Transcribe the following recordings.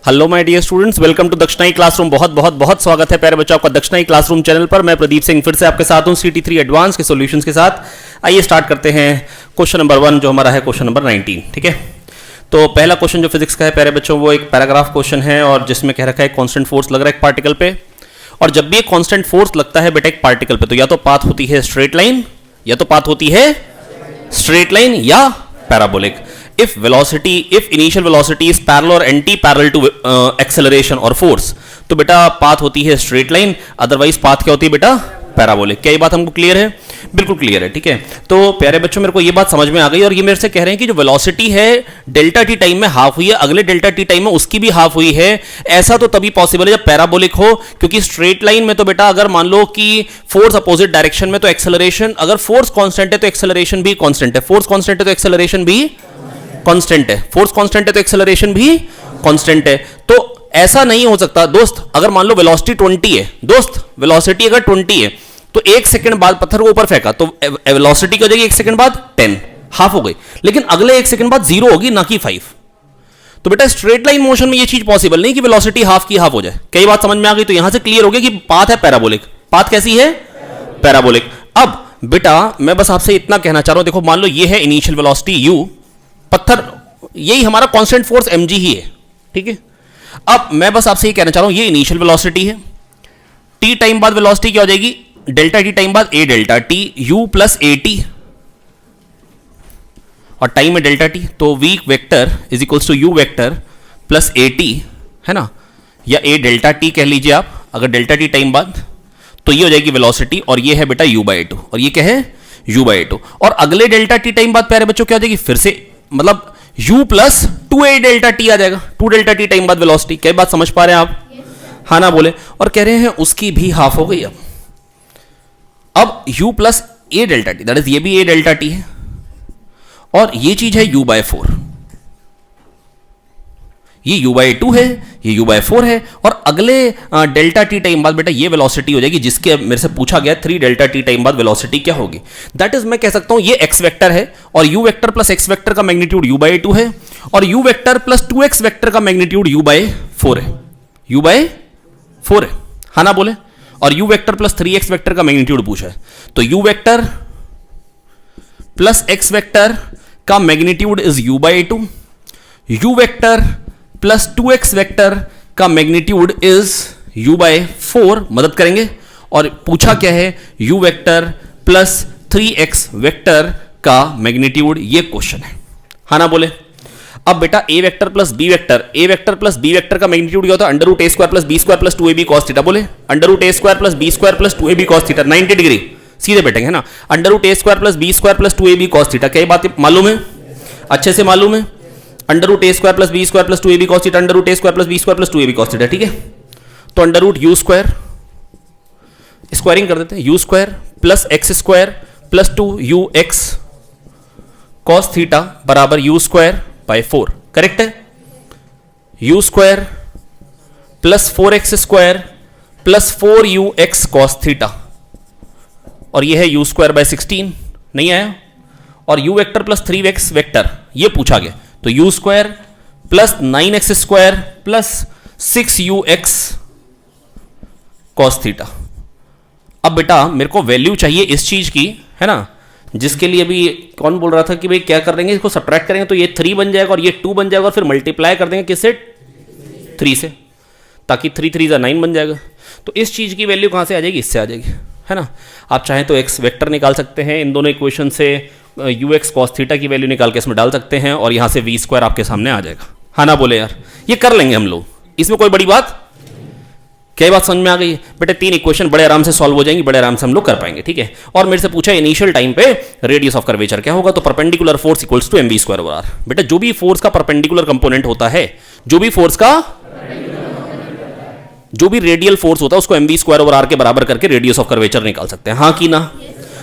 Hello my dear students, welcome to Dakshinai classroom. बहुत बहुत बहुत स्वागत है प्यारे बच्चों आपका दक्षिणाई क्लासरूम चैनल पर। मैं प्रदीप सिंह फिर से आपके साथ हूं CT3 एडवांस के सॉल्यूशंस के साथ। आइए स्टार्ट करते हैं क्वेश्चन नंबर 1 जो हमारा है क्वेश्चन नंबर 19। ठीक है, तो पहला क्वेश्चन जो फिजिक्स का है प्यारे बच्चों वो एक पैराग्राफ क्वेश्चन है और जिसमें कह रखा है कांस्टेंट फोर्स लग रहा है एक पार्टिकल पे। और जब भी एक कांस्टेंट फोर्स लगता है बेटा एक पार्टिकल पे तो या तो पाथ होती है स्ट्रेट लाइन या तो पाथ होती है स्ट्रेट लाइन या parabolic. if initial velocity is parallel or anti-parallel to acceleration or force तो बेटा पाथ होती है स्ट्रेट लाइन, अदरवाइज पाथ क्या होती है बेटा पैराबोलिक। क्या ये बात हमको क्लियर है? बिल्कुल क्लियर है। ठीक है, तो प्यारे बच्चों मेरे को ये बात समझ में आ गई और ये मेरे से कह रहे हैं कि जो वेलोसिटी है डेल्टा टी टाइम में हाफ हुई है, अगले डेल्टा टी टाइम में उसकी भी हाफ हुई है। ऐसा तो तभी पॉसिबल है जब पैराबोलिक हो, क्योंकि स्ट्रेट लाइन में तो बेटा अगर मान लो कि फोर्स अपोजिट डायरेक्शन में तो एक्सेलरेशन, अगर फोर्स कांस्टेंट है तो एक्सेलरेशन भी कांस्टेंट है, फोर्स कांस्टेंट है तो एक्सेलरेशन भी कांस्टेंट है, फोर्स कांस्टेंट है तो एक्सेलरेशन भी कांस्टेंट है। तो ऐसा नहीं हो सकता दोस्त, अगर मान लो वेलोसिटी 20 है दोस्त, वेलोसिटी अगर 20 है तो एक सेकंड बाद पत्थर को ऊपर फेंका तो वेलोसिटी क्या हो जाएगी, एक सेकंड बाद 10 हाफ हो गई, लेकिन अगले एक सेकंड बाद 0 होगी ना कि 5। तो बेटा स्ट्रेट लाइन मोशन में ये चीज पॉसिबल नहीं कि वेलोसिटी हाफ की हाफ हो जाए। कई बात समझ में आ गई? तो यहां से क्लियर हो गया कि पाथ है पैराबोलिक। पाथ कैसी है? पैराबोलिक। अब बेटा मैं बस आपसे इतना कहना चाह रहा हूं, देखो मान लो ये है इनिशियल वेलोसिटी u, पत्थर यही हमारा कांस्टेंट फोर्स mg ही है। ठीक है, अब मैं बस आपसे ये कहना चाह रहा हूं ये इनिशियल वेलोसिटी है, t टाइम बाद वेलोसिटी क्या हो जाएगी, डेल्टा टी टाइम बाद a delta T u plus A T, और टाइम है डेल्टा टी, तो v vector is equals to u vector plus A T, है ना, या a डेल्टा टी कह लीजिए आप अगर डेल्टा टी टाइम बाद, तो ये हो जाएगी वेलोसिटी और ये है बेटा u बाई 2 और ये क्या है u बाई 2। और अगले डेल्टा टी टाइम बाद प्यारे बच्चों क्या हो जाएगी, फिर से मतलब u plus 2a delta T आ जाएगा, 2 डेल्टा टी टाइम बाद वेलोसिटी। क्या बात समझ पा रहे हैं आप? हाँ ना बोले? और कह रहे हैं उसकी भी हाफ हो गई। अब u plus a delta T, that is ये भी a डेल्टा टी है और ये चीज है u बाय 4, ये u बाय 2 है, ये u बाय 4 है। और अगले डेल्टा टी टाइम बाद बेटा ये वेलोसिटी हो जाएगी जिसके मेरे से पूछा गया 3 डेल्टा टी टाइम बाद वेलोसिटी क्या होगी। दैट इज मैं कह सकता हूं ये x वेक्टर है और u vector plus x vector का मैग्नीट्यूड u बाय 2 है और u vector plus 2x vector का मैग्नीट्यूड u बाय 4 है, u बाय 4 है। हाँ ना बोले? और u vector plus 3x vector का मैग्नीट्यूड पूछा है, तो u vector plus x vector का magnitude is u by 2, u vector plus 2x vector का मैग्नीट्यूड इज u बाय 4, मदद करेंगे। और पूछा क्या है, u vector plus 3x vector का मैग्नीट्यूड, ये क्वेश्चन है। हाँ ना बोले? अब बेटा a vector plus b vector, a vector plus b vector का मैग्नीट्यूड क्या होता है, under root a square plus b square plus 2ab cos theta. बोले under root a square plus b square plus 2ab cos theta 90 degree सीधे बैठेंगे, है ना। Under root a square plus b square plus 2ab cos theta, क्या ये बात मालूम है? अच्छे से मालूम है? Under root a square plus b square plus 2ab cos theta, under root a square plus b square plus 2ab cos theta. ठीक है, तो under root u square, squaring कर देते हैं, u square plus x square plus 2ux cos theta बराबर u square by 4। Correct है? u square plus 4x square plus 4ux cos theta और ये है u स्क्वायर बाय 16, नहीं आया। और u vector plus 3x vector ये पूछा गया, तो u square plus 9x square plus 6ux cos theta. अब बेटा मेरे को वैल्यू चाहिए इस चीज की, है ना, जिसके लिए अभी कौन बोल रहा था कि भाई क्या कर देंगे, इसको सब्ट्रैक्ट करेंगे तो ये 3 बन जाएगा और ये 2 बन जाएगा और फिर मल्टीप्लाई कर देंगे किससे, 3 से, ताकि 3 3 9 बन जाएगा। तो इस चीज की वैल्यू कहां से आ जाएगी, इससे आ जाएगी, है ना। आप चाहें तो x वेक्टर निकाल सकते हैं, इन दोनों इक्वेशन से ux cos थीटा की वैल्यू निकाल के इसमें डाल सकते हैं और यहां से v स्क्वायर आपके सामने आ जाएगा। हाँ ना बोले यार? ये कर लेंगे हम लोग, इसमें कोई बड़ी बात। क्या बात समझ में आ गई? बेटे 3 इक्वेशन बड़े आराम से सॉल्व हो जाएंगी, बड़े आराम से हम लोग कर पाएंगे। ठीक है, और मेरे से पूछा इनिशियल टाइम पे रेडियस ऑफ कर्वेचर क्या होगा, तो perpendicular force equals to mv square over R. बेटा जो भी फोर्स का परपेंडिकुलर कंपोनेंट होता है, जो भी फोर्स का जो भी रेडियल फोर्स होता है उसको mv स्क्वायर ओवर आर के बराबर करके रेडियस ऑफ कर्वेचर निकाल सकते हैं। हाँ कि ना?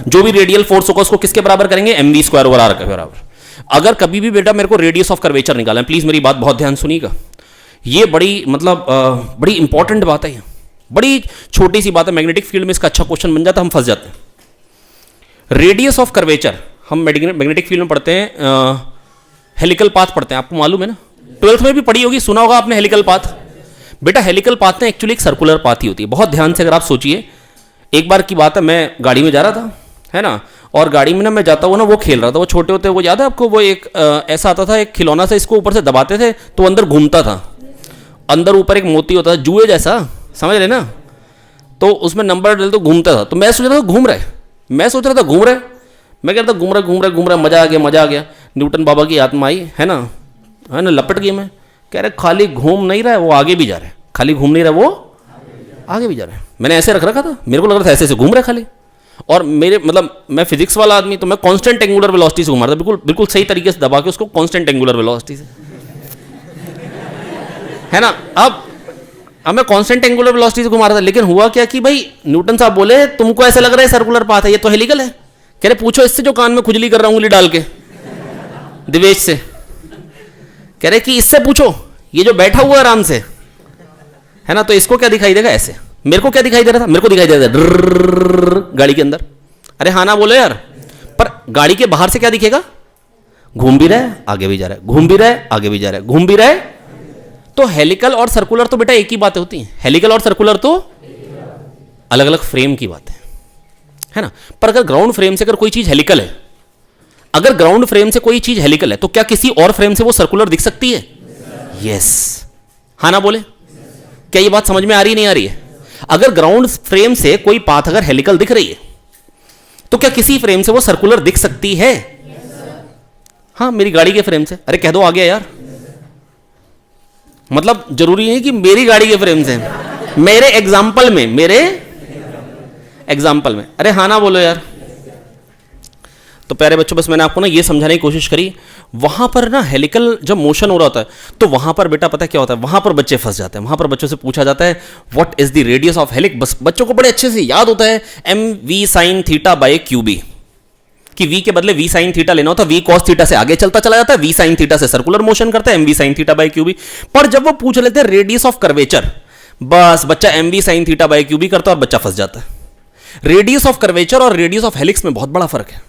जो भी रेडियल फोर्स होगा उसको किसके बराबर करेंगे, mv स्क्वायर ओवर आर के बराबर। अगर कभी भी बेटा मेरे को रेडियस ऑफ कर्वेचर निकालना है, प्लीज मेरी बात बहुत ध्यान सुनिएगा, ये बड़ी मतलब बड़ी इंपॉर्टेंट बात है, बड़ी छोटी सी बात है, मैग्नेटिक फील्ड में इसका अच्छा क्वेश्चन बन जाता है, हम फंस जाते हैं। रेडियस ऑफ कर्वेचर हम मैग्नेटिक फील्ड में पढ़ते हैं, हेलिकल पाथ पढ़ते हैं, आपको मालूम है ना। ट्वेल्थ में भी पढ़ी होगी, सुना होगा आपने हेलिकल पाथ। बेटा हेलिकल पाथ ना एक्चुअली एक सर्कुलर पाथ ही होती है। बहुत ध्यान से अगर आप सोचिए, एक बार की बात है, मैं गाड़ी में जा रहा था, है ना, और गाड़ी में ना मैं जाता हुआ ना वो खेल रहा था, वो छोटे होते वो याद है आपको, वो एक ऐसा आता था, एक खिलौना सा, इसको ऊपर से दबाते थे तो अंदर घूमता था, अंदर ऊपर एक मोती होता था, जुए जैसा, समझ रहे ना, तो उसमें नंबर डाल तो घूमता था। तो मैं सोच रहा था घूम रहा है, मैं सोच रहा था घूम रहा है, मैं कह रहा था घूम रहा घूम रहा घूम रहा, मजा आ गया मजा आ गया। न्यूटन बाबा की आत्मा आई, है ना, लपट गई। मैं कह रहे खाली घूम नहीं रहा है, वो आगे भी जा रहा है, खाली घूम नहीं रहा वो आगे भी जा रहा है। मैंने ऐसे रख रखा था, मेरे को लग रहा था ऐसे ऐसे घूम रहा है खाली, और मेरे मतलब मैं फिजिक्स वाला आदमी, तो मैं कांस्टेंट एंगुलर वेलोसिटी से घुमा रहा था, बिल्कुल बिल्कुल सही तरीके से दबा के उसको, कांस्टेंट एंगुलर वेलोसिटी से, है ना। अब मैं कांस्टेंट एंगुलर वेलोसिटी से घुमा रहा था, लेकिन हुआ क्या कि भाई न्यूटन साहब बोले तुमको ऐसा लग रहा है सर्कुलर पाथ है, ये तो हेलिकल है। कह रहे पूछो इससे जो कान में खुजली कर रहा हूं उंगली डाल के, दिवेश से, कह रहे कि इससे पूछो, ये जो बैठा हुआ आराम से, है ना, तो इसको क्या दिखाई देगा ऐसे। मेरे को क्या दिखाई दे रहा था, मेरे को दिखाई दे रहा था गाड़ी के अंदर। अरे हाँ ना बोलो यार, पर गाड़ी के बाहर से क्या दिखेगा, घूम भी रहा है आगे भी जा रहा है, घूम भी रहा है आगे भी जा रहा है, घूम भी रहा है। तो हेलिकल और सर्कुलर तो बेटा एक ही बातें होती हैं, हेलिकल और सर्कुलर तो अलग अलग फ्रेम की बात है ना। पर अगर ग्राउंड फ्रेम से अगर कोई चीज हेलिकल है, अगर ग्राउंड फ्रेम से कोई चीज हेलिकल है, तो क्या किसी और फ्रेम से वो सर्कुलर दिख सकती है? यस, हाँ ना बोले, क्या ये बात समझ में आ रही नहीं आ रही है? अगर ग्राउंड फ्रेम से कोई पाथ अगर हेलिकल दिख रही है, तो क्या किसी फ्रेम से वो सर्कुलर दिख सकती है? हाँ, मेरी गाड़ी के फ्रेम से। अरे कह दो आ गया यार, मतलब जरूरी नहीं कि मेरी गाड़ी के फ्रेम से, मेरे एग्जाम्पल में, अरे हाँ ना बोलो यार। तो प्यारे बच्चों, बस मैंने आपको ना ये समझाने की कोशिश करी, वहां पर ना हेलिकल जब मोशन हो रहा होता है, तो वहां पर बेटा पता क्या होता है, वहां पर बच्चे फंस जाते हैं। वहां पर बच्चों से पूछा जाता है what is the radius of helix. बस बच्चों को बड़े अच्छे से याद होता है mv sin theta by QB, कि v के बदले v sin थीटा लेना होता है, v cos थीटा से आगे चलता चला जाता है, v sin थीटा से सर्कुलर मोशन करता है, mv sin theta by QB. पर जब वो पूछ लेते हैं रेडियस ऑफ कर्वेचर, बस बच्चा mv sin theta by QB करता है और बच्चा फंस जाता है। रेडियस ऑफ कर्वेचर और रेडियस ऑफ हेलिक्स में बहुत बड़ा फर्क है।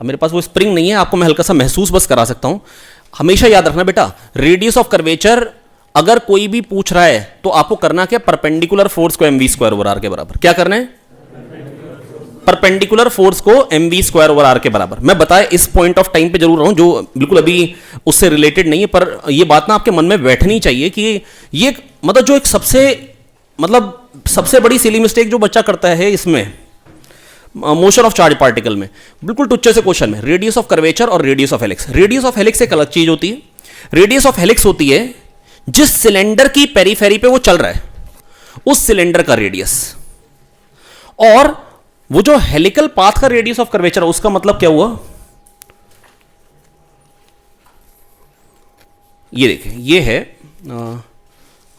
अब मेरे पास वो स्प्रिंग नहीं है, आपको मैं हल्का सा महसूस बस करा सकता हूं। हमेशा याद रखना बेटा, रेडियस ऑफ कर्वेचर अगर कोई भी पूछ रहा है तो आपको करना क्या, परपेंडिकुलर फोर्स को mv स्क्वायर ओवर आर के बराबर। क्या करना है? परपेंडिकुलर फोर्स को mv स्क्वायर ओवर आर के बराबर। मैं बताया इस पॉइंट ऑफ टाइम पे जरूर रहूं, जो बिल्कुल अभी उससे रिलेटेड नहीं है, पर यह बात ना आपके मन में बैठनी चाहिए कि ये मतलब जो एक सबसे बड़ी सिली मिस्टेक जो बच्चा करता है इसमें मोशन ऑफ चार्ज पार्टिकल में, बिल्कुल टुच्चे से क्वेश्चन में, रेडियस ऑफ कर्वेचर और radius of helix. Radius of helix एक अलग चीज होती है। रेडियस ऑफ हेलिक्स होती है जिस सिलेंडर की पेरीफेरी पे वो चल रहा है उस सिलेंडर का रेडियस, और वो जो हेलिकल पाथ का रेडियस ऑफ कर्वेचर है उसका मतलब क्या हुआ, ये देखिए, ये है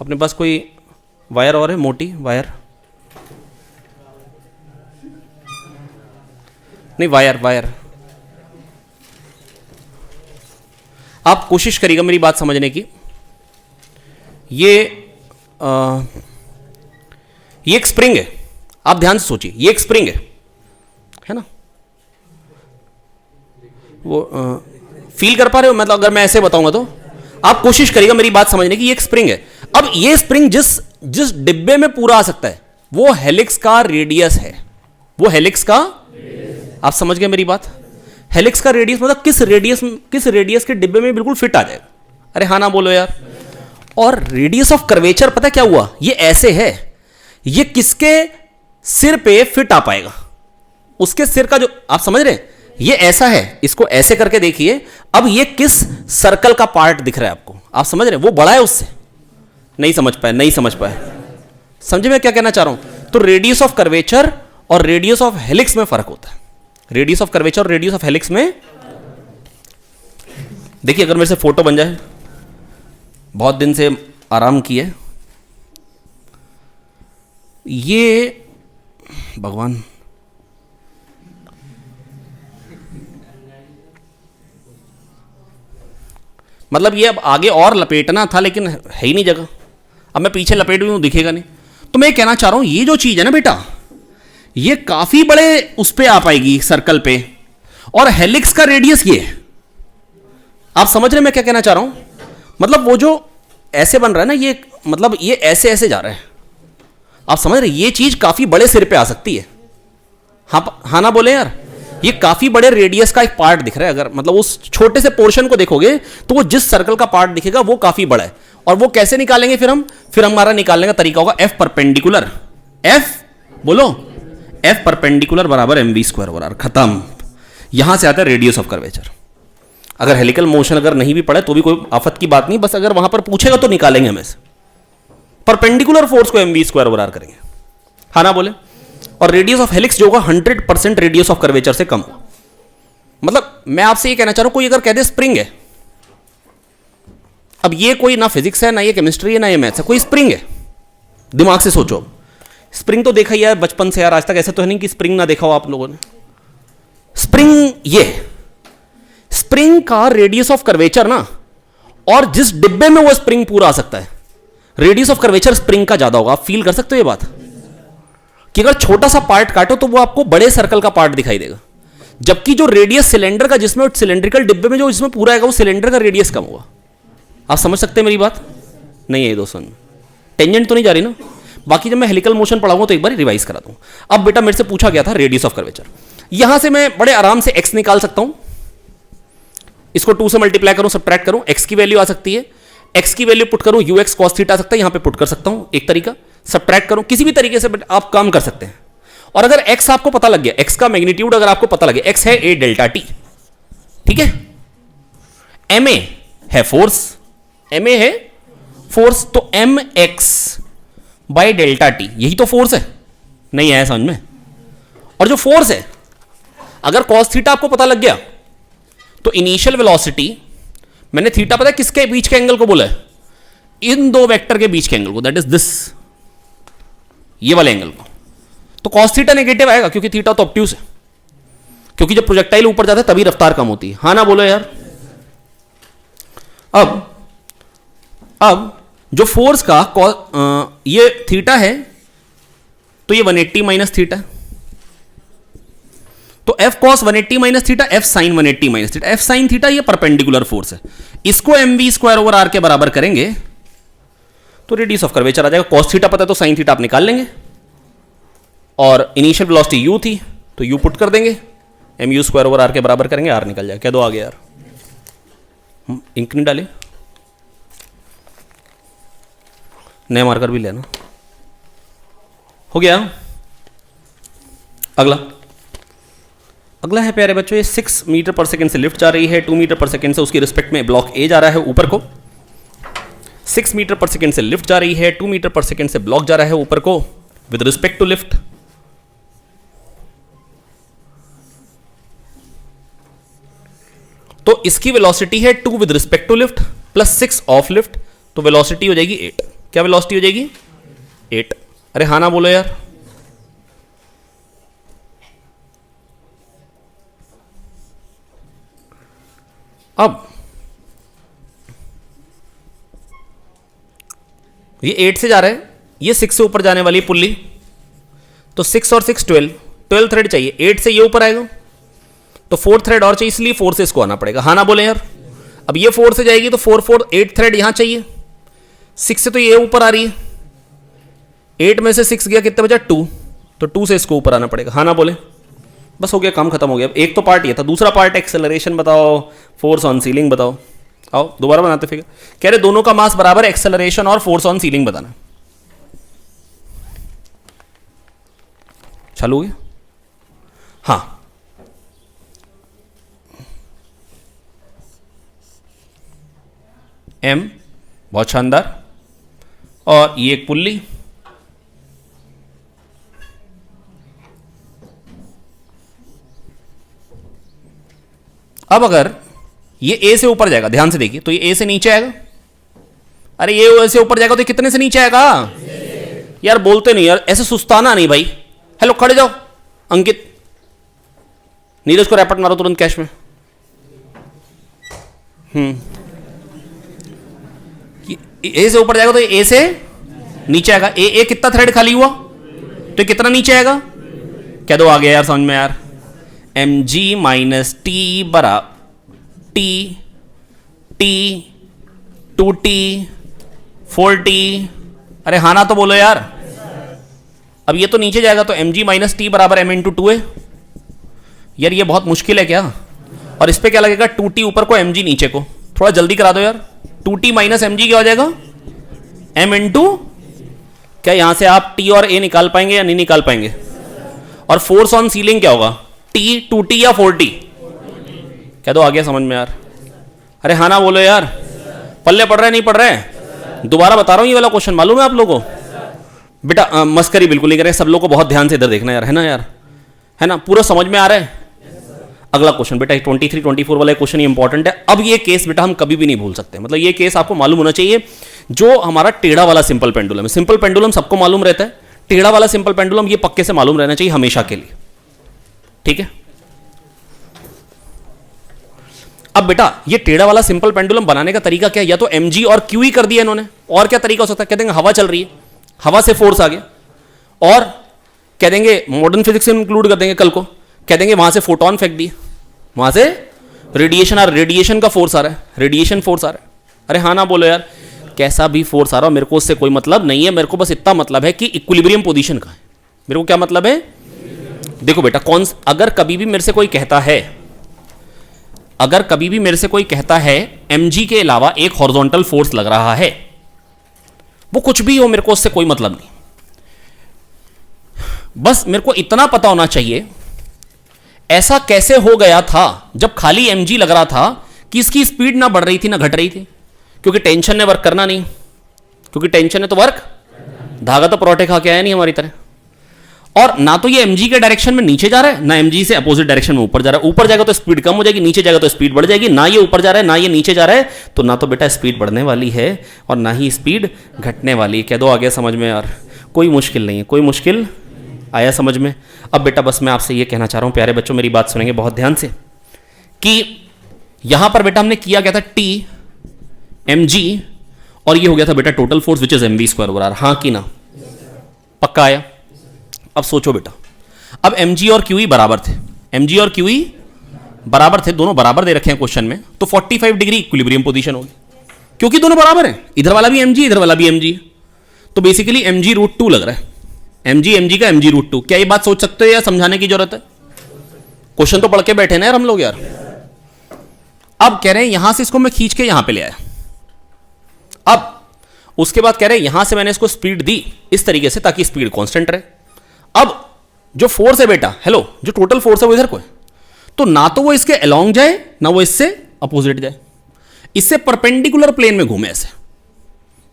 अपने पास कोई वायर और है, मोटी वायर नहीं, वायर आप कोशिश करिएगा मेरी बात समझने की। ये एक स्प्रिंग है, आप ध्यान से सोचिए, ये एक स्प्रिंग है ना, वो फील कर पा रहे हो? मतलब अगर मैं ऐसे बताऊंगा तो आप कोशिश करिएगा मेरी बात समझने की। ये एक स्प्रिंग है। अब ये स्प्रिंग जिस डिब्बे में पूरा आ सकता है वो हेलिक्स का रेडियस है, वो हेलिक्स का, आप समझ गए मेरी बात? हेलिक्स का रेडियस मतलब किस रेडियस के डिब्बे में बिल्कुल फिट आ जाएगा। अरे हाँ ना बोलो यार। और रेडियस ऑफ कर्वेचर पता क्या हुआ, ये ऐसे है, ये किसके सिर पे फिट आ पाएगा, उसके सिर का जो, आप समझ रहे हैं, ये ऐसा है, इसको ऐसे करके देखिए। अब ये किस सर्कल का पार्ट दिख रहा है आपको, आप समझ रहे हैं? वो बड़ा है उससे, नहीं समझ पाए। समझे मैं क्या कहना चाह रहा हूं? तो रेडियस ऑफ कर्वेचर और रेडियस ऑफ हेलिक्स में फर्क होता है। रेडियस ऑफ कर्वेचर और रेडियस ऑफ हेलिक्स में, देखिए अगर मेरे से फोटो बन जाए, बहुत दिन से आराम किए, ये भगवान, मतलब ये अब आगे और लपेटना था लेकिन है ही नहीं जगह, अब मैं पीछे लपेट भी हूं, दिखेगा नहीं। तो मैं कहना चाह रहा हूं ये जो चीज है ना बेटा, ये काफी बड़े उस पे आ पाएगी सर्कल पे, और हेलिक्स का रेडियस ये है। आप समझ रहे मैं क्या कहना चाह रहा हूं? मतलब वो जो ऐसे बन रहा है ना, ये मतलब ये ऐसे ऐसे जा रहा है, आप समझ रहे, ये चीज काफी बड़े सिर पे आ सकती है। हाँ ना बोले यार, ये काफी बड़े रेडियस का एक पार्ट दिख रहा है। अगर मतलब उस छोटे से पोर्शन को देखोगे तो वो जिस सर्कल का पार्ट दिखेगा वो काफी बड़ा है। और वो कैसे निकालेंगे फिर हमारा निकालने का तरीका होगा एफ परपेंडिकुलर, एफ बोलो, एफ परपेंडिकुलर बराबर एम वी स्क्वायर बराबर, खत्म। यहां से आता है रेडियस ऑफ कर्वेचर। अगर हेलिकल मोशन अगर नहीं भी पड़े तो भी कोई आफत की बात नहीं, बस अगर वहां पर पूछेगा तो निकालेंगे हम इसे। परपेंडिकुलर फोर्स को एम वी स्क्वायर बराबर करेंगे, हाँ ना बोले। और रेडियस ऑफ हेलिक्स जो होगा 100% रेडियस ऑफ कर्वेचर से कम हो। मतलब मैं आपसे ये कहना चाह रहा हूं, कोई अगर कह दे स्प्रिंग है, अब ये कोई ना फिजिक्स है ना ये केमिस्ट्री है ना ये मैथ्स है, कोई स्प्रिंग है, दिमाग से सोचो। स्प्रिंग तो देखा ही है बचपन से यार, आज तक ऐसा तो है नहीं कि स्प्रिंग ना देखा हो आप लोगों ने। स्प्रिंग, ये स्प्रिंग का रेडियस ऑफ कर्वेचर ना, और जिस डिब्बे में वो स्प्रिंग पूरा आ सकता है, रेडियस ऑफ कर्वेचर स्प्रिंग का ज्यादा होगा। आप फील कर सकते हो ये बात कि अगर छोटा सा पार्ट काटो तो वो आपको बड़े सर्कल का पार्ट दिखाई देगा, जबकि जो रेडियस सिलेंडर का, जिसमें सिलेंड्रिकल डिब्बे में जो इसमें पूरा आएगा वो सिलेंडर का रेडियस कम होगा। आप समझ सकते हैं मेरी बात? नहीं है दोस्तों, टेंजेंट तो नहीं जा रही ना। बाकी जब मैं हेलिकल मोशन पढ़ाऊंगा तो एक बार रिवाइज करा दूं। अब बेटा मेरे से पूछा गया था रेडियस ऑफ कर्वेचर, यहां से मैं बड़े आराम से एक्स निकाल सकता हूं, इसको 2 से मल्टीप्लाई करूं, सब्ट्रैक्ट करूं, एक्स की वैल्यू आ सकती है, एक्स की वैल्यू पुट करूं, यू एक्स कॉस थीटा आ सकता है, यहां पे पुट कर सकता हूं एक तरीका, सब्ट्रैक्ट करूं, किसी भी तरीके से आप काम कर सकते हैं। और अगर एक्स आपको पता लग गया, एक्स का मैग्नीट्यूड अगर आपको पता लग गया, एक्स है ए डेल्टा टी, ठीक है, एम ए है फोर्स, एम ए है फोर्स, तो M X by delta T, यही तो फोर्स है, नहीं आया समझ में? और जो फोर्स है, अगर कॉस थीटा आपको पता लग गया तो इनिशियल वेलोसिटी, मैंने थीटा पता है किसके बीच के एंगल को बोला है? इन दो वेक्टर के बीच के एंगल को, दैट इज दिस, ये वाले एंगल को। तो कॉस थीटा नेगेटिव आएगा क्योंकि थीटा तो ऑब्ट्यूज है, क्योंकि जब प्रोजेक्टाइल ऊपर जाता है तभी रफ्तार कम होती है, हाँ ना बोलो यार। अब जो फोर्स का ये थीटा है तो ये 180 माइनस थीटा, तो F cos 180 minus theta, F sine 180 minus theta, F sine theta ये परपेंडिकुलर फोर्स है, इसको M V square over R के बराबर करेंगे तो रेडियस ऑफ कर्वेचर आ जाएगा। कॉस थीटा पता है तो साइन थीटा आप निकाल लेंगे, और इनिशियल वेलोसिटी यू थी तो यू पुट कर देंगे, M U square over R के बराबर करेंगे, आर निकल जाएगा। क्या दो आ गया यार, इंक नहीं डाले, नया मार्कर भी लेना, हो गया। अगला है प्यारे बच्चों, ये 6 मीटर पर सेकेंड से लिफ्ट जा रही है, 2 मीटर पर सेकेंड से उसकी रिस्पेक्ट में ब्लॉक ए जा रहा है ऊपर को, 6 मीटर पर सेकेंड से लिफ्ट जा रही है, 2 मीटर पर सेकेंड से ब्लॉक जा रहा है ऊपर को विद रिस्पेक्ट टू लिफ्ट। तो इसकी वेलोसिटी है 2 with respect to lift plus 6 of lift, तो वेलोसिटी हो जाएगी 8। क्या वेलोसिटी हो जाएगी? 8। अरे हाँ ना बोलो यार। अब ये 8 से जा रहा है, ये 6 से ऊपर जाने वाली पुल्ली, तो 6 और 6 12 थ्रेड चाहिए, 8 से ये ऊपर आएगा तो 4 थ्रेड और चाहिए, इसलिए 4 से इसको आना पड़ेगा, हाँ ना बोले यार। अब ये 4 से जाएगी तो 4 8 थ्रेड यहां चाहिए, 6 से तो ये ऊपर आ रही है, 8 में से 6 गया कितने बचा? 2, तो 2 से इसको ऊपर आना पड़ेगा, हाँ ना बोले। बस हो गया, काम खत्म हो गया। एक तो पार्ट ये था, दूसरा पार्ट एक्सेलरेशन बताओ, फोर्स ऑन सीलिंग बताओ। आओ दोबारा बनाते फिगर। कह रहे दोनों का मास बराबर, एक्सेलरेशन और फोर्स ऑन सीलिंग बताना। चालू हो गया? हाँ, एम, बहुत शानदार, और ये एक पुल्ली, अब अगर ये ए से ऊपर जाएगा, ध्यान से देखिए, तो ये ए से नीचे आएगा, अरे ये ए से ऊपर जाएगा तो कितने से नीचे आएगा? यार बोलते नहीं यार, ऐसे सुस्ताना नहीं भाई। हेलो खड़े जाओ, अंकित नीरज को रैपट मारो तुरंत कैश में। ए से ऊपर जाएगा तो ए से नीचे आएगा, ए कितना थ्रेड खाली हुआ तो कितना नीचे आएगा? क्या दो आ गया यार समझ में यार? एम जी माइनस टी बरा टी टी 2t 4t, अरे हाँ ना तो बोलो यार। अब ये तो नीचे जाएगा तो mg माइनस टी बराबर m इंटू 2 है। यार ये बहुत मुश्किल है क्या? और इस पे क्या लगेगा? 2t ऊपर को mg नीचे को, थोड़ा जल्दी करा दो यार। 2t माइनस mg क्या हो जाएगा? m इंटू, क्या यहां से आप t और a निकाल पाएंगे या नहीं निकाल पाएंगे? और फोर्स ऑन सीलिंग क्या होगा? t 2t या 4t? कह दो आ गया समझ में यार। अरे हाँ ना बोलो यार। पल्ले पड़ रहा है नहीं पड़ रहा है? दोबारा बता रहा हूं, ये वाला क्वेश्चन मालूम है आप लोगों को? बेटा मस्करी बिल्कुल नहीं करें, सब लोग को बहुत ध्यान से इधर देखना यार, है ना यार, है ना? पूरा समझ में आ रहा है? अगला क्वेश्चन बेटा 23 24 वाला क्वेश्चन इंपॉर्टेंट है। अब ये केस बेटा हम कभी भी नहीं भूल सकते, मतलब ये केस आपको मालूम होना चाहिए। जो हमारा टेढ़ा वाला सिंपल पेंडुलम है, सिंपल पेंडुलम सबको मालूम रहता है, टेढ़ा वाला सिंपल पेंडुलम ये पक्के से मालूम रहना चाहिए हमेशा के लिए, ठीक है? अब बेटा ये टेढ़ा वाला सिंपल पेंडुलम बनाने का तरीका क्या है? या तो mg और q ही कर दिया इन्होंने, और क्या तरीका हो सकता है? कह देंगे हवा चल रही है, हवा से फोर्स आ गया, और कह देंगे मॉडर्न फिजिक्स में इंक्लूड कर देंगे कल को, कह देंगे वहां से फोटोन फेंक दिए, वहां से रेडिएशन आ रहा है, रेडिएशन का फोर्स आ रहा है, रेडिएशन फोर्स आ रहा है। अरे हाँ ना बोलो यार। कैसा भी फोर्स आ रहा हो मेरे को उससे कोई मतलब नहीं है, मेरे को बस इतना मतलब है कि इक्विलिब्रियम पोजीशन का है। मेरे को क्या मतलब है? देखो बेटा अगर कभी भी मेरे से कोई कहता है, अगर कभी भी मेरे से कोई कहता है mg के अलावा एक हॉरिजॉन्टल फोर्स लग रहा है, वो कुछ भी हो मेरे को उससे कोई मतलब नहीं, बस मेरे को इतना पता होना चाहिए ऐसा कैसे हो गया था जब खाली mg लग रहा था कि इसकी स्पीड ना बढ़ रही थी ना घट रही थी, क्योंकि टेंशन ने वर्क करना नहीं, क्योंकि टेंशन ने तो वर्क, धागा तो परोठे खा के आया नहीं हमारी तरह। और ना तो ये mg के डायरेक्शन में नीचे जा रहा है, ना mg से अपोजिट डायरेक्शन में ऊपर जा रहा है। ऊपर जाएगा तो स्पीड कम हो जाएगी, नीचे जाएगा तो स्पीड बढ़ जाएगी। ना ये ऊपर जा रहा है ना ये नीचे जा रहा है, तो ना तो बेटा स्पीड बढ़ने वाली है और ना ही स्पीड घटने वाली है। कह दो आ गया समझ में यार, कोई मुश्किल नहीं है, कोई मुश्किल आया समझ में? अब बेटा बस मैं आपसे ये कहना चाह रहा हूं, प्यारे बच्चों मेरी बात सुनेंगे बहुत ध्यान से, कि यहां पर बेटा हमने किया गया था t mg, और ये हो गया था बेटा total force which is mv square over R. हाँ कि ना? पक्का आया? अब सोचो बेटा, अब mg और qe बराबर थे, mg और qe बराबर थे, दोनों बराबर दे रखे हैं क्वेश्चन में, तो 45 डिग्री इक्विलिब्रियम पोजीशन होगी, क्योंकि दोनों बराबर हैं, इधर वाला भी mg इधर वाला भी mg, तो बेसिकली mg रूट 2 लग रहा है, mg का mg रूट 2। क्या ये बात सोच सकते हो या समझाने की जरूरत है? क्वेश्चन तो पढ़ के बैठे ना यार हम लोग यार। अब कह रहे हैं यहां से इसको मैं खींच के यहां पे ले आया, अब उसके बाद कह रहे हैं यहां से मैंने इसको स्पीड दी इस तरीके से ताकि स्पीड कांस्टेंट रहे। अब जो फोर्स है बेटा, हेलो, जो टोटल फोर्स है वो इधर को है, तो ना तो वो इसके अलोंग जाए ना वो इससे अपोजिट जाए, इससे परपेंडिकुलर प्लेन में घूमे ऐसे,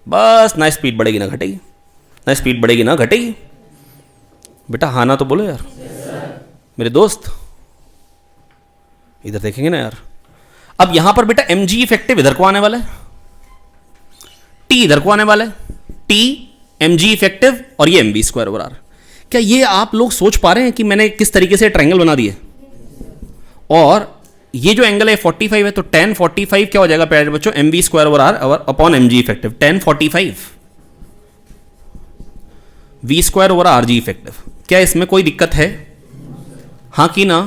बस ना स्पीड बढ़ेगी ना घटेगी, ना स्पीड बढ़ेगी ना घटेगी। बेटा हाँ ना तो बोलो यार मेरे दोस्त, इधर देखेंगे ना यार। अब यहां पर बेटा mg इफेक्टिव इधर को आने वाला है, t इधर को आने वाला है, t mg इफेक्टिव और ये mv स्क्वायर ओवर आर। क्या ये आप लोग सोच पा रहे हैं कि मैंने किस तरीके से ट्रायंगल बना दिए? और ये जो एंगल है 45 है, तो tan 45 क्या हो जाएगा प्यारे बच्चों? mv square over R upon mg effective, tan 45 v square over R G effective. क्या इसमें कोई दिक्कत है? हाँ कि ना?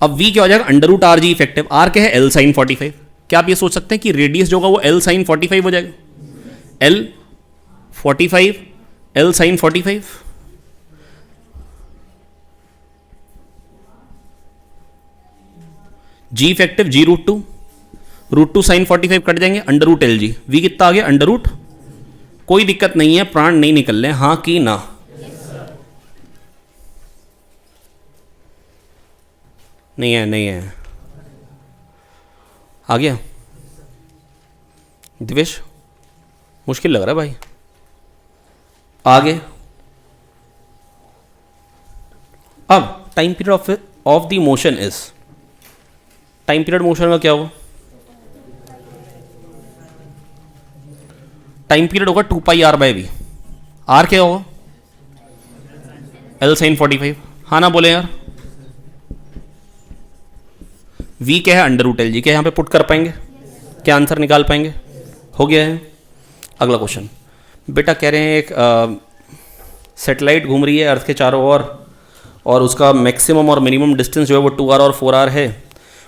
अब v क्या हो जाएगा? Under root R G effective, r क्या है? l sine 45। क्या आप ये सोच सकते हैं कि रेडियस जो होगा वो l साइन 45 हो जाएगा? l 45 l sine 45, g effective g root two sine 45 cut जाएंगे, under root L g, v कितना आ गया? Under root. कोई दिक्कत नहीं है, प्राण नहीं निकल रहे, हाँ कि ना? नहीं है, नहीं है, आ गया दिवेश? मुश्किल लग रहा है भाई, आगे। अब time period of the motion is, time period motion का क्या होगा? टाइम पीरियड होगा 2 pi R by V. R क्या होगा? L sine 45। हाँ ना बोले यार? वी क्या है? Under root L G. क्या यहाँ पे पुट कर पाएंगे? क्या आंसर निकाल पाएंगे? हो गया है। अगला क्वेश्चन बेटा कह रहे हैं एक सैटेलाइट घूम रही है अर्थ के चारों ओर और उसका मैक्सिमम और मिनिमम डिस्टेंस जो है वो 2r और 4r है।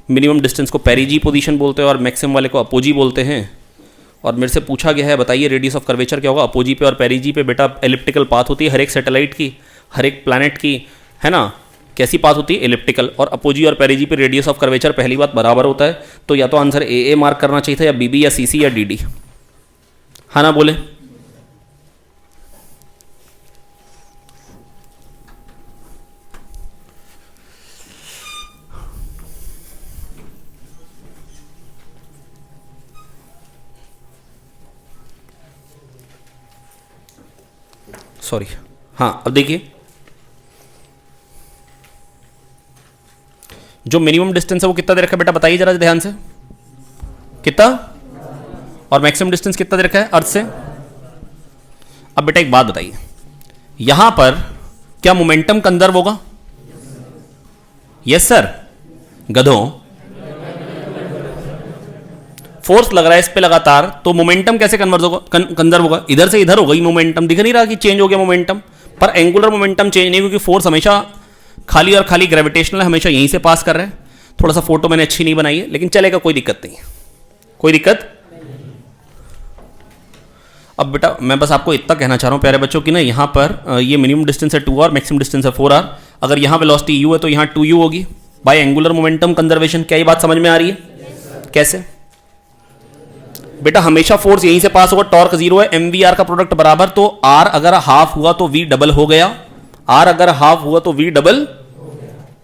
मिनिमम डिस्टेंस को पेरिजी पोजीशन बोलते हैं और मैक्सिमम वाले को अपोजी बोलते हैं। और मेरे से पूछा गया है बताइए रेडियस ऑफ कर्वेचर क्या होगा। अपोजी पे और पेरिजी पे बेटा एलिप्टिकल पाथ होती है हर एक सैटेलाइट की, हर एक प्लैनेट की, है ना। कैसी पाथ होती है? एलिप्टिकल। और अपोजी और पेरिजी पे रेडियस ऑफ कर्वेचर पहली बात बराबर होता है, तो या तो आंसर ए मार्क करना चाहिए था, या बीबी, या सीसी, या डीडी। हाँ ना बोले। सॉरी, हाँ अब देखिए, जो मिनिमम डिस्टेंस है वो कितना दे रखा है बेटा, बताइए जरा ध्यान से, कितना, और मैक्सिमम डिस्टेंस कितना दे रखा है अर्थ से। अब बेटा एक बात बताइए, यहां पर क्या मोमेंटम कंजर्व होगा? Yes sir. गधों, फोर्स लग रहा है इस पे लगातार, तो मोमेंटम कैसे कंजर्व होगा? इधर से इधर होगा ही मोमेंटम, दिख नहीं रहा कि चेंज हो गया मोमेंटम, पर एंगुलर मोमेंटम चेंज नहीं, क्योंकि फोर्स हमेशा खाली और खाली ग्रेविटेशनल हमेशा यहीं से पास कर रहे हैं। थोड़ा सा फोटो मैंने अच्छी नहीं बनाई है, लेकिन चलेगा, कोई दिक्कत नहीं, कोई दिक्कत। अब बेटा मैं बस आपको इतना कहना चाह रहा हूं प्यारे बच्चों की ना, यहां पर ये मिनिमम डिस्टेंस है 2r, मैक्सिमम डिस्टेंस है 4r। अगर यहां वेलोसिटी u है तो यहां 2u होगी बाय एंगुलर मोमेंटम कंजर्वेशन। क्या ये बात समझ में आ रही है? कैसे बेटा? हमेशा फोर्स यहीं से पास होगा, टॉर्क 0 है, mvr का प्रोडक्ट बराबर, तो r अगर हाफ हुआ तो v डबल हो गया, r अगर हाफ हुआ तो v डबल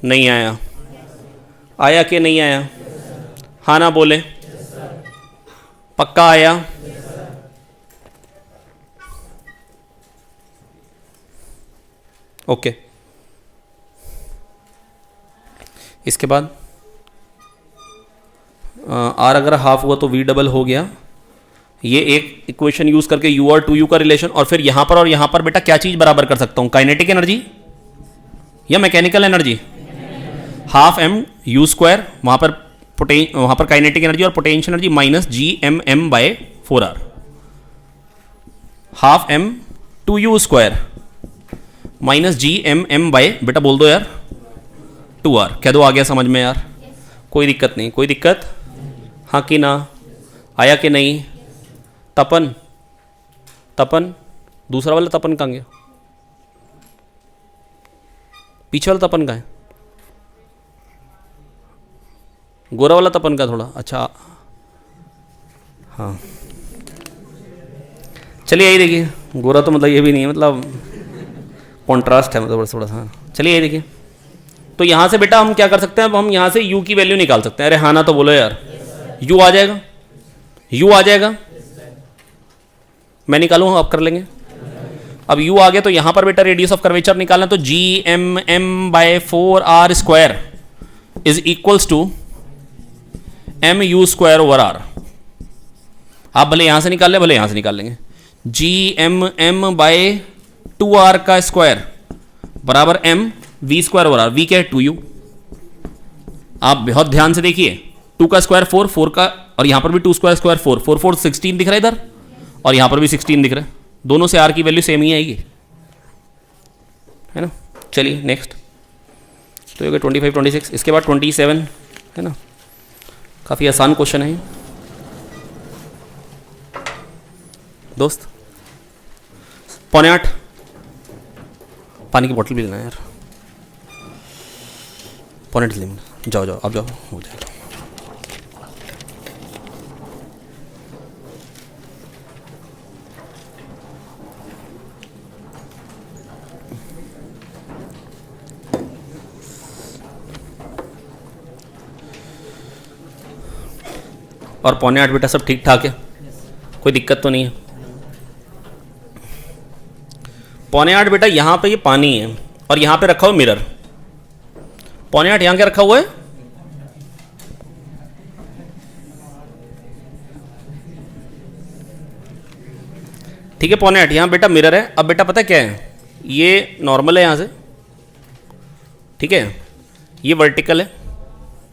नहीं आया। आया कि नहीं आया? हाँ ना बोले। पक्का आया? ओके। इसके बाद r अगर हाफ हुआ तो v डबल हो गया। ये एक इक्वेशन यूज करके u और 2u का रिलेशन, और फिर यहां पर और यहां पर बेटा क्या चीज बराबर कर सकता हूं? काइनेटिक एनर्जी या mechanical energy? Half m u square, वहां पर काइनेटिक एनर्जी और potential energy minus G M M by 4r। Half m 2u square minus G M M by, बेटा बोल दो यार, 2r। कह दो आ गया समझ में यार, कोई दिक्कत नहीं, कोई दिक्कत। हाँ कि ना? आया कि नहीं? तपन, तपन, दूसरा वाला तपन कहाँ गया? पीछे वाला तपन कहाँ है? गोरा वाला तपन का थोड़ा, अच्छा हाँ चलिए यही देखिए, गोरा तो मतलब ये भी नहीं है, मतलब कॉन्ट्रास्ट है, मतलब थोड़ा सा। चलिए ये देखिए, तो यहाँ से बेटा हम क्या कर सकते हैं, अब हम यहाँ से u की वैल्यू निकाल सकते हैं। अरे हाँ ना तो बोलो यार, u आ जाएगा, u आ जाएगा, मैं निकालूँ, आप कर लेंगे। अब u आ गया तो यहाँ पर बेटा रेडियस ऑफ कर्वेचर निकालना, तो G M M by 4r square is equals to M U square over r। आप भले यहाँ से निकाल लें, भले यहाँ से निकाल लेंगे। जी एम एम बाय 2r का स्क्वायर बराबर M V square over r। V क्या है? 2u। आप बहुत ध्यान से देखिए, 2 का स्क्वायर 4, 4 का, और यहां पर भी 2 स्क्वायर स्क्वायर 4, 4 4 16 दिख रहा है इधर, और यहां पर भी 16 दिख रहा है, दोनों से r की वैल्यू सेम ही आएगी, है ना। चलिए नेक्स्ट, तो ये 25 26, इसके बाद 27 है ना। काफ़ी आसान क्वेश्चन है दोस्त। 7:45 पानी की बोतल भी लेना यार, 7:45 लेना। जाओ जाओ आप जाओ, हो जाएगा। और 7:45 बेटा सब ठीक ठाक है, कोई दिक्कत तो नहीं है? 7:45 बेटा यहाँ पे ये पानी है और यहाँ पे रखा हुआ मिरर। 7:45 यहाँ क्या रखा हुआ है? ठीक है, 7:45 यहाँ बेटा मिरर है। अब बेटा पता क्या है, ये नॉर्मल है यहाँ से, ठीक है, ये वर्टिकल है,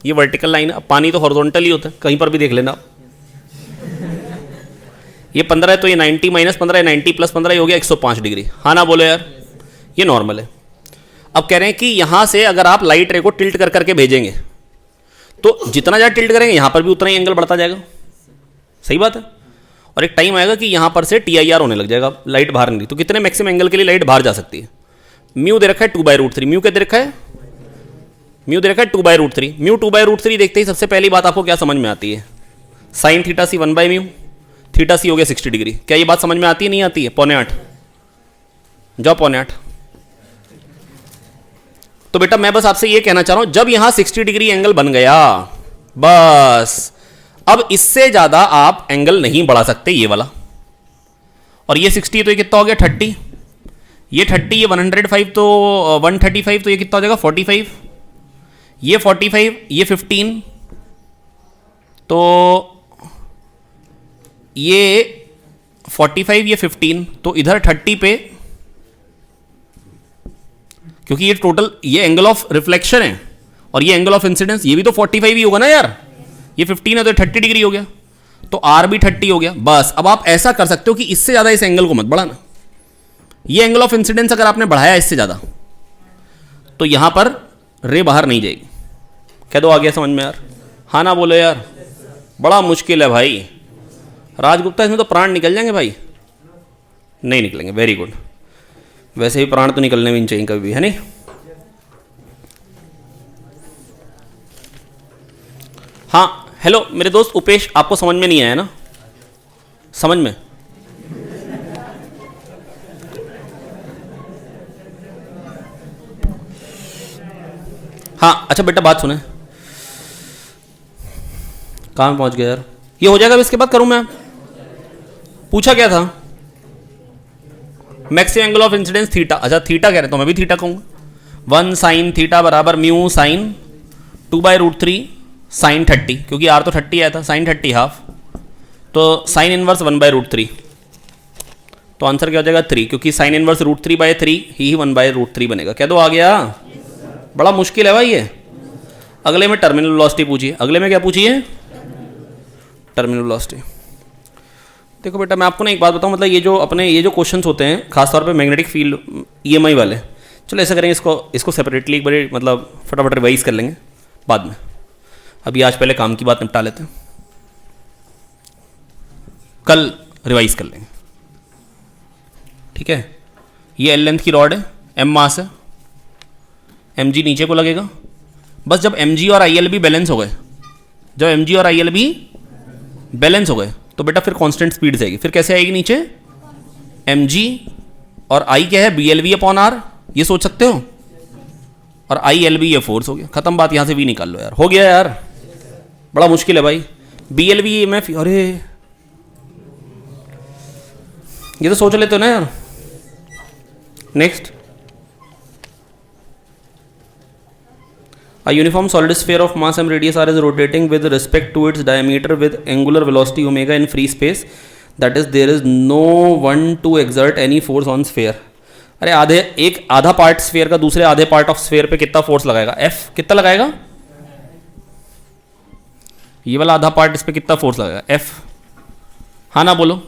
ये वर्टिकल लाइन है। अब पानी तो हॉरिजॉन्टल ही होता है, कहीं पर भी देख लेना आप। ये 15 है तो ये 90 माइनस 15 है, 90 प्लस 15 हो गया 105 डिग्री। हाँ ना बोलो यार, ये नॉर्मल है। अब कह रहे हैं कि यहाँ से अगर आप लाइट रे को टिल्ट कर करके भेजेंगे तो जितना ज़्यादा टिल्ट करेंगे यहाँ पर भी उतना ही एंगल बढ़ता जाएगा। सही बात है। और एक टाइम आएगा कि यहाँ पर से TIR होने लग जाएगा, लाइट बाहर नहीं। तो कितने मैक्सिमम एंगल के लिए लाइट बाहर जा सकती है? म्यू दे रखा है 2/√3। म्यू क्या दे रखा है? म्यू दे रखा है 2/√3। म्यू 2/√3 देखते ही सबसे पहली बात आपको क्या समझ में आती है? साइन थीटा सी 1/μ, थीटा सी हो गया 60 डिग्री। क्या ये बात समझ में आती है नहीं आती है? 7:45 जाओ 7:45। तो बेटा मैं बस आपसे ये कहना चाह रहा हूं, जब यहां 60 डिग्री एंगल बन गया, बस अब इससे ज्यादा आप एंगल नहीं बढ़ा सकते ये वाला। और ये 60 तो ये कितना हो गया? 30। ये 30, ये 105 तो 135, तो ये कितना हो जाएगा? 45। ये 45, ये 15, तो ये 45, ये 15, तो इधर 30 पे, क्योंकि ये टोटल ये एंगल ऑफ रिफ्लेक्शन है और ये एंगल ऑफ इंसिडेंस, ये भी तो 45 ही होगा ना यार। ये 15 है तो 30 डिग्री हो गया, तो R भी 30 हो गया। बस अब आप ऐसा कर सकते हो कि इससे ज़्यादा इस एंगल को मत बढ़ाना। ये एंगल ऑफ इंसिडेंस अगर आपने बढ़ाया इससे ज़्यादा, तो यहां पर रे बाहर नहीं जाएगी। कह दो आ गया समझ में यार? हाँ ना बोलो यार, बड़ा मुश्किल है भाई। राजगुप्ता इसमें तो प्राण निकल जाएंगे भाई। नहीं निकलेंगे, वेरी गुड। वैसे भी प्राण तो निकलने भी नहीं चाहिए कभी भी, है नहीं? हाँ हेलो मेरे दोस्त उपेश, आपको समझ में नहीं आया ना? समझ में? हाँ अच्छा बेटा बात सुने, कहाँ पहुंच गया यार? ये हो जाएगा, इसके बाद करूं मैं? पूछा क्या था? Maximum angle of incidence theta. अच्छा थीटा कह रहे तो मैं भी थीटा कहूंगा। 1 साइन थीटा बराबर म्यू साइन 2/√3 साइन 30, क्योंकि R तो 30 आया था, साइन 30 हाफ, तो साइन इनवर्स 1/√3, तो आंसर क्या हो जाएगा? 3, क्योंकि साइन इनवर्स √3/3 ही 1/√3 बनेगा। क्या दो आ गया? बड़ा मुश्किल है भाई ये। अगले में टर्मिनल वेलोसिटी पूछिए। अगले में क्या पूछिए? Terminal velocity. देखो बेटा मैं आपको ना एक बात बताऊं, मतलब ये जो क्वेश्चंस होते हैं खासतौर पे मैग्नेटिक फील्ड EMI वाले, चलो ऐसा करेंगे, इसको सेपरेटली एक बार मतलब फटाफट रिवाइज कर लेंगे बाद में। अभी आज पहले काम की बात निपटा लेते हैं, कल रिवाइज कर लेंगे, ठीक है? ये L लेंथ की रॉड है, M मास है, mg नीचे को लगेगा। बस जब mg और IL भी बैलेंस हो गए, जब mg और IL भी बैलेंस हो गए, तो बेटा फिर कांस्टेंट स्पीड से आएगी। फिर कैसे आएगी नीचे? mg और I क्या है? BLV/R, ये सोच सकते हो, और ILV ये फोर्स हो गया। खत्म बात, यहां से भी निकाल लो यार। हो गया यार, बड़ा मुश्किल है भाई। BLV EMF, अरे ये तो सोच लेते हो ना यार। Next, A uniform solid sphere of mass m radius r is rotating with respect to its diameter with angular velocity omega in free space. That is, there is no one to exert any force on sphere. अरे आधा part sphere का दूसरे आधे part of sphere पे कितना force लगाएगा? F कितना लगाएगा? ये वाला आधा पार्ट इस पे कितना फोर्स लगाएगा? F। हाँ ना बोलो।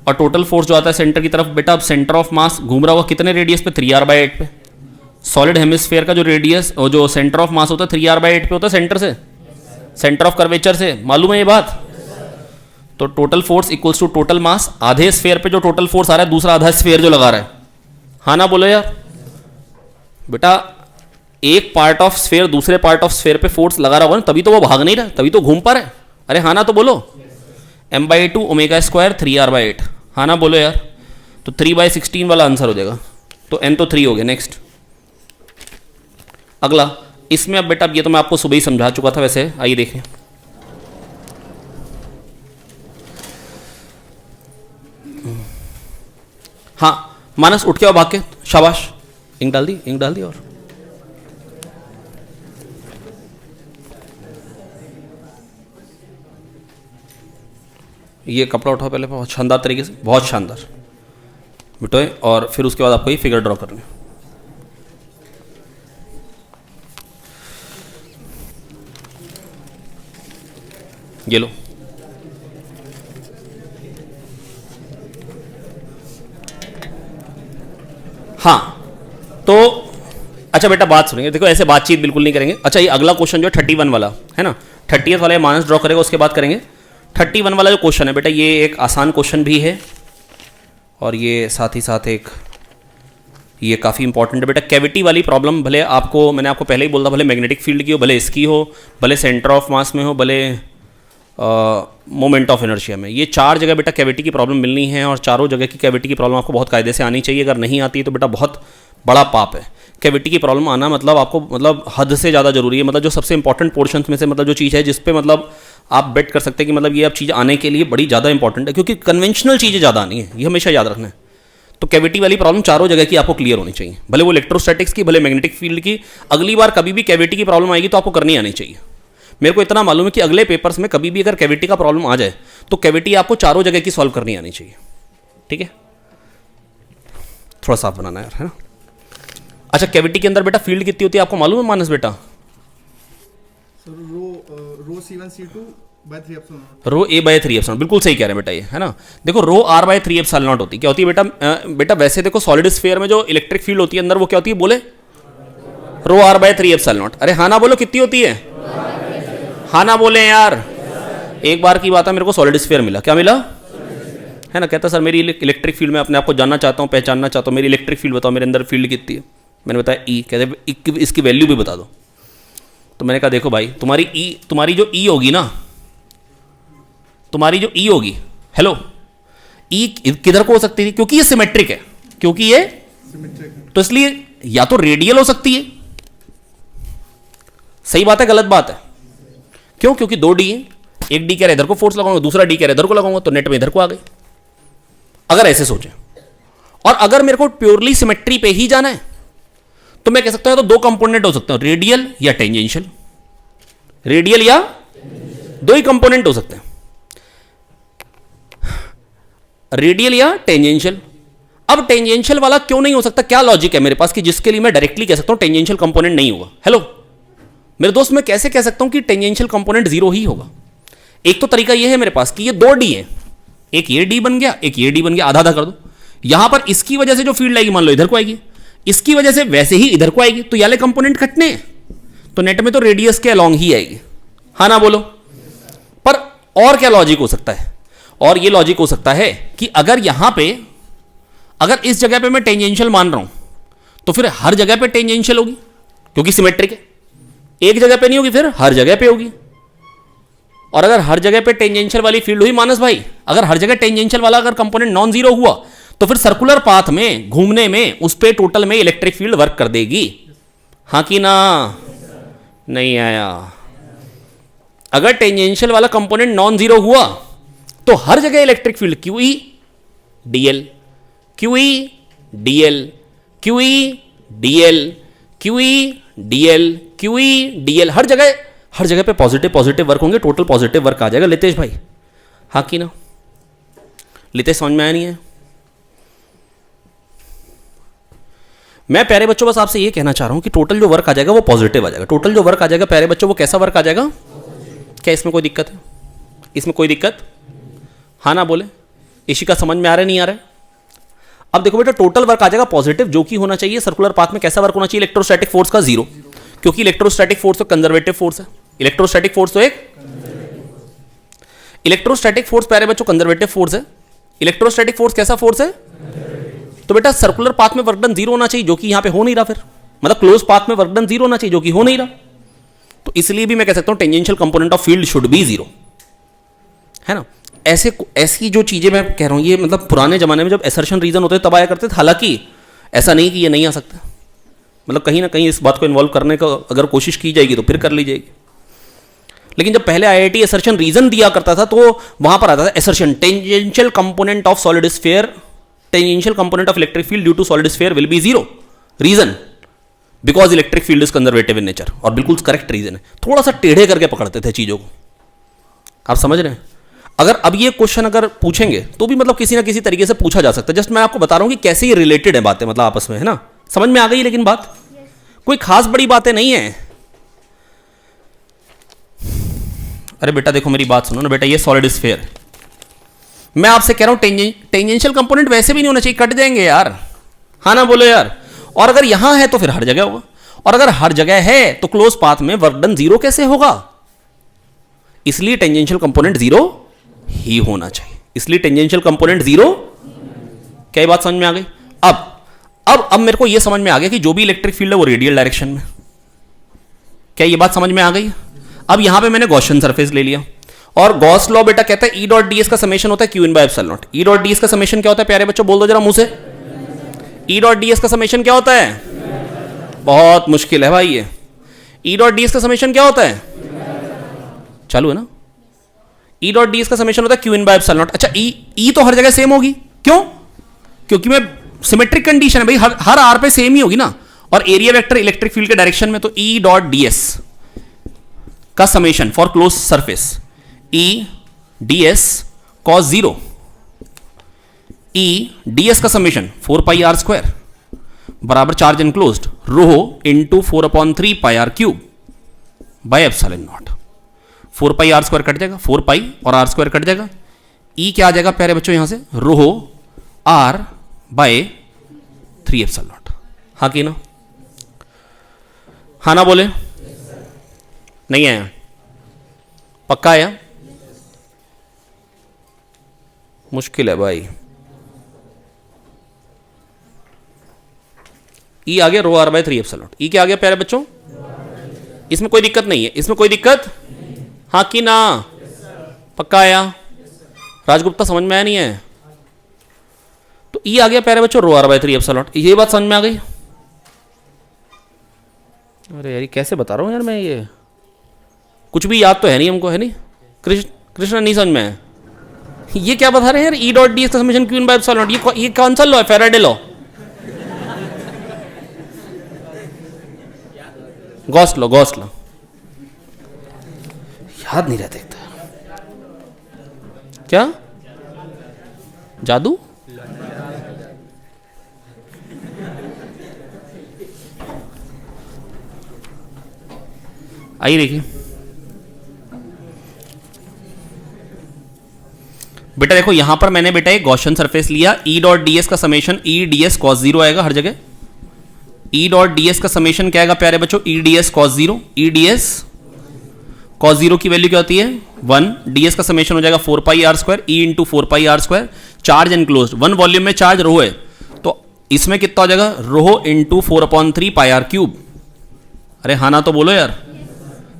और टोटल फोर्स जो आता है सेंटर की तरफ, बेटा अब सेंटर ऑफ मास घूम रहा होगा कितने रेडियस पे? 3r/8 पे। सॉलिड हेमिस्फीयर का जो रेडियस और जो सेंटर ऑफ मास होता है 3r/8 पे होता है, सेंटर से, सेंटर ऑफ कर्वेचर से। मालूम है ये बात? तो total force equals to total mass. आधे स्फीयर पे जो टोटल फोर्स आ रहा है, दूसरा आधा स्फीयर जो लगा रहा है। हाँ ना बोलो यार? बेटा एक पार्ट ऑफ स्फीयर दूसरे पार्ट ऑफ स्फीयर पे फोर्स लगा रहा होगा ना, तभी तो वो भाग नहीं रहा, तभी तो घूम पा रहा है। अरे हाँ ना तो बोलो। m/2 ω², 3r/8। हाँ ना बोलो यार? तो 3/16 वाला आंसर हो जाएगा। तो n तो 3 हो गया। नेक्स्ट, अगला। इसमें अब बेटा ये तो मैं आपको सुबह ही समझा चुका था वैसे, आइए देखें। हाँ मानस उठ के आओ भाग के, शाबाश। इंक डाल दी, इंक डाल दी। और ये कपड़ा उठाओ पहले, बहुत शानदार तरीके से, बहुत शानदार बिटोए। और फिर उसके बाद आपको ये फिगर ड्रॉ करनी है। ये लो। हाँ तो अच्छा बेटा बात सुनेंगे, देखो ऐसे बातचीत बिल्कुल नहीं करेंगे। अच्छा ये अगला क्वेश्चन जो है 31 वाला है ना, 30th वाला मानस ड्रॉ करेगा, उसके बाद करेंगे 31 वाला जो क्वेश्चन है बेटा, ये एक आसान क्वेश्चन भी है और ये साथ ही साथ एक ये काफ़ी इंपॉर्टेंट है बेटा। कैविटी वाली प्रॉब्लम भले आपको, मैंने आपको पहले ही बोला, भले मैग्नेटिक फील्ड की हो, भले इसकी हो, भले सेंटर ऑफ मास में हो, भले मोमेंट ऑफ इनर्शिया में, ये 4 जगह बेटा कैविटी की प्रॉब्लम मिलनी है और चारों जगह की कैविटी की प्रॉब्लम आपको बहुत कायदे से आनी चाहिए। अगर नहीं आती है तो बेटा बहुत बड़ा पाप है। कैविटी की प्रॉब्लम आना मतलब आपको मतलब हद से ज़्यादा जरूरी है। मतलब जो सबसे इंपॉर्टेंट पोर्शन में से मतलब जो चीज़ है जिस पे मतलब आप बेट कर सकते हैं कि मतलब ये अब चीज़ आने के लिए बड़ी ज़्यादा इंपॉर्टेंट है, क्योंकि कन्वेंशनल चीज़ें ज़्यादा आनी है, ये हमेशा याद रखना है। तो कैविटी वाली प्रॉब्लम चारों जगह की आपको क्लियर होनी चाहिए, भले वो इलेक्ट्रोस्टैटिक्स की, भले मैग्नेटिक फील्ड की। अगली बार कभी भी कैविटी की प्रॉब्लम आएगी तो आपको करनी आनी चाहिए। मेरे को इतना मालूम है कि अगले पेपर्स में कभी भी अगर कैविटी का प्रॉब्लम आ जाए तो कैविटी आपको चारों जगह की सॉल्व करनी आनी चाहिए। ठीक है, थोड़ा साफ बनाना यार, है ना। अच्छा, कैविटी के अंदर बेटा फील्ड कितनी होती है आपको मालूम है मानस बेटा? Rho C1 C2 by 3 epsilon, rho A by 3 epsilon, बिल्कुल सही कह रहे हैं बेटा, ये है ना। देखो रो R by 3 एप्सिलॉन नॉट होती है, क्या होती है बेटा? बेटा वैसे देखो सॉलिड स्फीयर में जो इलेक्ट्रिक फील्ड होती है अंदर वो क्या होती है, बोले रो R by 3 एप्सिलॉन नॉट। अरे हाँ ना बोलो, कितनी होती है? हाँ ना बोले यार। एक बार की बात है, मेरे को सॉलिड स्फीयर मिला, क्या मिला है ना। कहता सर मेरी इलेक्ट्रिक फील्ड में अपने आप को जानना चाहता हूँ, पहचानना चाहता हूँ, मेरी इलेक्ट्रिक फील्ड बताओ, मेरे अंदर फील्ड कितनी है। मैंने बताया ई। कहते इसकी वैल्यू भी बता दो। तो मैंने कहा देखो भाई, तुम्हारी जो ई होगी ना, तुम्हारी जो ई होगी, हेलो, ई किधर को हो सकती थी? क्योंकि ये सिमेट्रिक है, क्योंकि ये तो इसलिए या तो रेडियल हो सकती है। सही बात है गलत बात है? क्यों? क्योंकि 2 डी है, एक डी कह रहा है इधर को फोर्स लगाऊंगा, दूसरा डी कह रहा है इधर को लगाऊंगा, तो नेट में इधर को आ गई। अगर ऐसे सोचें, और अगर मेरे को प्योरली सिमेट्री पे ही जाना है तो मैं कह सकता हूं तो 2 कंपोनेंट हो सकते हैं, रेडियल या टेंजेंशियल। रेडियल या 2 ही कंपोनेंट हो सकते हैं, रेडियल या टेंजेंशियल। अब टेंजेंशियल वाला क्यों नहीं हो सकता? क्या लॉजिक है मेरे पास कि जिसके लिए मैं डायरेक्टली कह सकता हूं टेंजेंशियल कंपोनेंट नहीं होगा? हेलो मेरे दोस्त, मैं कैसे कह सकता हूं कि टेंजेंशियल कंपोनेंट 0 ही होगा? एक तो तरीका यह है मेरे पास कि ये 2 डी है, एक ये डी बन गया, एक ये डी बन गया, आधा आधा कर दो। यहां पर इसकी वजह से जो फील्ड आएगी मान लो इधर को आएगी, इसकी वजह से वैसे ही इधर को आएगी, तो याले कंपोनेंट कटने हैं, तो नेट में तो रेडियस के अलोंग ही आएगी। हाँ ना बोलो। पर और क्या लॉजिक हो सकता है? और ये लॉजिक हो सकता है कि अगर यहां पे, अगर इस जगह पे मैं टेंजेंशियल मान रहा हूं तो फिर हर जगह पे टेंजेंशियल होगी, क्योंकि सिमेट्रिक है। एक जगह पे नहीं होगी, फिर हर जगह पे होगी। और अगर हर जगह पे टेंजेंशियल वाली फील्ड हुई मानस भाई, अगर हर जगह टेंजेंशियल वाला अगर कंपोनेंट नॉन जीरो हुआ तो फिर सर्कुलर पाथ में घूमने में उस पे टोटल में इलेक्ट्रिक फील्ड वर्क कर देगी। हाँ कि ना? नहीं आया। अगर टेंजेंशियल वाला कंपोनेंट नॉन जीरो हुआ तो हर जगह electric field qE dl, qE dl, qE dl, qE dl, qE dl, हर जगह पे पॉजिटिव पॉजिटिव वर्क होंगे, टोटल पॉजिटिव वर्क आ जाएगा। लितेश भाई हाँ कि ना? लितेश समझ में आया नहीं है? मैं प्यारे बच्चों बस आपसे ये कहना चाह रहा हूं कि टोटल जो वर्क आ जाएगा वो पॉजिटिव आ जाएगा। टोटल जो वर्क आ जाएगा प्यारे बच्चों वो कैसा वर्क आ जाएगा? क्या इसमें कोई दिक्कत है? इसमें कोई दिक्कत? हाँ ना बोले। इशिका समझ में आ रहा है नहीं आ रहा है? अब देखो बेटा, टोटल वर्क आ जाएगा पॉजिटिव, जो कि होना चाहिए सर्कुलर पाथ में कैसा वर्क होना चाहिए? इलेक्ट्रोस्टैटिक फोर्स का 0, क्योंकि इलेक्ट्रोस्टैटिक फोर्स तो कंजर्वेटिव फोर्स है। इलेक्ट्रोस्टैटिक फोर्स तो इलेक्ट्रोस्टैटिक फोर्स प्यारे बच्चों कंजर्वेटिव फोर्स है। इलेक्ट्रोस्टैटिक फोर्स कैसा फोर्स है? तो बेटा सर्कुलर पाथ में वर्क डन 0 होना चाहिए, जो कि यहां पे हो नहीं रहा। फिर मतलब क्लोज पाथ में वर्क डन 0 होना चाहिए, जो कि हो नहीं रहा। तो इसलिए भी मैं कह सकता हूं tangential component of field should be 0, है ना। ऐसी जो चीजें मैं कह रहा हूं, ये मतलब पुराने जमाने में जब असर्शन रीजन होते तब आया करते थे। हालांकि ऐसा नहीं कि ये नहीं आ सकता, मतलब कहीं ना कहीं इस बात को इन्वॉल्व करने का अगर कोशिश की जाएगी तो फिर कर ली जाएगी। लेकिन जब पहले आईआईटी असर्शन रीजन दिया करता था तो वहां पर आता था assertion tangential component of solid sphere, tangential component of electric field due to solid sphere will be 0। Reason because electric field is conservative in nature, और बिल्कुल करेक्ट रीजन है। थोड़ा सा टेढ़े करके पकड़ते थे चीजों को, आप समझ रहे हैं। अगर अब ये क्वेश्चन अगर पूछेंगे तो भी मतलब किसी ना किसी तरीके से पूछा जा सकता है। जस्ट मैं आपको बता रहा हूं कि कैसे ये रिलेटेड है बातें, मतलब आपस में, है ना। समझ में आ गई? लेकिन बात कोई खास बड़ी बातें नहीं है। अरे बेटा देखो मेरी बात सुनो ना बेटा, ये सॉलिड स्फीयर, मैं आपसे कह रहा हूं टेंजेंशियल कंपोनेंट वैसे भी नहीं होना चाहिए, कट जाएंगे यार। हाँ ना बोलो यार। और अगर यहां है तो फिर हर जगह होगा, और अगर हर जगह है तो क्लोज पाथ में वर्क डन 0 कैसे होगा? इसलिए टेंजेंशियल कंपोनेंट 0 ही होना चाहिए, इसलिए टेंजेंशियल कंपोनेंट जीरो। क्या ये बात समझ में आ गई? अब मेरे को ये समझ में आ गया कि जो भी इलेक्ट्रिक फील्ड है वो रेडियल डायरेक्शन में। क्या ये बात समझ में आ गई? अब यहां पे मैंने गॉसियन सरफेस ले लिया और गॉस लॉ बेटा कहता है ई डॉट डी एस का समेशन होता है Q in by epsilon not. E dot D S का समेशन क्या होता है प्यारे बच्चों, बोल दो जरा मुंह से। ई डॉट डी एस का समेशन क्या होता है? बहुत मुश्किल है भाई ये। ई डॉट डी एस का समेशन क्या होता है? चालू है ना? ई डॉट डी एस का समेशन होता है Q in by epsilon not. अच्छा ई तो हर जगह सेम होगी, क्यों? क्योंकि मैं सिमेट्रिक कंडीशन है भाई, हर आर पे सेम ही होगी ना। और एरिया वेक्टर इलेक्ट्रिक फील्ड के डायरेक्शन में, तो ई डॉट डी एस का summation for close surface E D S cos zero, E D S का समेशन 4 पाई आर स्क्वायर बराबर charge enclosed rho into 4/3 pi are cube by epsilon naught. 4 pi are square cut जाएगा, 4 पाई और are square cut जाएगा। ई क्या आ जाएगा प्यारे बच्चों यहां से? रो आर बाय 3 एप्सिलॉन नॉट। हाँ कि ना? हाँ ना बोले? नहीं आया? पक्का आया? मुश्किल है भाई। ई आ गया रो आर बाय 3 एप्सिलॉन नॉट। ई क्या आ गया प्यारे बच्चों? इसमें कोई दिक्कत नहीं है, इसमें कोई दिक्कत? हाँ कि ना? पक्का आया? राजगुप्ता समझ में आया नहीं है? तो ई आ गया प्यारे बच्चों रो आर बाय 3 एप्सिलॉन नॉट। ये बात समझ में आ गई? अरे यार कैसे बता रहा हूं यार मैं, ये कुछ भी याद तो है नहीं हमको, है नहीं? कृष्ण नहीं समझ में आया? ये क्या बता रहे हैं यार? ई डॉट डी एस का summation Q in by epsilon not, ये कौन सा लॉ है? Faraday law, Gauss law, Gauss law. याद नहीं रहता क्या? जादू? आइए देखिए बेटा, देखो यहां पर मैंने बेटा एक गॉसियन सरफेस लिया। ई डॉट डी एस का समेशन ई डी एस कॉस जीरो आएगा हर जगह। ई डॉट डी एस का समेशन क्या आएगा प्यारे बच्चों? ई D S cos zero. E D S cos zero की वैल्यू क्या होती है? 1। डी एस का समेशन हो जाएगा 4 pi are square E into 4 pi are square. Charge enclosed, 1 volume में चार्ज रो है, तो इसमें कितना हो जाएगा? Rho into 4/3 pi are cube. अरे हाँ ना तो बोलो यार,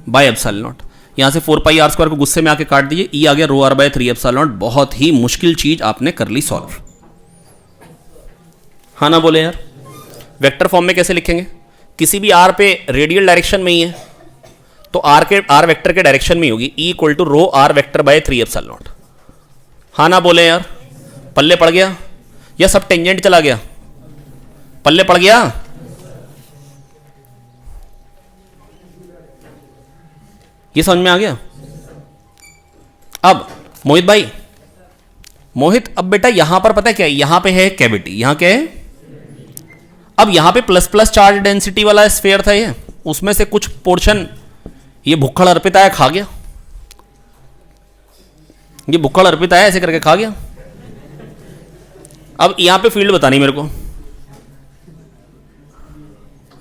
बाय एप्सिलॉन नॉट। यहां से 4 पाई आर स्क्वायर को गुस्से में आके काट दीजिए, ई आ गया रो आर बाय 3 एप्सिलॉन नॉट। बहुत ही मुश्किल चीज आपने कर ली सॉल्व। हाँ ना बोले यार? वेक्टर फॉर्म में कैसे लिखेंगे? किसी भी आर पे रेडियल डायरेक्शन में ही है तो आर वेक्टर के डायरेक्शन में ही होगी, E equal to rho are vector by 3 epsilon naught. हाँ ना बोले यार? पल्ले पड़ गया या सब टेंजेंट चला गया? पल्ले पड़ गया? ये समझ में आ गया? अब मोहित भाई, मोहित अब बेटा यहां पर पता है क्या है? यहां पे है कैविटी, यहां क्या है? अब यहां पे प्लस प्लस चार्ज डेंसिटी वाला स्फीयर था ये, उसमें से कुछ पोर्शन ये भुक्खड़ अर्पित आया खा गया। ये भुक्खड़ अर्पित आया ऐसे करके खा गया। अब यहां पे फील्ड बतानी मेरे को।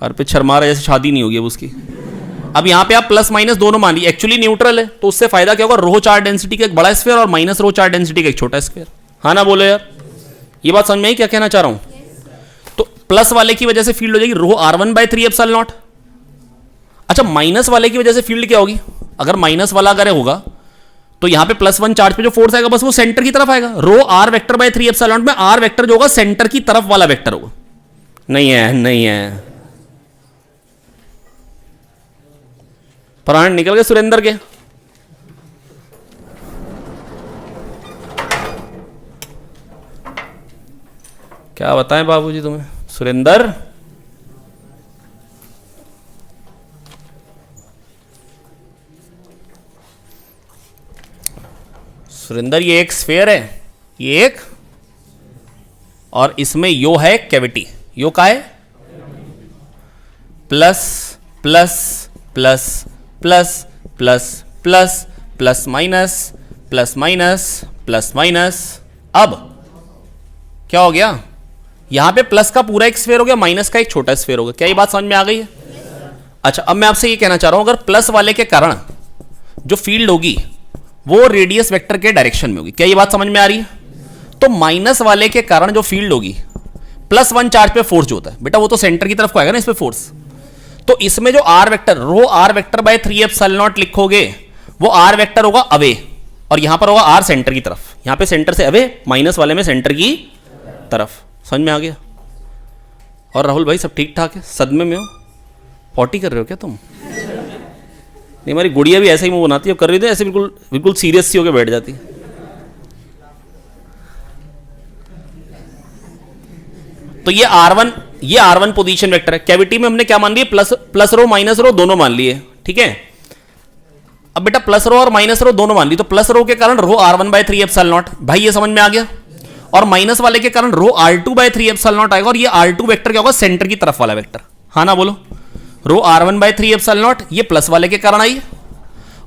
अर्पित शर्मा रहा जैसे शादी नहीं होगी अब उसकी। अब यहां पे आप प्लस माइनस दोनों मान लीजिए, एक्चुअली न्यूट्रल है तो उससे फायदा क्या होगा? रो चार्ज डेंसिटी का एक बड़ा स्फीयर और माइनस रो चार्ज डेंसिटी का एक छोटा स्फीयर। हाँ ना बोलो यार? ये बात समझ में आई क्या कहना चाह रहा हूं? तो प्लस वाले की वजह से फील्ड हो जाएगी रो R1 बाय 3 एप्सिलॉन नॉट। अच्छा माइनस वाले की वजह से फील्ड क्या होगी? अगर माइनस वाला अगर होगा तो यहां पे +1 चार्ज पे जो फोर्स आएगा बस वो सेंटर की तरफ आएगा। Rho are vector by 3 epsilon naught में आर वेक्टर जो होगा सेंटर की तरफ वाला वेक्टर होगा। नहीं है, नहीं है, प्राण निकल गए सुरेंद्र के। क्या बताएं बाबूजी तुम्हें? सुरेंद्र सुरेंद्र ये एक स्फीयर है, ये एक, और इसमें यो है कैविटी। यो का है? Plus plus plus plus plus plus plus minus plus minus plus minus. अब क्या हो गया? यहां पे प्लस का पूरा एक स्फीयर हो गया, माइनस का एक छोटा स्फीयर हो गया। क्या ये बात समझ में आ गई है? अच्छा अब मैं आपसे ये कहना चाह रहा हूं, अगर प्लस वाले के कारण जो फील्ड होगी वो रेडियस वेक्टर के डायरेक्शन में होगी। क्या ये बात समझ में आ रही है? तो माइनस वाले के कारण जो फील्ड होगी, +1 चार्ज पे फोर्स जो होता है बेटा, वो तो सेंटर की तरफ को आएगा ना इस पे फोर्स। तो इसमें जो r vector, rho are vector by 3ε0 लिखोगे, वो आर वेक्टर होगा अवे, और यहां पर होगा आर सेंटर की तरफ। यहां पे सेंटर से अवे, माइनस वाले में सेंटर की तरफ। समझ में आ गया? और राहुल भाई सब ठीक ठाक है? सदमे में हो? पॉटी कर रहे हो क्या तुम? नहीं, हमारी गुड़िया भी ऐसा ही मुंह बनाती है, कर रही थी ऐसे बिल्कुल बिल्कुल सीरियस सी होकर बैठ जाती है। तो ये R1 पोजीशन वेक्टर है। कैविटी में हमने क्या मान लिए? प्लस रो माइनस रो दोनों मान लिए, ठीक है। अब बेटा प्लस रो और माइनस रो दोनों मान ली, तो प्लस रो के कारण रो R1/3ε0, भाई ये समझ में आ गया। और माइनस वाले के कारण रो R2/3ε0 आएगा, और ये R2 वेक्टर क्या होगा? सेंटर की तरफ वाला वेक्टर। हाँ ना बोलो? रो R1/3ε0 ये प्लस वाले के कारण आई,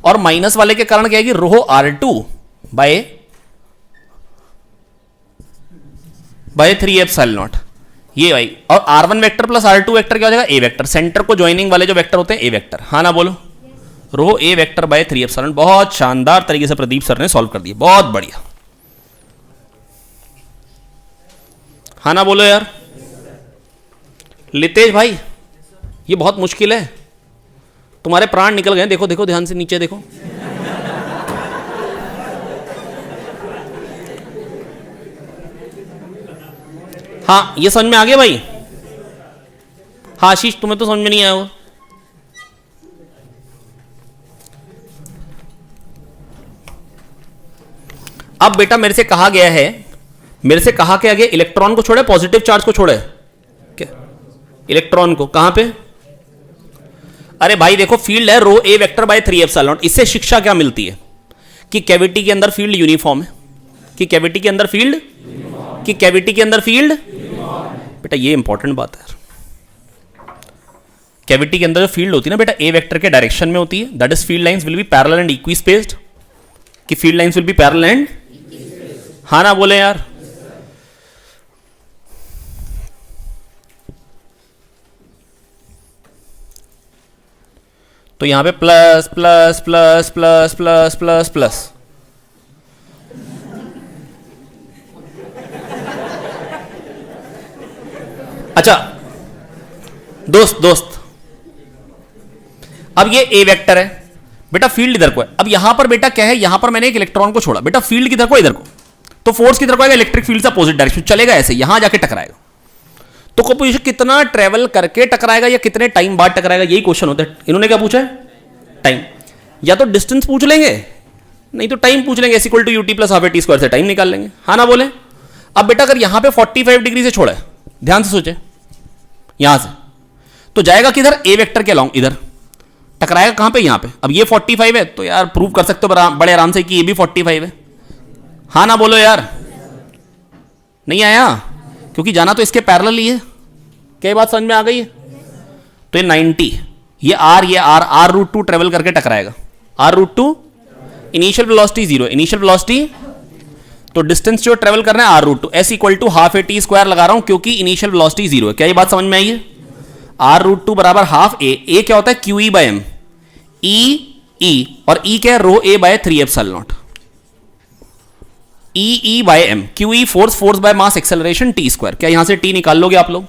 और माइनस वाले के कारण क्या आएगी? रो R2/3ε0 ये भाई। और R1 vector plus R2 vector क्या हो जाएगा? ए वेक्टर। सेंटर को ज्वाइनिंग वाले जो वेक्टर होते हैं ए वेक्टर। हाँ ना बोलो? रो ए वेक्टर बाय 3ε0। बहुत शानदार तरीके से प्रदीप सर ने सॉल्व कर दिया, बहुत बढ़िया। हाँ ना बोलो यार? लितेश भाई ये बहुत मुश्किल है, तुम्हारे प्राण निकल गए। देखो देखो ध्यान से नीचे देखो। हाँ ये समझ में आ गया भाई? हाँ आशीष तुम्हें तो समझ में नहीं आया वो? अब बेटा मेरे से कहा गया है, मेरे से कहा क्या गया? इलेक्ट्रॉन को छोड़े, पॉजिटिव चार्ज को छोड़े, क्या? इलेक्ट्रॉन को। कहां पे? अरे भाई देखो फील्ड है रो ए वेक्टर बाय 3ε0। इससे शिक्षा क्या मिलती है? कि कैविटी के अंदर फील्ड यूनिफॉर्म है, कि कैविटी के अंदर फील्ड, कि कैविटी के अंदर फील्ड। बेटा ये इंपॉर्टेंट बात है। कैविटी के अंदर जो फील्ड होती है ना बेटा, ए वेक्टर के डायरेक्शन में होती है। That is field lines will be parallel and equispaced, कि field lines will be parallel and, हाँ ना बोले यार? तो यहां पे plus plus plus plus plus plus plus. अच्छा दोस्त अब ये ए वेक्टर है बेटा, फील्ड इधर को है। अब यहां पर बेटा क्या है? यहां पर मैंने एक इलेक्ट्रॉन को छोड़ा बेटा, फील्ड किधर को? इधर को। तो फोर्स किधर को आएगा? इलेक्ट्रिक फील्ड से अपोजिट डायरेक्शन चलेगा, ऐसे यहां जाके टकराएगा। तो कोई कितना ट्रेवल करके टकराएगा या कितने टाइम बाद टकराएगा, यही क्वेश्चन होता है। इन्होंने क्या पूछा है? टाइम। या तो डिस्टेंस पूछ लेंगे, नहीं तो टाइम पूछ लेंगे। = ut + ½ से टाइम निकाल लेंगे। हाँ ना बोले? अब बेटा अगर यहां पे 45 डिग्री से छोड़ा है, ध्यान से सोचे, यहां से तो जाएगा किधर? ए वेक्टर के अलॉन्ग, इधर टकराएगा। कहां पे? यहां पे। अब ये 45 है तो यार प्रूव कर सकते हो बड़े आराम से कि ये भी 45 है। हाँ ना बोलो यार? नहीं आया? क्योंकि जाना तो इसके पैरेलल ही है। क्या बात समझ में आ गई है? तो ये 90, ये r√2 ट्रेवल करके टकराएगा। r√2 initial velocity 0, initial velocity, तो डिस्टेंस जो ट्रेवल करना है r√2, s = ½ लगा रहा हूं क्योंकि इनिशियल वेलोसिटी 0 है। क्या ये बात समझ में आई है? r√2 = ½ a क्या होता है? QE/m, e और e क्या है? Rho a by 3ε0, E/m, QE force by mass acceleration t²। क्या यहां से t निकाल लोगे आप लोग?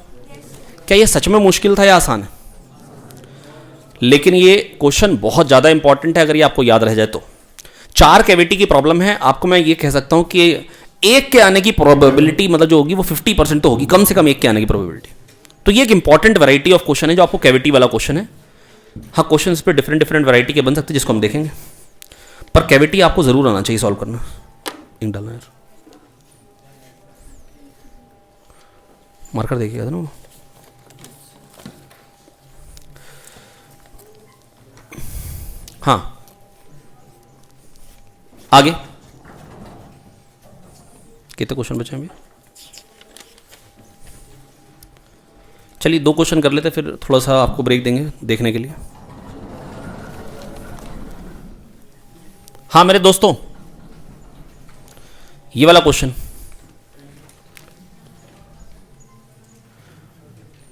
क्या ये सच में मुश्किल था या आसान है? लेकिन ये क्वेश्चन बहुत ज्यादा इंपॉर्टेंट है, अगर ये आपको याद रह जाए तो। 4 कैविटी की प्रॉब्लम है, आपको मैं ये कह सकता हूं कि एक के आने की प्रोबेबिलिटी मतलब जो होगी वो 50% तो होगी, कम से कम एक के आने की प्रोबेबिलिटी। तो ये एक इंपॉर्टेंट वैरायटी ऑफ क्वेश्चन है जो आपको कैविटी वाला क्वेश्चन है। हाँ क्वेश्चन इस पर डिफरेंट वैरायटी के बन सकते हैं जिसको हम देखेंगे, पर कैविटी आपको जरूर आना चाहिए सॉल्व करना। इंक डालना यार, मार्कर देखिएगा ना वो। हाँ आगे कितने क्वेश्चन बचे हैं? चलिए 2 क्वेश्चन कर लेते, फिर थोड़ा सा आपको ब्रेक देंगे देखने के लिए। हाँ मेरे दोस्तों, ये वाला क्वेश्चन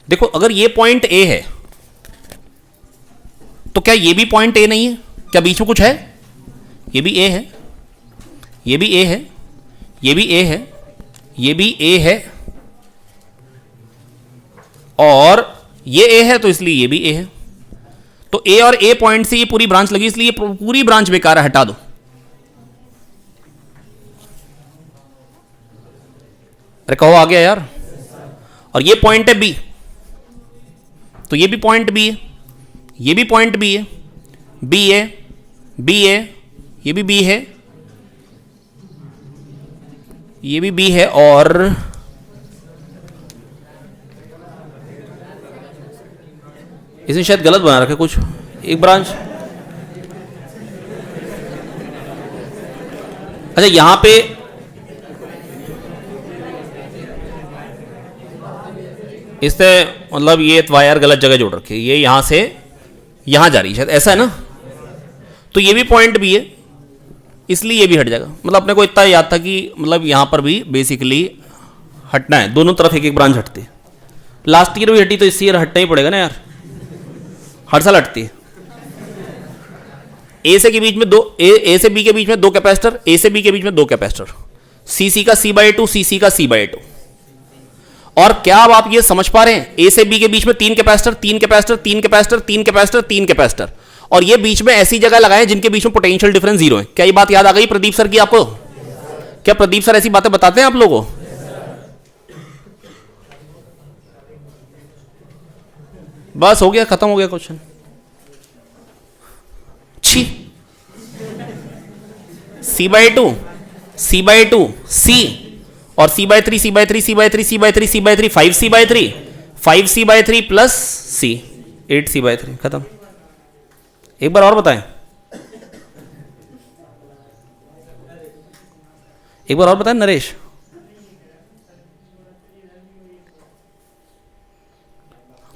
देखो, अगर ये पॉइंट ए है तो क्या ये भी पॉइंट ए नहीं है? क्या बीच में कुछ है? ये भी ए है, ये भी ए है, ये भी ए है, ये भी ए है, और ये ए है तो इसलिए ये भी ए है। तो ए और ए पॉइंट से ये पूरी ब्रांच लगी, इसलिए पूरी ब्रांच बेकार है, हटा दो। अरे कहो आ गया यार। और ये पॉइंट है बी, तो ये भी पॉइंट बी है, ये भी पॉइंट बी है, बी है, बी है, ये भी बी है, ये भी बी है, और इसने शायद गलत बना रखा कुछ, एक ब्रांच। अच्छा यहां पे इससे मतलब ये वायर गलत जगह जोड़ रखी है, ये यहां से यहां जा रही है शायद, ऐसा है ना। तो ये भी पॉइंट भी है, इसलिए ये भी हट जाएगा। मतलब अपने को इतना याद था कि मतलब यहां पर भी बेसिकली हटना है, दोनों तरफ एक एक ब्रांच हटती है। लास्ट ईयर भी हटी तो इस ईयर हटना ही पड़ेगा ना यार, हर साल हटती है। ए से के बीच में दो, ए से बी के बीच में दो कैपेसिटर, ए से बी के बीच में दो कैपेसिटर, सी का C/2, सी का C/2। और क्या अब आप ये समझ पा रहे हैं, ए से बी के बीच में तीन कैपेसिटर, तीन कैपेसिटर, तीन कैपेसिटर, तीन कैपेसिटर, तीन कैपेसिटर, और ये बीच में ऐसी जगह लगाए जिनके बीच में पोटेंशियल डिफरेंस जीरो है। क्या ये बात याद आ गई प्रदीप सर की आपको? क्या प्रदीप सर ऐसी बातें बताते हैं आप लोगों को? बस हो गया, खत्म हो गया क्वेश्चन। छी, C/2, C/2, C और C/3, C/3, C/3, C/3, C/3, 5C/3, 5C/3 plus C, 8C/3, खत्म। एक बार और बताएं, एक बार और बताएं नरेश।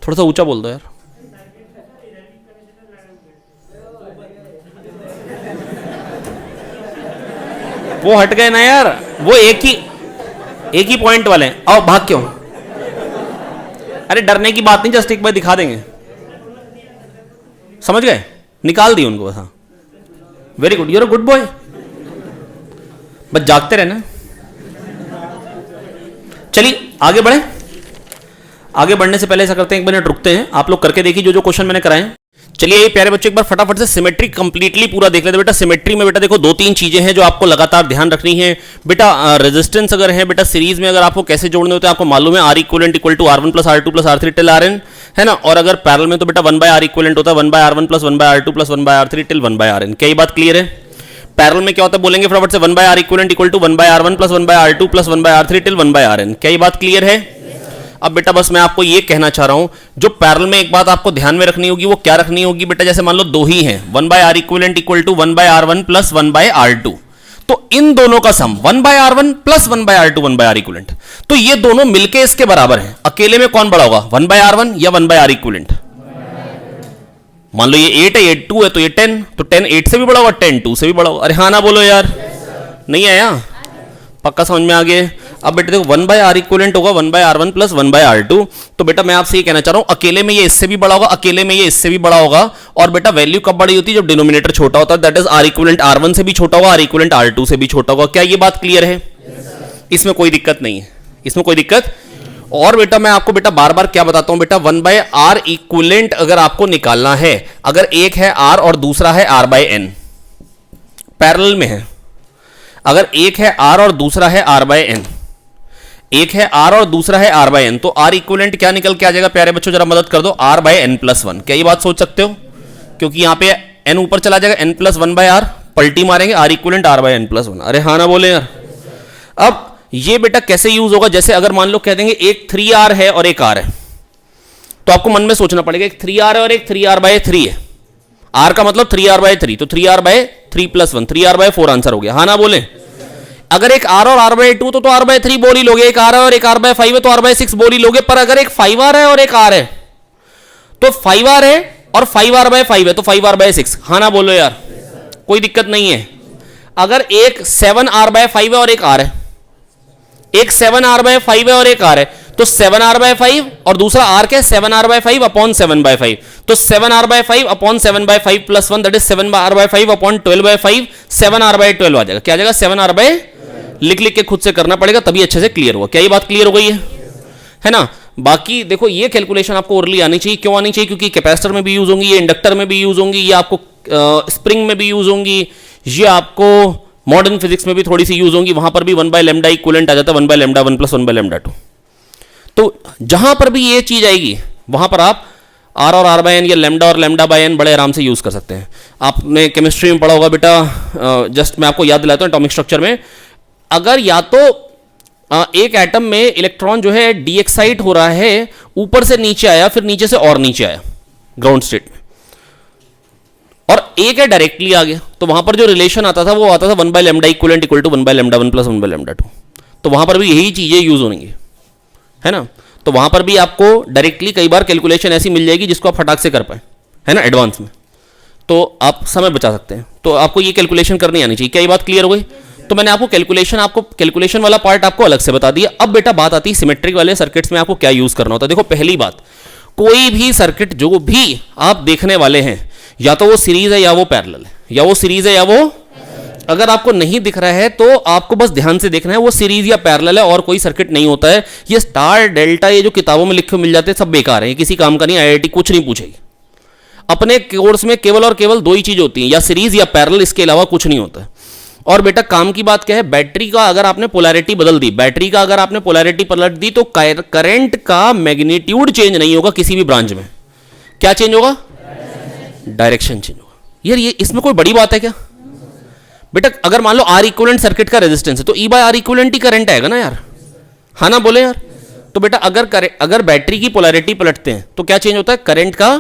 थोड़ा सा ऊंचा बोल दो यार। वो हट गए ना यार, वो एक ही पॉइंट वाले हैं। आओ भाग क्यों? अरे डरने की बात नहीं, जस्ट एक बार दिखा देंगे, समझ गए? निकाल दी उनको। हाँ very good, you're a good boy, बस जागते रहना। चलिए आगे बढ़े। आगे बढ़ने से पहले ऐसा करते हैं, एक मिनट रुकते हैं, आप लोग करके देखिए जो क्वेश्चन मैंने कराए। चलिए ये प्यारे बच्चों एक बार फटाफट से सिमेट्री कंप्लीटली पूरा देख लेते। बेटा सिमेट्री में बेटा देखो दो तीन चीजें हैं जो आपको लगातार ध्यान रखनी है। बेटा रेजिस्टेंस अगर है बेटा सीरीज में, अगर आपको कैसे जोड़ने होते हैं आपको मालूम है, R equivalent equal to R1 plus R2 plus R3 till Rn है ना। और अगर पैरेलल में तो बेटा 1/R इक्वलेंट होता है 1/R1 plus 1/R2 plus 1/R3 till 1/Rn। क्या ये बात क्लियर है? पैरेलल में क्या होता है बोलेंगे फटाफट से, 1/R equivalent equal to 1/R1 plus 1/R2 plus 1/R3 till 1/Rn। क्या ये बात क्लियर है? अब बेटा बस मैं आपको ये कहना चाह रहा हूं, जो पैरेलल में एक बात आपको ध्यान में रखनी होगी, वो क्या रखनी होगी बेटा, जैसे मान लो दो ही हैं, 1/R equivalent equal to 1/R1 plus 1/R2, तो इन दोनों का सम 1/R1 plus 1/R2 1/R equivalent, तो ये दोनों मिलके इसके बराबर हैं। अकेले में कौन बड़ा होगा, 1/R1 या 1/R इक्वलेंट? मान लो ये 8 है, ये 2 है, तो ये 10, तो 10 8 से भी बड़ा होगा, 10 2 से भी बड़ा होगा। अरे हाँ ना बोलो यार, नहीं आया? पक्का समझ में आ गया? अब बेटा देखो 1/R इक्वलेंट होगा 1/R1 प्लस 1/R2, तो बेटा मैं आपसे ये कहना चाह रहा हूं, अकेले में ये इससे भी बड़ा होगा, अकेले में ये इससे भी बड़ा होगा। और बेटा वैल्यू कब बड़ी होती है, जब डिनोमिनेटर छोटा होता है, that is R equivalent R1 से भी छोटा होगा, R इक्वलेंट R2 से भी छोटा होगा। क्या ये बात क्लियर है? इसमें कोई दिक्कत नहीं है, इसमें कोई दिक्कत। और बेटा मैं आपको बेटा बार बार क्या बताता हूं, बेटा 1/R इक्वलेंट अगर आपको निकालना है, अगर एक है R और दूसरा है R/n, पैरेलल में है, अगर एक है R और दूसरा है R/n, एक है R और दूसरा है R/n, तो R इक्वलेंट क्या निकल के आ जाएगा प्यारे बच्चों, जरा मदद कर दो, R/n प्लस 1। क्या ये बात सोच सकते हो? क्योंकि यहां पे n ऊपर चला जाएगा, n प्लस 1/R, पलटी मारेंगे, R इक्वलेंट R/n प्लस 1। अरे हाँ ना बोले यार। अब ये बेटा कैसे यूज होगा, जैसे अगर मान लो कह देंगे एक 3R है और एक R है, तो आपको मन में सोचना पड़ेगा, एक 3R है और एक 3R/3 है। R का मतलब 3R/3, तो 3R/3 प्लस 1, 3R/4 आंसर हो गया। हाँ ना बोले? अगर एक R और R/2 तो R/3 बोल ही लोगे, एक R है और एक R/5 है तो R/6 बोल ही लोगे। पर अगर एक 5R है और एक R है, तो 5R है और 5R/5 है तो 5R/6। हाँ ना बोलो यार, कोई दिक्कत नहीं है। अगर एक 7R/5 है और एक R है, एक 7R/5 है और एक R है, तो 7r/5 और दूसरा r क्या है 7r/5 अपॉन 7/5, तो 7r/5 upon 7/5 plus 1 that is 7r/5 upon 12/5, 7r/12 आ जाएगा। क्या आ जाएगा 7r/, लिख लिख के खुद से करना पड़ेगा तभी अच्छे से क्लियर होगा। क्या ये बात क्लियर हो गई है ना। बाकी देखो ये कैलकुलेशन आपको ओरली आनी चाहिए। क्यों आनी चाहिए? क्योंकि कैपेसिटर में भी यूज होंगी, ये इंडक्टर में भी यूज होंगी, ये आपको स्प्रिंग में भी यूज होंगी, ये आपको मॉडर्न फिजिक्स में भी थोड़ी सी यूज होंगी। वहां पर भी 1/λ इक्विवेलेंट आ जाता है 1/λ1 प्लस 1/λ2। तो जहां पर भी ये चीज आएगी वहां पर आप r और r/n या लैम्डा और λ/n बड़े आराम से यूज कर सकते हैं। आपने केमिस्ट्री में पढ़ा होगा बेटा, जस्ट मैं आपको याद दिलाता हूं एटॉमिक स्ट्रक्चर में, अगर या तो एक एटम में इलेक्ट्रॉन जो है डीएक्साइट हो रहा है, ऊपर से नीचे आया फिर नीचे से और नीचे आया ग्राउंड स्टेट में, और एक है डायरेक्टली आ गया, तो वहां पर जो रिलेशन आता था वो आता था 1/λ इक्विवेलेंट इक्वल टू 1/λ1 प्लस 1/λ2। तो वहां पर भी यही चीजें यूज होंगी, है ना। तो वहां पर भी आपको डायरेक्टली कई बार कैलकुलेशन ऐसी मिल जाएगी जिसको आप फटाक से कर पाए, है ना, एडवांस में, तो आप समय बचा सकते हैं। तो आपको ये कैलकुलेशन करनी आनी चाहिए। क्या ये बात क्लियर हो गई? तो मैंने आपको कैलकुलेशन वाला पार्ट आपको अलग से बता दिया। अब बेटा बात आती है सिमेट्रिक वाले सर्किट्स में आपको क्या यूज करना होता है। देखो पहली बात, कोई भी सर्किट जो भी आप देखने वाले हैं, या तो वो सीरीज है या वो पैरेलल है, या वो सीरीज है या वो, अगर आपको नहीं दिख रहा है तो आपको बस ध्यान से देखना है वो सीरीज या पैरेलल है और कोई सर्किट नहीं होता है। ये स्टार डेल्टा ये जो किताबों में लिखे मिल जाते हैं सब बेकार है, ये किसी काम का नहीं। आईआईटी कुछ नहीं पूछेगी। अपने कोर्स में केवल और केवल दो ही चीज होती है, या सीरीज या पैरेलल, इसके अलावा कुछ नहीं होता है। और बेटा काम की बात क्या है, बैटरी का अगर आपने पोलैरिटी बदल दी, बैटरी का अगर आपने पोलैरिटी पलट दी तो करंट का मैग्नीट्यूड चेंज नहीं होगा किसी भी ब्रांच में। क्या चेंज होगा? डायरेक्शन चेंज होगा। यार ये इसमें कोई बड़ी बात है क्या बेटा? अगर मान लो आर इक्विवेलेंट सर्किट का रेजिस्टेंस है तो ई बाय आर इक्विवेलेंट ही करंट आएगा ना यार, हाँ ना बोले यार। तो बेटा अगर बैटरी की पोलैरिटी पलटते हैं तो क्या चेंज होता है? करंट का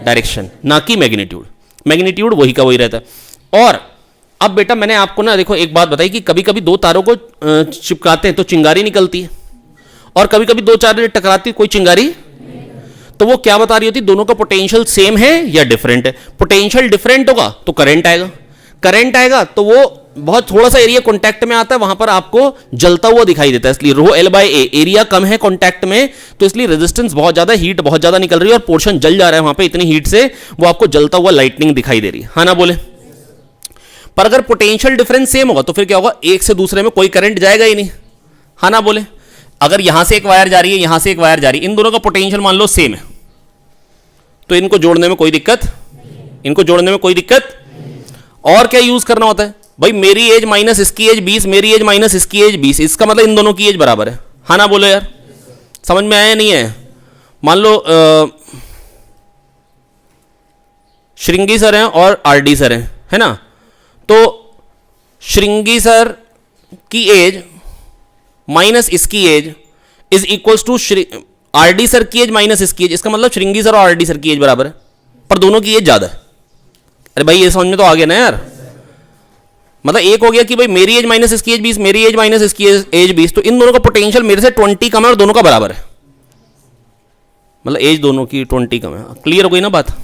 डायरेक्शन, ना कि मैग्नीट्यूड। मैग्नीट्यूड वही का वही रहता है। और अब बेटा मैंने आपको ना देखो एक बात बताई कि कभी कभी दो तारों को चिपकाते हैं तो चिंगारी निकलती है, और कभी कभी दो तारें टकराती कोई चिंगारी, तो वो क्या बता रही होती? दोनों का पोटेंशियल सेम है या डिफरेंट है। पोटेंशियल डिफरेंट होगा तो करंट आएगा, करंट आएगा तो वो बहुत थोड़ा सा एरिया कॉन्टैक्ट में आता है, वहां पर आपको जलता हुआ दिखाई देता है। इसलिए रो L बाय ए, एरिया कम है कॉन्टैक्ट में, तो इसलिए रेजिस्टेंस बहुत ज्यादा, हीट बहुत ज्यादा निकल रही है और पोर्शन जल जा रहा है वहां पे इतनी हीट से, वो आपको जलता हुआ लाइटनिंग दिखाई दे रही है, हाँ ना बोले। पर अगर पोटेंशियल डिफरेंस सेम होगा तो फिर क्या होगा? एक से दूसरे में कोई करंट जाएगा ही नहीं, हाँ ना बोले। अगर यहां से एक वायर जा रही है, यहां से एक वायर जा रही है, इन दोनों का पोटेंशियल मान लो सेम है, तो इनको जोड़ने में कोई दिक्कत, इनको जोड़ने में कोई दिक्कत। और क्या यूज करना होता है भाई? मेरी एज माइनस इसकी एज 20, मेरी एज माइनस इसकी एज 20, इसका मतलब इन दोनों की एज बराबर है, हाँ ना बोलो यार। समझ में आया नहीं है? मान लो श्रृंगी सर हैं और आरडी सर हैं, है ना। तो श्रृंगी सर की एज माइनस इसकी age is equals to RD sir की एज माइनस इसकी एज। इसका मतलब श्रृंगी सर और आरडी सर की एज बराबर है, पर दोनों की एज ज्यादा है। अरे भाई ये समझ में तो आ गया ना यार। मतलब एक हो गया कि भाई मेरी एज माइनस इसकी एज 20, मेरी एज माइनस इसकी एज 20, तो इन दोनों का पोटेंशियल मेरे से 20 कम है और दोनों का बराबर है, मतलब एज दोनों की 20 कम है। क्लियर हो गई ना बात?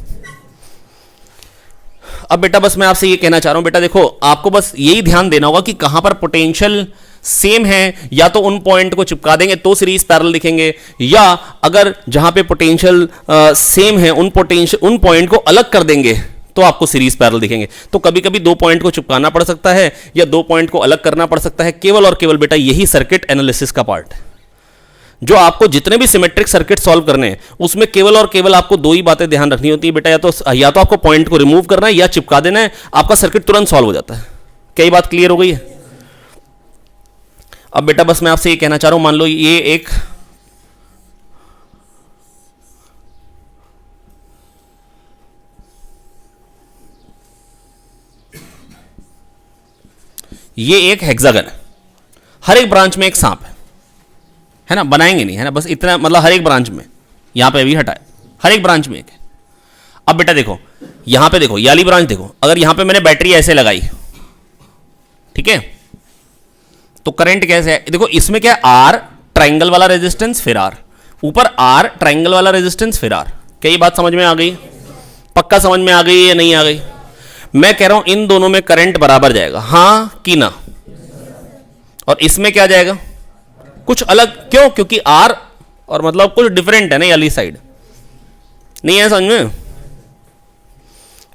अब बेटा बस मैं आपसे ये कहना चाह रहा हूं, बेटा देखो आपको बस यही ध्यान देना होगा कि कहां पर पोटेंशियल सेम है, या तो उन पॉइंट को चिपका देंगे तो सीरीज पैरेलल दिखेंगे, या अगर जहां पे पोटेंशियल सेम है उन पॉइंट को अलग कर देंगे तो आपको सीरीज पैरेलल दिखेंगे। तो कभी कभी दो पॉइंट को चिपकाना पड़ सकता है या दो पॉइंट को अलग करना पड़ सकता है। केवल और केवल बेटा यही सर्किट एनालिसिस का पार्ट है, जो आपको जितने भी सिमेट्रिक सर्किट सॉल्व करने हैं उसमें केवल और केवल आपको दो ही बातें ध्यान रखनी होती है बेटा, या तो आपको पॉइंट को रिमूव करना है या चिपका देना है, आपका सर्किट तुरंत सॉल्व हो जाता है। क्या ये बात क्लियर हो गई है? अब बेटा बस मैं आपसे ये कहना चाह रहा हूं, मान लो ये एक हेक्सागन है, हर एक ब्रांच में एक सांप है ना, बनाएंगे नहीं है ना, बस इतना, मतलब हर एक ब्रांच में, यहां पे भी हटाए, हर एक ब्रांच में एक है। अब बेटा देखो यहां पे देखो, ये वाली ब्रांच देखो, अगर यहां पे मैंने बैटरी ऐसे लगाई, ठीक है, तो करंट कैसे है? देखो इसमें क्या है, आर ट्राइंगल वाला रेजिस्टेंस फिर आर, ऊपर आर ट्राइंगल वाला रेजिस्टेंस फिर आर। क्या ये बात समझ में आ गई? पक्का समझ में आ गई या नहीं आ गई? मैं कह रहा हूं इन दोनों में करंट बराबर जाएगा, हां कि ना? और इसमें क्या जाएगा? कुछ अलग। क्यों? क्योंकि आर और मतलब कुछ डिफरेंट है ना ये वाली साइड, नहीं है समझ में,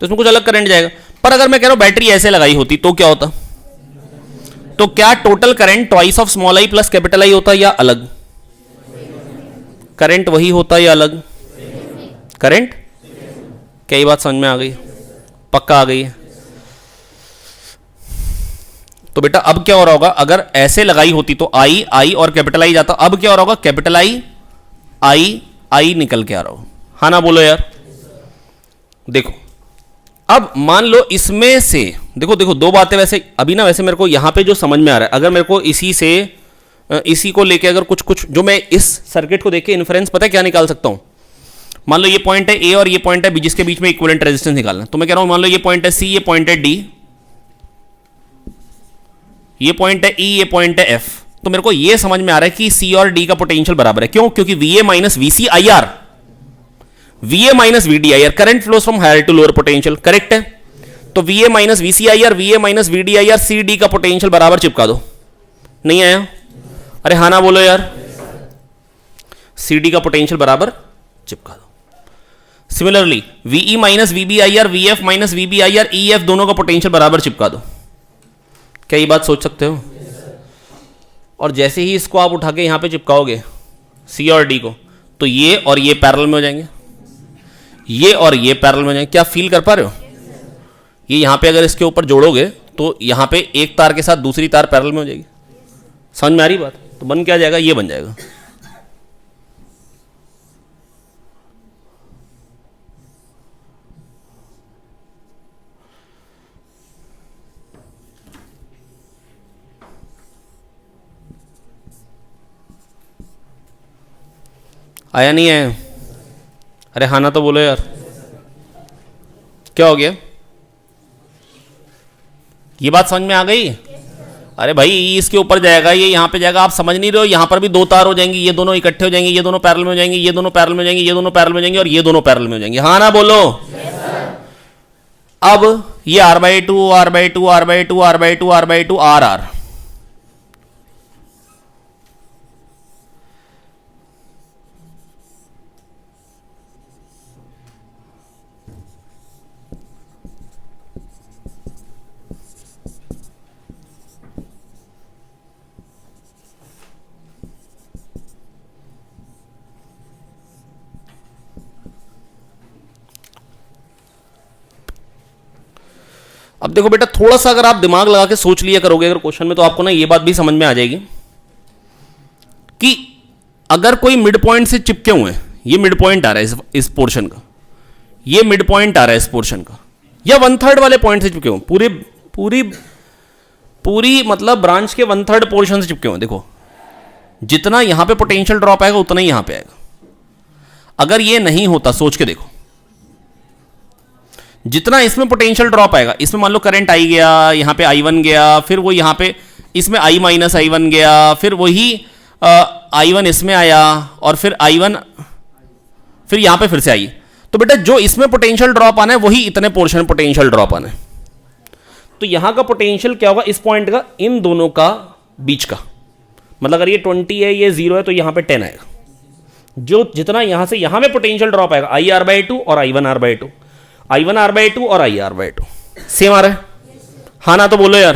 तो इसमें कुछ अलग करंट जाएगा। पर अगर मैं कह रहा हूं बैटरी ऐसे लगाई होती तो क्या होता, तो क्या total current twice of small I plus capital आई होता या अलग, करंट वही होता या अलग, करंट, क्या ये बात समझ में आ गई, पक्का आ गई है। तो बेटा अब क्या हो रहा होगा, अगर ऐसे लगाई होती तो आई आई और कैपिटल आई जाता, अब क्या हो रहा होगा, कैपिटल आई आई आई निकल के आ रहा हो, हाँ ना बोलो यार। देखो अब मान लो इसमें से, देखो देखो दो बातें वैसे अभी ना, वैसे मेरे को यहां पे जो समझ में आ रहा है, अगर मेरे को इसी को लेके अगर कुछ कुछ जो मैं इस सर्किट को देख के इन्फ्रेंस पता है क्या निकाल सकता हूं, मान लो ये पॉइंट है ए और ये पॉइंट है बी जिसके बीच में इक्विवेलेंट रेजिस्टेंस निकालना, तो मैं कह रहा हूं मान लो ये पॉइंट है सी, ये पॉइंट है डी, ये पॉइंट है ई, ये पॉइंट है एफ, तो मेरे को ये समझ में आ रहा है कि सी और डी का पोटेंशियल बराबर है, क्यों, क्योंकि V A minus V C I R, V A minus V D I R, current flows from higher to lower potential, correct है। तो V A minus V C I R, V A minus V D I R, C D का potential बराबर चिपका दो, नहीं आया, अरे हाँ ना बोलो यार, सी डी का पोटेंशियल बराबर चिपका दो। सिमिलरली वीई माइनस वीबी आई आर, वी एफ माइनस वीबी आई आर, ई एफ दोनों का पोटेंशियल बराबर चिपका दो, क्या ये बात सोच सकते हो। और जैसे ही इसको आप उठा के यहां पे चिपकाओगे सी और डी को, तो ये और ये पैरेलल में हो जाएंगे, ये और ये पैरेलल में हो जाएंगे, क्या फील कर पा रहे हो, ये यहां पे अगर इसके ऊपर जोड़ोगे तो यहां पे एक तार के साथ दूसरी तार पैरेलल में हो जाएगी, समझ में आ रही बात, तो बन क्या जाएगा, ये बन जाएगा। आया नहीं है, अरे हाँ ना तो बोलो यार, क्या हो गया, ये बात समझ में आ गई। अरे भाई इसके ऊपर जाएगा, ये यहाँ पे जाएगा, आप समझ नहीं रहे हो, यहाँ पर भी दो तार हो जाएंगी, ये दोनों इकट्ठे हो जाएंगे, ये दोनों पैरेलल में हो जाएंगे, ये दोनों पैरेलल में हो जाएंगे, ये दोनों पैरेलल में हो जाएंगे और ये दोनों पैरेलल में हो जाएंगे, हाँ ना बोलो। अब ये R by two R by two R by two R by two R by two R R, अब देखो बेटा थोड़ा सा अगर आप दिमाग लगा के सोच लिया करोगे अगर क्वेश्चन में, तो आपको ना ये बात भी समझ में आ जाएगी कि अगर कोई मिड पॉइंट से चिपके हुए हैं, ये मिड पॉइंट आ रहा है इस पोर्शन का, ये मिड पॉइंट आ रहा है इस पोर्शन का, या 1/3 वाले पॉइंट से चिपके हुए, पूरी पूरी पूरी मतलब ब्रांच के 1/3 पोर्शन से चिपके हुए, देखो जितना यहां पे पोटेंशियल ड्रॉप आएगा उतना ही यहां पे आएगा। अगर ये नहीं होता, सोच के देखो, जितना इसमें पोटेंशियल ड्रॉप आएगा, इसमें मान लो करंट आई गया, यहां पे I1 गया, फिर वो यहां पे इसमें I माइनस I1 गया, फिर वही I1 इसमें आया और फिर I1 फिर यहां पे फिर से आई, तो बेटा जो इसमें पोटेंशियल ड्रॉप आना है वही इतने पोर्शन पोटेंशियल ड्रॉप आना है। तो यहां का पोटेंशियल क्या होगा, इस पॉइंट का इन दोनों का बीच का, मतलब अगर ये 20 है ये 0 है तो यहां पे 10 आएगा, जो जितना यहां से यहां में पोटेंशियल ड्रॉप आएगा I R बाई 2 और I1 R by 2, I1 R by 2 और I R बाई 2 सेम आ रहा है, हाँ ना तो बोलो यार।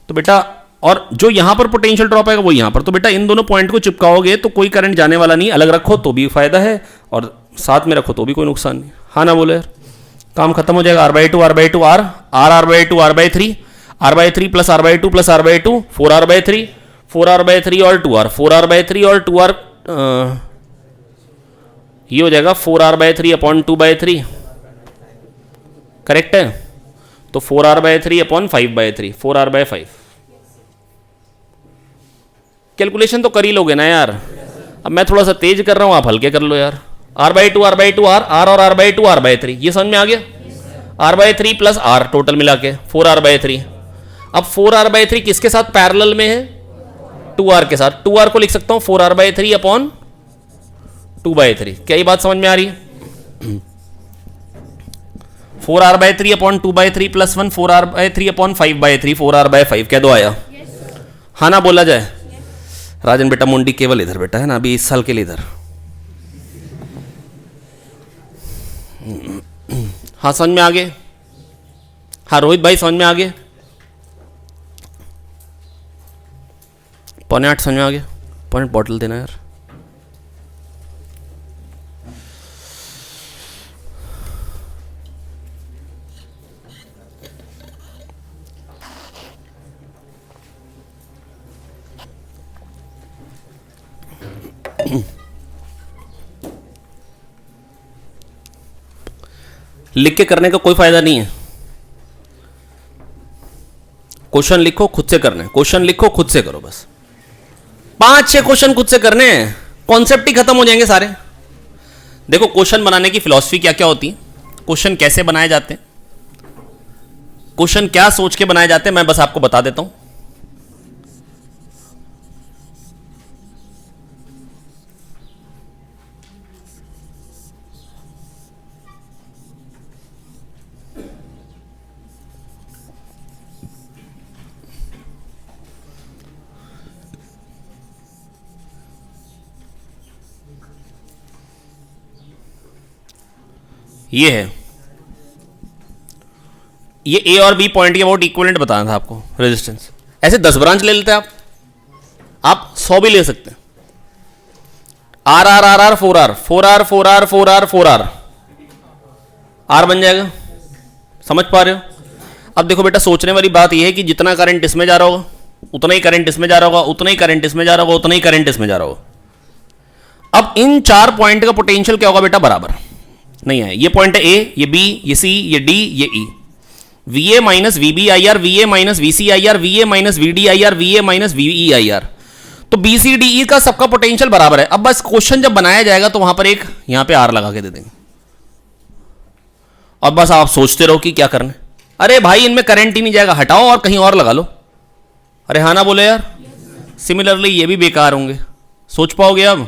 तो बेटा और जो यहां पर पोटेंशियल ड्रॉप आएगा वो यहां पर, तो बेटा इन दोनों पॉइंट को चिपकाओगे तो कोई करंट जाने वाला नहीं, अलग रखो तो भी फायदा है और साथ में रखो तो भी कोई नुकसान नहीं, हाँ ना बोलो यार। काम खत्म हो जाएगा, R by 2 R by 2 R R R by 2 R by 3 R by 3 plus R by 2 plus R by 2 4R by 3 4R by 3 और 2R 4R बाई 3 और 2R, ये हो जाएगा 4R by 3 upon 2 by 3, correct है। तो 4R by 3 upon 5 by 3 4R by 5, calculation तो कर ही लोगे ना यार। अब मैं थोड़ा सा तेज कर रहा हूं, आप हल्के कर लो यार। R by 2 R by 2 R R और R बाई 2 R बाई 3, ये समझ में आ गया। R by 3 plus R total मिला के 4R बाई 3। अब 4R बाई 3 किसके साथ पैरेलल में है, 2R के साथ, 2R को लिख सकता हूं 4R बाई 3 अपॉन 2 बाई 3, क्या ये बात समझ में आ रही है। 4R by 3 upon 2 by 3 plus 1 4R by 3 upon 5 by 3 4R by 5, क्या दो आया, हाँ ना बोला जाए, राजन बेटा मुंडी केवल इधर बेटा है ना, अभी इस साल के लिए इधर। हाँ समझ में आ गए? हाँ रोहित भाई समझ में आ गए? 7:45 समझ में आ गया? पॉइंट बॉटल देना यार। लिख के करने का कोई फायदा नहीं है। क्वेश्चन लिखो खुद से करने, क्वेश्चन लिखो खुद से करो बस। 5-6 क्वेश्चन खुद से करने हैं, कॉन्सेप्ट ही खत्म हो जाएंगे सारे। देखो क्वेश्चन बनाने की फिलॉसफी क्या क्या होती है, क्वेश्चन कैसे बनाए जाते हैं, क्वेश्चन क्या सोच के बनाए जाते हैं, मैं बस आपको बता देता हूं। ये है, ये ए और बी पॉइंट के अबाउट इक्विवेलेंट बताना था आपको रेजिस्टेंस। ऐसे 10 ब्रांच ले लेते हैं आप 100 भी ले सकते हैं। R R R R 4 R 4 R 4 R 4 R 4 R R बन जाएगा। समझ पा रहे हो? अब देखो बेटा सोचने वाली बात यह है कि जितना करंट इसमें जा रहा होगा उतना ही करंट इसमें जा रहा होगा, उतना ही करंट इसमें जा रहा होगा, उतना ही करंट इसमें जा रहा होगा। अब इन 4 पॉइंट का पोटेंशियल क्या होगा बेटा? बराबर नहीं है। ये पॉइंट है ए, ये बी, ये सी, ये डी, ये E. V A minus V B I R, V A minus V C I R, V A minus V D I R, V A minus V E I R. तो B C D E का सबका potential बराबर है। अब बस question जब बनाया जाएगा तो वहां पर एक यहां पे आर लगा के दे देंगे और बस आप सोचते रहो कि क्या करना है। अरे भाई इनमें करंट ही नहीं जाएगा, हटाओ और कहीं और लगा लो। अरे हाँ ना बोले यार। सिमिलरली ये भी बेकार होंगे। सोच पाओगे अब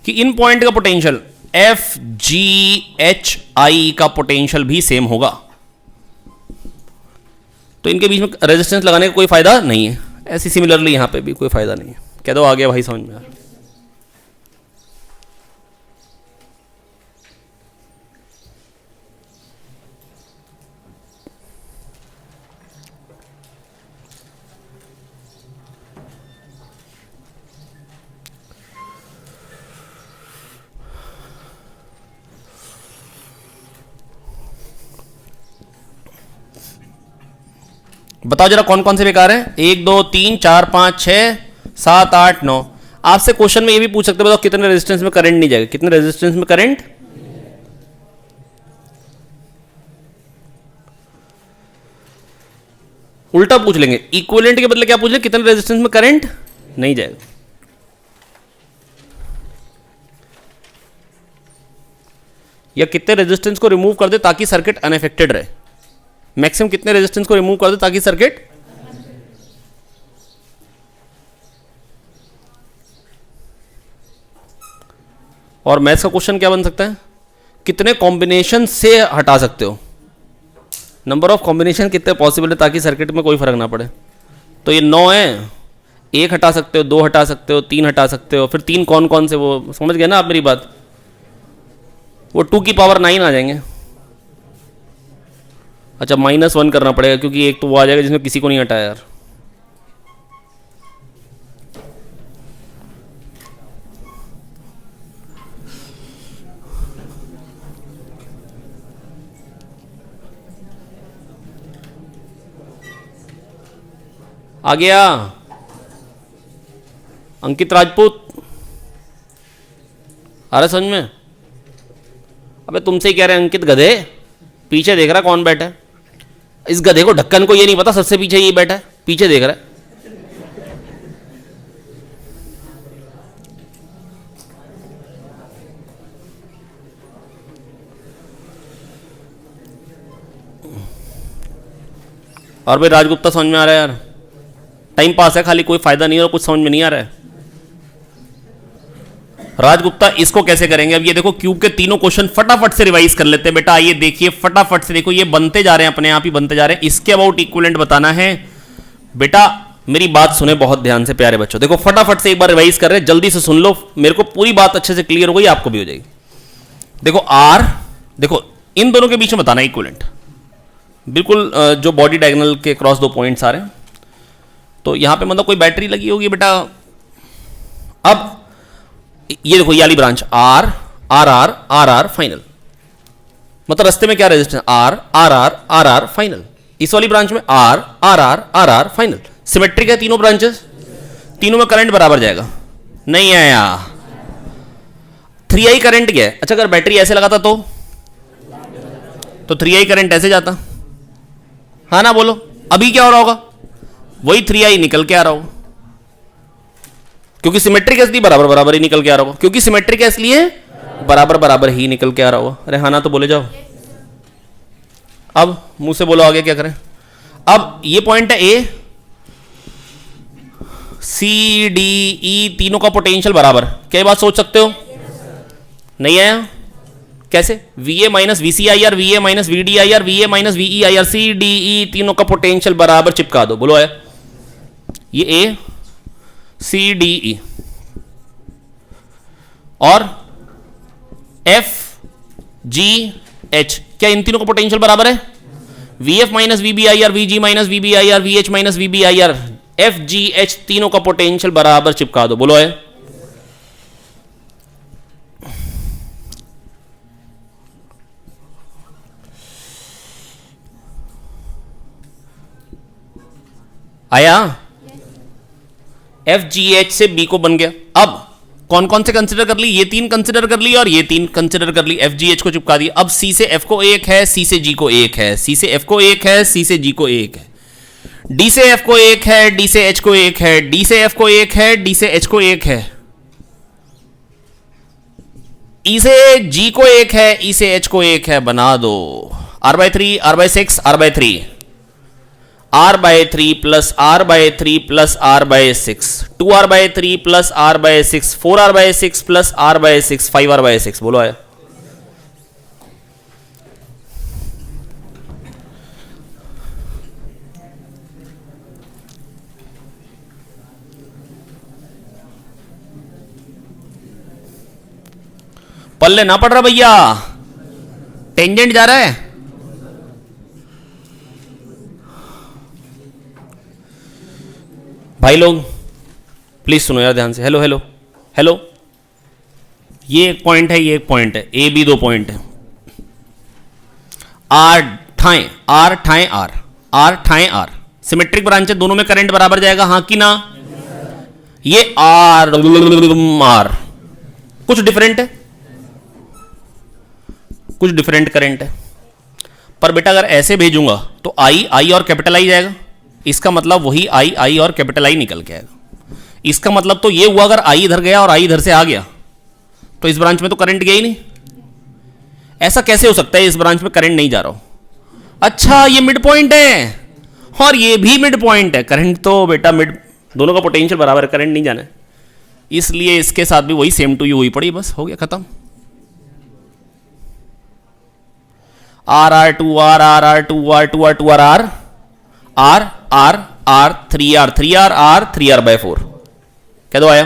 कि इन पॉइंट का potential F G H I का पोटेंशियल भी सेम होगा, तो इनके बीच में रेजिस्टेंस लगाने का कोई फायदा नहीं है। ऐसी सिमिलरली यहां पे भी कोई फायदा नहीं है। कह दो आ गया भाई समझ में? बताओ जरा कौन कौन से बेकार हैं? 1 2 3 4 5 6 7 8 9। आपसे क्वेश्चन में ये भी पूछ सकते हैं बताओ कितने रेजिस्टेंस में करंट नहीं जाएगा, कितने रेजिस्टेंस में करंट। उल्टा पूछ लेंगे, इक्विवेलेंट के बदले क्या पूछ लेंगे? कितने रेजिस्टेंस में करंट नहीं जाएगा। या कितने रेजिस्टेंस को रिमूव कर दे ताकि सर्किट अनअफेक्टेड रहे। मैक्सिमम कितने रेजिस्टेंस को रिमूव कर दे ताकि सर्किट। और मैथ्स का क्वेश्चन क्या बन सकता है? कितने कॉम्बिनेशन से हटा सकते हो, नंबर ऑफ कॉम्बिनेशन कितने पॉसिबल है ताकि सर्किट में कोई फर्क ना पड़े। तो ये 9 है, 1 हटा सकते हो, 2 हटा सकते हो, 3 हटा सकते हो। फिर 3 कौन कौन से, वो समझ गए ना आप मेरी बात? वो 2 की पावर 9 आ जाएंगे। अच्छा -1 करना पड़ेगा क्योंकि एक तो वो आ जाएगा जिसमें किसी को नहीं हटाया यार। आ गया अंकित राजपूत, आ रहा समझ में? अबे तुमसे ही कह रहे हैं अंकित गधे, पीछे देख रहा कौन बैठा है। इस गधे को ढक्कन को ये नहीं पता सबसे पीछे ये बैठा है, पीछे देख रहा है। और भाई राजगुप्ता समझ में आ रहा है यार? टाइम पास है खाली, कोई फायदा नहीं है और कुछ समझ में नहीं आ रहा है। राजगुप्ता इसको कैसे करेंगे? अब ये देखो क्यूब के तीनों क्वेश्चन फटाफट से रिवाइज कर लेते हैं बेटा। आइए देखिए फटाफट से, देखो ये बनते जा रहे हैं, अपने आप ही बनते जा रहे हैं। इसके अबाउट इक्विवेलेंट बताना है बेटा। मेरी बात सुने बहुत ध्यान से प्यारे बच्चों, देखो फटाफट से एक बार रिवाइज कर रहे हैं, जल्दी से सुन लो, मेरे को पूरी बात अच्छे से क्लियर हो गई, आपको भी हो जाएगी। देखो आर, देखो इन दोनों के बीच में बताना इक्विवेलेंट, बिल्कुल जो बॉडी डायगोनल के क्रॉस दो पॉइंट्स आ रहे हैं, तो यहां पे मतलब कोई बैटरी लगी होगी बेटा। अब ये देखो ये वाली branch R R R R R final, मतलब रास्ते में क्या resistance R R R R R final. इस वाली ब्रांच में R R R R R final. Symmetric है तीनों ब्रांचेस, तीनों में करंट बराबर जाएगा, नहीं आया 3i करंट गया। अच्छा अगर बैटरी ऐसे लगाता तो 3i करंट ऐसे जाता, हाँ ना बोलो, अभी क्या हो रहा होगा, वही 3i निकल के आ रहा होगा, क्योंकि सिमेट्रिक है इसलिए बराबर बराबर ही निकल के आ रहा होगा, क्योंकि सिमेट्रिक है इसलिए बराबर बराबर ही निकल के आ रहा होगा। अरे हाँ ना तो बोले जाओ, अब मुंह से बोलो आगे क्या करें। अब ये पॉइंट है ए, सी डी ई तीनों का पोटेंशियल बराबर, क्या बात सोच सकते हो? नहीं आया कैसे? V A minus V C I R, V A minus V D I R, V A minus V E I R, C D E तीनों का पोटेंशियल बराबर चिपका दो, बोलो आया। ये ए सी डी ई और एफ जी एच, क्या इन तीनों का पोटेंशियल बराबर है? V F minus V B I R, V G minus V B I R, V H minus V B I R, F G H तीनों का पोटेंशियल बराबर चिपका दो, बोलो है। आया? एफ जी एच से बी को बन गया। अब कौन कौन से कंसिडर कर ली? ये तीन कंसिडर कर ली और ये तीन कंसिडर कर ली, एफ जी एच को चिपका दिया। अब सी से एफ को एक है, सी से जी को एक है, सी से एफ को एक है, सी से जी को एक है, डी से एफ को एक है, डी से एच को एक है, डी से एफ को एक है, डी से एच को एक है, ई से जी को एक है, ई से एच को एक है, बना दो R by 3 R by 6 R by 3, R by 3 plus R by 3 plus R by 6, 2 R by 3 plus R by 6, 4 R by 6 plus R by 6, 5 R by 6, बोलो आया। पल्ले ना पड़ रहा भैया, टेंजेंट जा रहा है। भाई लोग प्लीज सुनो यार ध्यान से, हेलो हेलो हेलो, ये एक पॉइंट है, ये एक पॉइंट है, ए बी दो पॉइंट है। आर ठाए आर ठाए आर, आर ठाए आर, सिमेट्रिक ब्रांच है, दोनों में करंट बराबर जाएगा, हाँ कि ना? ये आर आर कुछ डिफरेंट है, कुछ डिफरेंट करंट है, पर बेटा अगर ऐसे भेजूंगा तो आई आई और कैपिटल आई जाएगा, इसका मतलब वही आई आई और कैपिटल आई निकल के आएगा। इसका मतलब तो ये हुआ अगर आई इधर गया और आई इधर से आ गया तो इस ब्रांच में तो करंट गया ही नहीं। ऐसा कैसे हो सकता है इस ब्रांच में करंट नहीं जा रहा हो? अच्छा ये मिड पॉइंट है और ये भी मिड पॉइंट है, करंट तो बेटा मिड, दोनों का पोटेंशियल बराबर है, करंट नहीं जाना है, इसलिए इसके साथ भी वही सेम टू यू हुई पड़ी, बस हो गया खत्म। R R two R R R two R two R two R R R R R 3R 3R R 3R by 4, कह दो आया।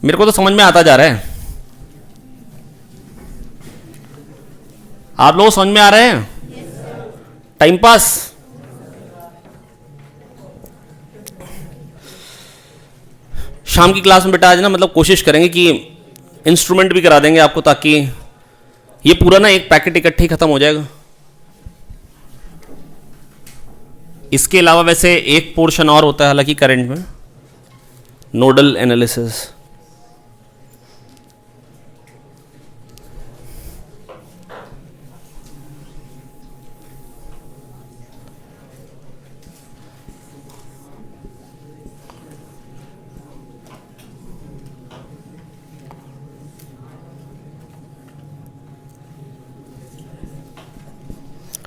मेरे को तो समझ में आता जा रहा है, आप लोग समझ में आ रहे हैं? Time pass. शाम की क्लास में बेटा आज ना मतलब कोशिश करेंगे कि इंस्ट्रूमेंट भी करा देंगे आपको, ताकि ये पूरा ना एक पैकेट इकट्ठे ही खत्म हो जाएगा। इसके अलावा वैसे एक पोर्शन और होता है हालांकि करंट में, नोडल एनालिसिस।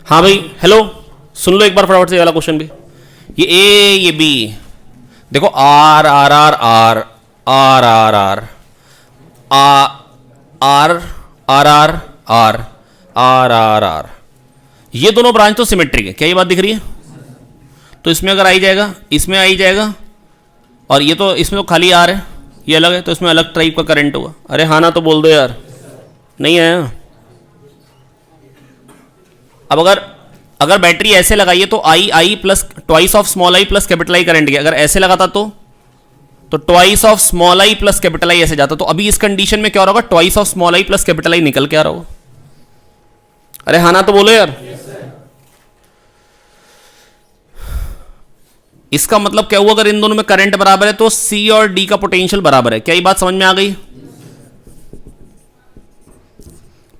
हाँ भाई हेलो, सुन लो एक बार फटाफट से वाला क्वेश्चन भी। ये ए ये बी, देखो R R R R R R R R R R R R R R R, ये दोनों ब्रांच तो सिमेट्रिक है, क्या ये बात दिख रही है? तो इसमें अगर आई जाएगा, इसमें आई जाएगा, और ये तो इसमें तो खाली आर है, ये अलग है, तो इसमें अलग टाइप का करंट होगा। अरे हाँ ना तो बोल दो यार, नहीं आया। अब अगर बैटरी ऐसे लगाइए तो I plus twice of small I plus capital I current गया। अगर ऐसे लगाता तो twice of small I plus capital I ऐसे जाता। तो अभी इस कंडीशन में क्या हो रहा होगा? Twice of small I plus capital आई निकल के आ रहा होगा। अरे हाँ ना तो बोलो यार। इसका मतलब क्या हुआ? अगर इन दोनों में करंट बराबर है तो सी और डी का पोटेंशियल बराबर है। क्या ये बात समझ में आ गई?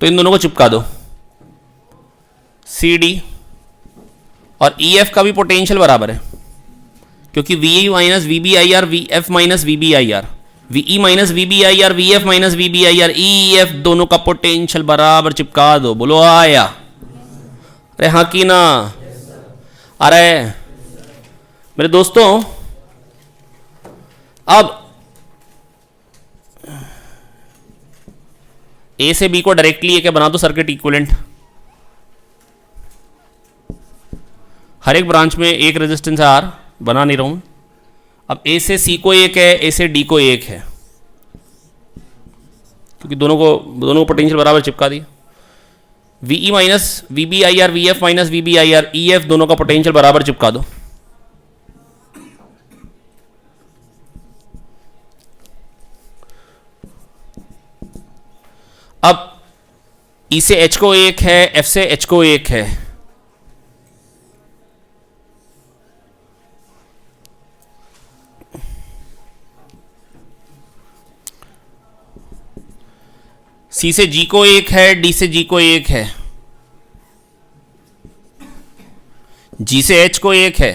तो इन दोनों को चिपका दो, सी डी, और ई एफ का भी पोटेंशियल बराबर है, क्योंकि V minus V B I R, V F minus V B I R, V minus V B I R, V F minus V B I R, E F दोनों का potential बराबर चिपका दो। बोलो आया? अरे हाँ की ना? अरे मेरे दोस्तों, अब ए से बी को डायरेक्टली क्या बना दो सर्किट इक्विवेलेंट। हर एक ब्रांच में एक रेजिस्टेंस है आर, बना नहीं रहा हूं। अब ए से सी को एक है, ए से डी को एक है, क्योंकि दोनों को पोटेंशियल बराबर चिपका दिया। V minus V B I R, V F minus V B I R, E F दोनों का पोटेंशियल बराबर चिपका दो। अब ई से एच को एक है, एफ से एच को एक है, सी से जी को एक है, डी से जी को एक है, जी से एच को एक है,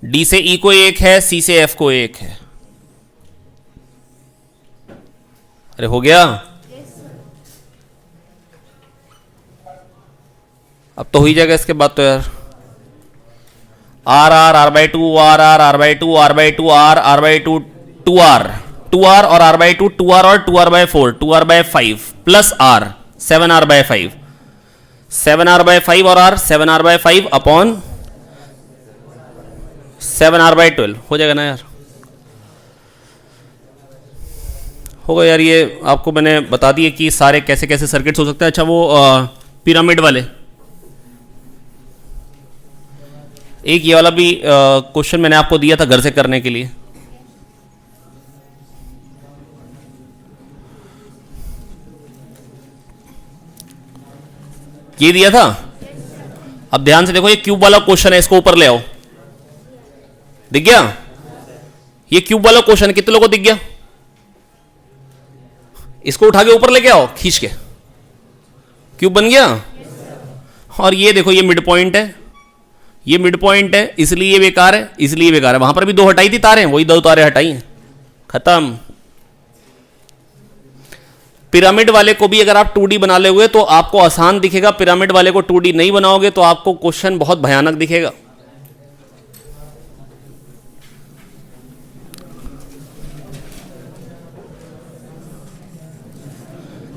डी से ई को एक है, सी से एफ को एक है। अरे हो गया? अब तो हो ही जाएगा इसके बाद तो यार। R R R by two, R R R by two, R by two, R by two, two R और R by two, two R और two R by four, two R by five plus R, seven R by five, seven R by five और R, seven R by five upon seven R by 12 हो जाएगा ना यार? होगा यार। ये आपको मैंने बता दिए कि सारे कैसे कैसे सर्किट्स हो सकते हैं। अच्छा वो पिरामिड वाले, एक ये वाला भी क्वेश्चन मैंने आपको दिया था घर से करने के लिए। ये दिया था। अब ध्यान से देखो, ये क्यूब वाला क्वेश्चन है, इसको ऊपर ले आओ। दिख गया? ये क्यूब वाला क्वेश्चन कितने लोगों को दिख गया? इसको उठा के ऊपर लेके आओ, खींच के, क्यूब बन गया। और ये देखो, ये मिड पॉइंट है, ये मिड पॉइंट है, इसलिए ये बेकार है, इसलिए बेकार है। वहां पर भी दो हटाई थी तारें, वही दो तारें हटाई हैं, खत्म। पिरामिड वाले को भी अगर आप 2D बना लोगे तो आपको आसान दिखेगा, पिरामिड वाले को 2D नहीं बनाओगे तो आपको क्वेश्चन बहुत भयानक दिखेगा।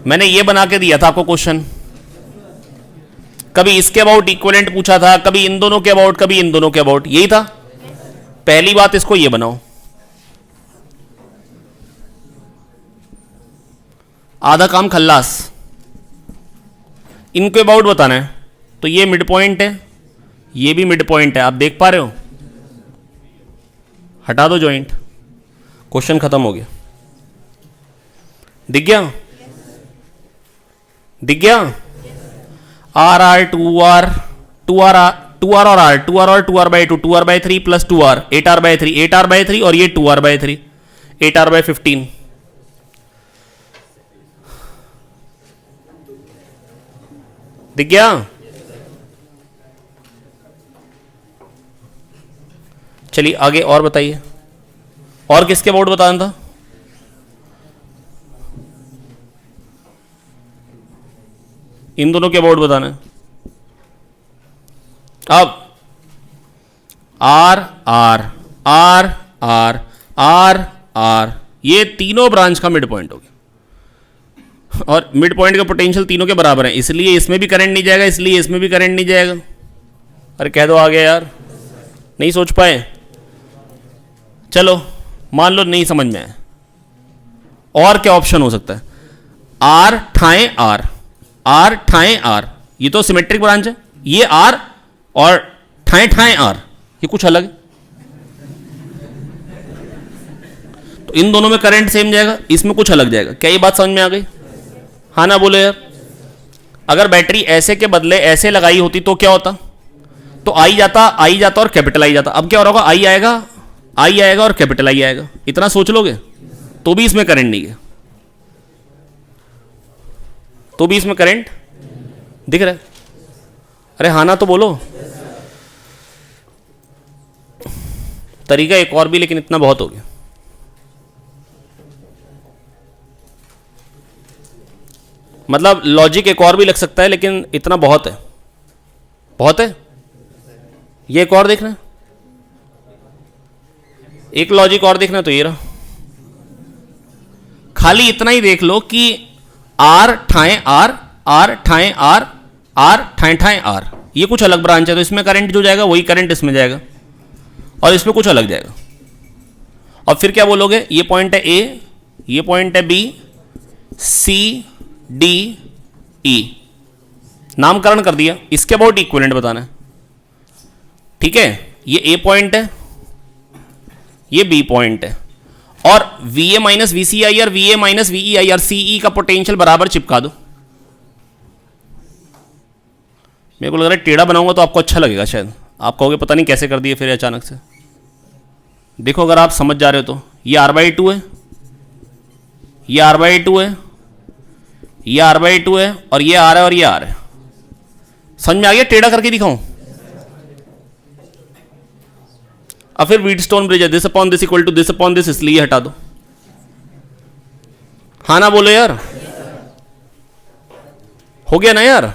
मैंने ये बना के दिया था आपको क्वेश्चन, कभी इसके अबाउट इक्विवेलेंट पूछा था, कभी इन दोनों के अबाउट, कभी इन दोनों के अबाउट, यही था। पहली बात, इसको ये बनाओ, आधा काम खल्लास। इनके अबाउट बताना है, तो ये मिड पॉइंट है, ये भी मिड पॉइंट है, आप देख पा रहे हो? हटा दो जॉइंट, क्वेश्चन खत्म हो गया। दिख गया? दिख गया? R R two R, two R two R और आर, टू आर और two R by two, two R by three plus two R, eight R by three, eight R by three, और ये two R by three, eight R by 15। दिख गया? चलिए आगे और बताइए, और किसके अबाउट बताना था? इन दोनों के अबाउट बताना है। अब R R R R R R, ये तीनों ब्रांच का मिड पॉइंट हो गया। और मिड पॉइंट का पोटेंशियल तीनों के बराबर है, इसलिए इसमें भी करंट नहीं जाएगा, इसलिए इसमें भी करंट नहीं जाएगा। अरे कह दो आ गया यार, नहीं सोच पाए? चलो मान लो नहीं समझ में आया, और क्या ऑप्शन हो सकता है? आर ठाए आर, आर ठाए आर, ये तो सिमेट्रिक ब्रांच है, ये आर और ठाए ठाए आर, ये कुछ अलग है। तो इन दोनों में करंट सेम जाएगा, इसमें कुछ अलग जाएगा। क्या ये बात समझ में आ गई? हाँ ना बोले यार। अगर बैटरी ऐसे के बदले ऐसे लगाई होती तो क्या होता? तो आई जाता और कैपिटल आई जाता। अब क्या हो रहा होगा? आई आएगा और कैपिटल आई आएगा। इतना सोच लोगे तो भी इसमें करंट नहीं है, तो भी इसमें करंट दिख रहा है। अरे हाँ ना तो बोलो। तरीका एक और भी, लेकिन इतना बहुत हो गया। मतलब लॉजिक एक और भी लग सकता है, लेकिन इतना बहुत है, बहुत है। ये एक और देखना, एक लॉजिक और देखना, तो ये रहा। खाली इतना ही देख लो कि आर ठाए आर, आर ठाए आर, आर ठाए ठाए आर, ये कुछ अलग ब्रांच है, तो इसमें करंट जो जाएगा वही करंट इसमें जाएगा, और इसमें कुछ अलग जाएगा। और फिर क्या बोलोगे? ये पॉइंट है ए, ये पॉइंट है बी, सी डी ई, नामकरण कर दिया। इसके अबाउट इक्विवेलेंट बताना है, ठीक है? ये ए पॉइंट है, ये बी पॉइंट है, और V A minus V C I और V A minus V E I और सी ई का पोटेंशियल बराबर चिपका दो। मेरे को लग रहा है टेढ़ा बनाऊंगा तो आपको अच्छा लगेगा शायद। आप कहोगे पता नहीं कैसे कर दिए फिर अचानक से। देखो अगर आप समझ जा रहे हो तो ये आर बाई टू है, ये आर बाई टू है, ये आर बाई टू है, और ये आर है और ये आर है। समझ में आ गया? टेढ़ा करके दिखाऊं? अब फिर व्हीटस्टोन ब्रिज है, this upon this equal to this upon this, इसलिए हटा दो। हाँ ना बोलो यार। हो गया ना यार?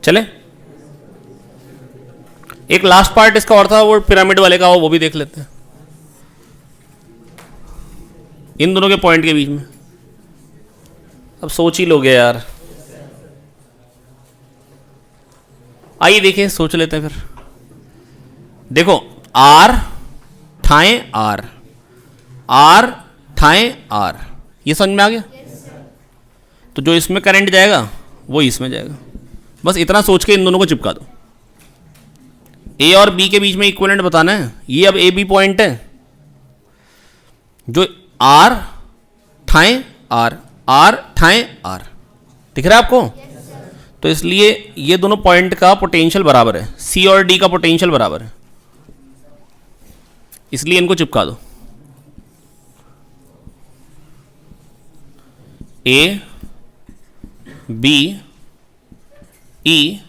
चले, एक लास्ट पार्ट इसका और था, वो पिरामिड वाले का, वो भी देख लेते हैं। इन दोनों के पॉइंट के बीच में अब सोच ही लोगे यार। आइए देखें, सोच लेते हैं फिर। देखो आर ठाए आर, आर ठाए आर, ये समझ में आ गया? तो जो इसमें करंट जाएगा वो इसमें जाएगा। बस इतना सोच के इन दोनों को चिपका दो। ए और बी के बीच में इक्विवेलेंट बताना है। ये अब ए बी पॉइंट है, जो आर ठाए आर, आर ठाए आर, दिख रहा है आपको? तो इसलिए ये दोनों पॉइंट का पोटेंशियल बराबर है, सी और डी का पोटेंशियल बराबर है, इसलिए इनको चिपका दो। A B E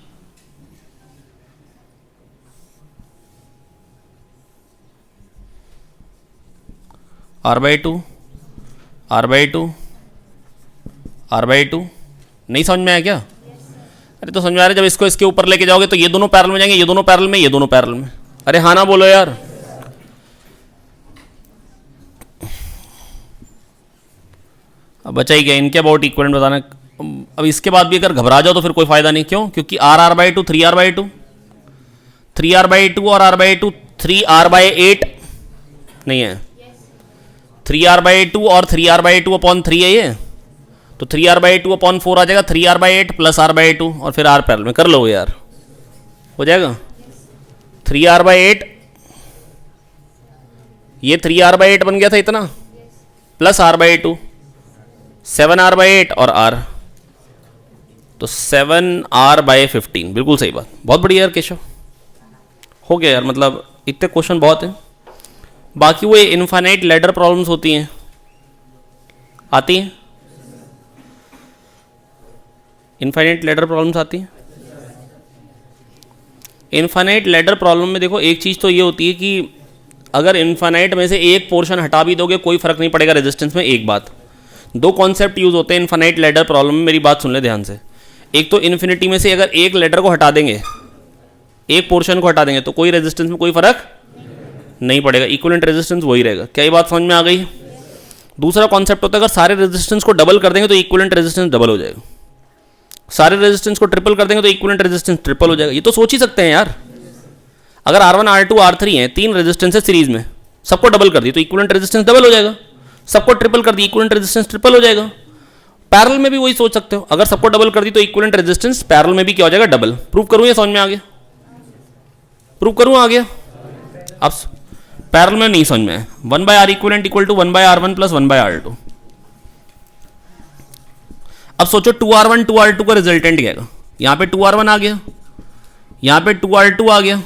R/2 R/2 R/2 नहीं समझ में आया क्या? अरे तो समझ में आ रहा है, जब इसको इसके ऊपर लेके जाओगे तो ये दोनों पैरेलल में जाएंगे, ये दोनों पैरेलल में, ये दोनों पैरेलल में। अरे हाँ ना बोलो यार। अब बचा ही क्या, इनके अबाउट इक्विवेलेंट बताना। अब इसके बाद भी अगर घबरा जाओ तो फिर कोई फायदा नहीं। क्यों? क्योंकि R/2 3R/2 3R/2 और R/2 3R/8 नहीं है, 3R/2 और 3R/2 अपॉन 3 है ये, तो 3R/2 अपॉन 4 आ जाएगा, 3R/8 प्लस R/2 और फिर R पैरेलल में। कर लो यार, हो जाएगा 3R/8, ये 3R/8 बन गया था इतना, प्लस R/2 7R/8 और R, तो 7R/15। बिल्कुल सही बात, बहुत बढ़िया यार केशव, हो गया यार। मतलब इतने क्वेश्चन बहुत हैं। बाकी वो इनफाइनाइट लैडर प्रॉब्लम्स होती हैं, आती हैं, इनफाइनाइट लैडर प्रॉब्लम्स आती हैं। इनफाइनाइट लैडर प्रॉब्लम में देखो एक चीज़ तो ये होती है कि अगर इनफाइनाइट में से एक पोर्शन हटा भी दोगे कोई फर्क नहीं पड़ेगा रेजिस्टेंस में। एक बात, दो कॉन्सेप्ट यूज होते हैं इनफाइनाइट लैडर प्रॉब्लम में, मेरी बात सुन ले ध्यान से। एक तो इन्फिनिटी में से अगर एक लैडर को हटा देंगे, एक पोर्शन को हटा देंगे, तो कोई रेजिस्टेंस में कोई फर्क नहीं पड़ेगा, इक्विवेलेंट रेजिस्टेंस वही रहेगा। क्या ये बात समझ में आ गई? दूसरा कॉन्सेप्ट होता है अगर सारे रेजिस्टेंस को डबल कर देंगे तो इक्विवेलेंट रेजिस्टेंस डबल हो जाएगा, सारे रेजिस्टेंस को ट्रिपल कर देंगे तो इक्विवेलेंट रेजिस्टेंस ट्रिपल हो जाएगा। ये तो सोच ही सकते हैं यार। अगर R1 R2 R3 हैं, तीन रेजिस्टेंस है सीरीज में, सबको डबल कर दी तो इक्विवेलेंट रेजिस्टेंस डबल हो जाएगा, सबको ट्रिपल कर दी इक्विवेलेंट रेजिस्टेंस ट्रिपल हो जाएगा। पैरेलल में भी वही सोच सकते हो, अगर सबको डबल कर दी तो इक्विवेलेंट रेजिस्टेंस पैरेलल में भी क्या हो जाएगा, डबल। प्रूव करूं या समझ में आ गया? प्रूव करूं, आ गया? अब पैरेलल में नहीं समझ में आया। 1/R equivalent equal to 1/R1 plus 1/R2। अब सोचो 2R1 2R2 का रिजल्टेंट क्या है? यहां पे 2R1 आ गया, यहां पे 2R2 आ गया,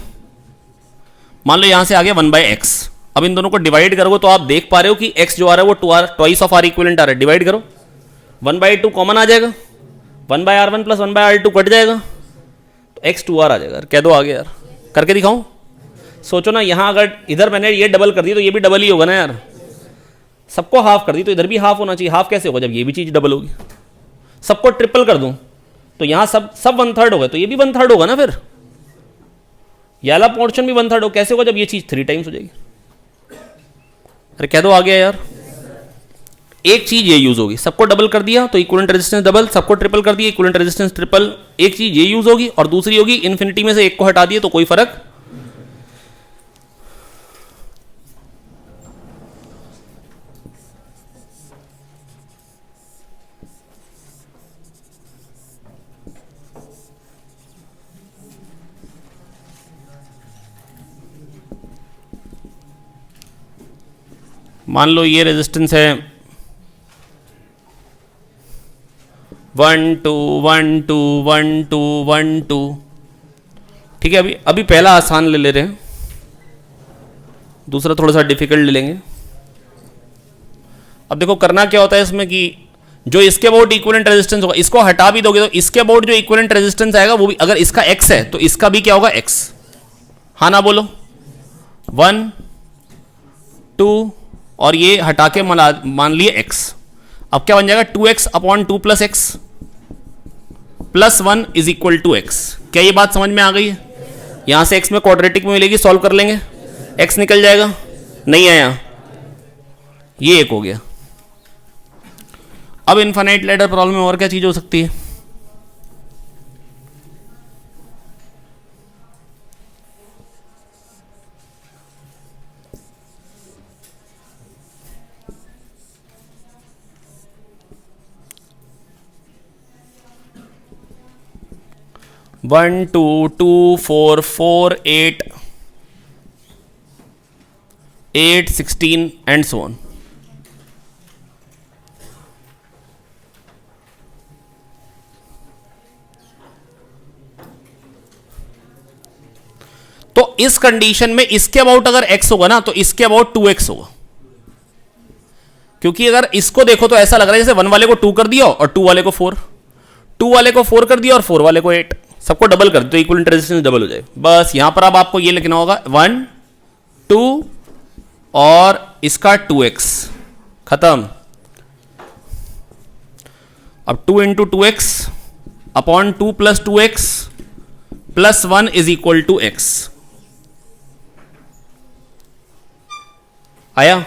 मान लो यहां से आ गया 1/X। अब इन दोनों को डिवाइड करोगे तो आप देख पा रहे हो कि x जो आ रहा है वो ट्वाइस ऑफ R इक्विवेलेंट आ रहा है। डिवाइड करो, 1/2 कॉमन आ जाएगा, 1/R1 प्लस 1/R2 कट जाएगा, तो x 2R आ जाएगा। कह दो आगे यार, करके दिखाऊं? सोचो ना, यहां अगर इधर मैंने ये डबल कर दी तो ये भी डबल ही होगा ना यार। सबको हाफ कर दी तो इधर भी हाफ होना चाहिए। हाफ कैसे होगा जब ये भी चीज डबल होगी? सबको ट्रिपल कर दूं तो यहां सब 1/3 हो गए, तो ये भी 1/3 होगा ना। फिर ये वाला पोर्शन भी 1/3 हो, कैसे होगा जब ये चीज 3 टाइम्स हो जाएगी? अरे कह दो आ गया यार। एक चीज ये यूज होगी, सबको डबल कर दिया तो इक्विवेलेंट रेजिस्टेंस डबल, सबको ट्रिपल कर दिया इक्विवेलेंट रेजिस्टेंस ट्रिपल। एक चीज ये यूज होगी और दूसरी होगी इन्फिनिटी में से एक को हटा दिए तो कोई फर्क। मान लो ये रेजिस्टेंस है 1 2 1 2 1 2 1 2, ठीक है। अभी पहला आसान ले रहे हैं, दूसरा थोड़ा सा डिफिकल्ट ले लेंगे। अब देखो करना क्या होता है इसमें कि जो इसके अबाउट इक्विवेलेंट रेजिस्टेंस होगा, इसको हटा भी दोगे तो इसके अबाउट जो इक्विवेलेंट रेजिस्टेंस आएगा वो भी, अगर इसका x है तो इसका भी क्या होगा, x। हाँ ना बोलो? 1 2 और ये हटा के मान लिए x। अब क्या बन जाएगा, 2x upon 2 plus x plus 1 is equal to x। क्या ये बात समझ में आ गई है? यहां से x में क्वाड्रेटिक में मिलेगी, सॉल्व कर लेंगे, x निकल जाएगा, नहीं आया, ये एक हो गया। अब इनफाइनाइट लैडर प्रॉब्लम में और क्या चीज हो सकती है? One 2 2 4 4 8 8 16 and so on. तो इस कंडीशन में इसके अबाउट अगर x होगा ना तो इसके अबाउट 2x होगा, क्योंकि अगर इसको देखो तो ऐसा लग रहा है जैसे 1 वाले को 2 कर दिया और 2 वाले को 4, 2 वाले को 4 कर दिया और 4 वाले को 8, सबको डबल कर दो तो इक्विवेलेंट रेजिस्टेंस डबल हो जाए। बस यहां पर अब आपको ये लिखना होगा 1 2 और इसका 2x, खत्म। अब 2 into 2x upon 2 plus 2x plus 1 is equal to x। आया?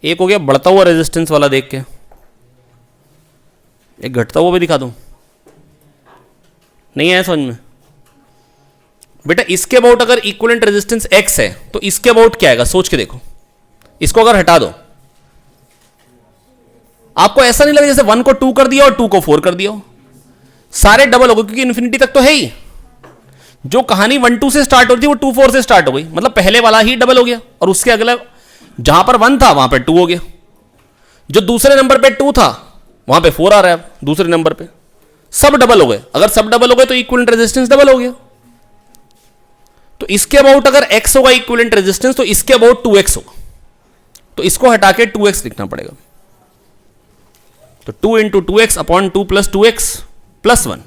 एक हो गया बढ़ता हुआ रेजिस्टेंस वाला देख के, एक घटता हुआ भी दिखा दूं। नहीं आया समझ में? बेटा इसके अबाउट अगर इक्विवेलेंट रेजिस्टेंस x है तो इसके अबाउट क्या आएगा, सोच के देखो। इसको अगर हटा दो, आपको ऐसा नहीं लगे जैसे 1 को 2 कर दिया और 2 को 4 कर दिया हो। सारे डबल हो गए क्योंकि इन्फिनिटी तक तो है ही। जो कहानी 1 2 से स्टार्ट होती थी वो 2 4 से स्टार्ट हो गई, मतलब पहले वाला ही डबल हो गया और उसके अगला जहां पर 1 था वहां पे 2 हो गया। जो दूसरे नंबर पे 2 था वहां पे 4 आ रहा है दूसरे नंबर पे। सब डबल हो गए। अगर सब डबल हो गए तो इक्विवेलेंट रेजिस्टेंस डबल हो गया। तो इसके अबाउट अगर x होगा इक्विवेलेंट रेजिस्टेंस तो इसके अबाउट 2x होगा। तो इसको हटा के 2x लिखना पड़ेगा। तो 2 into 2x upon 2 plus 2x plus 1,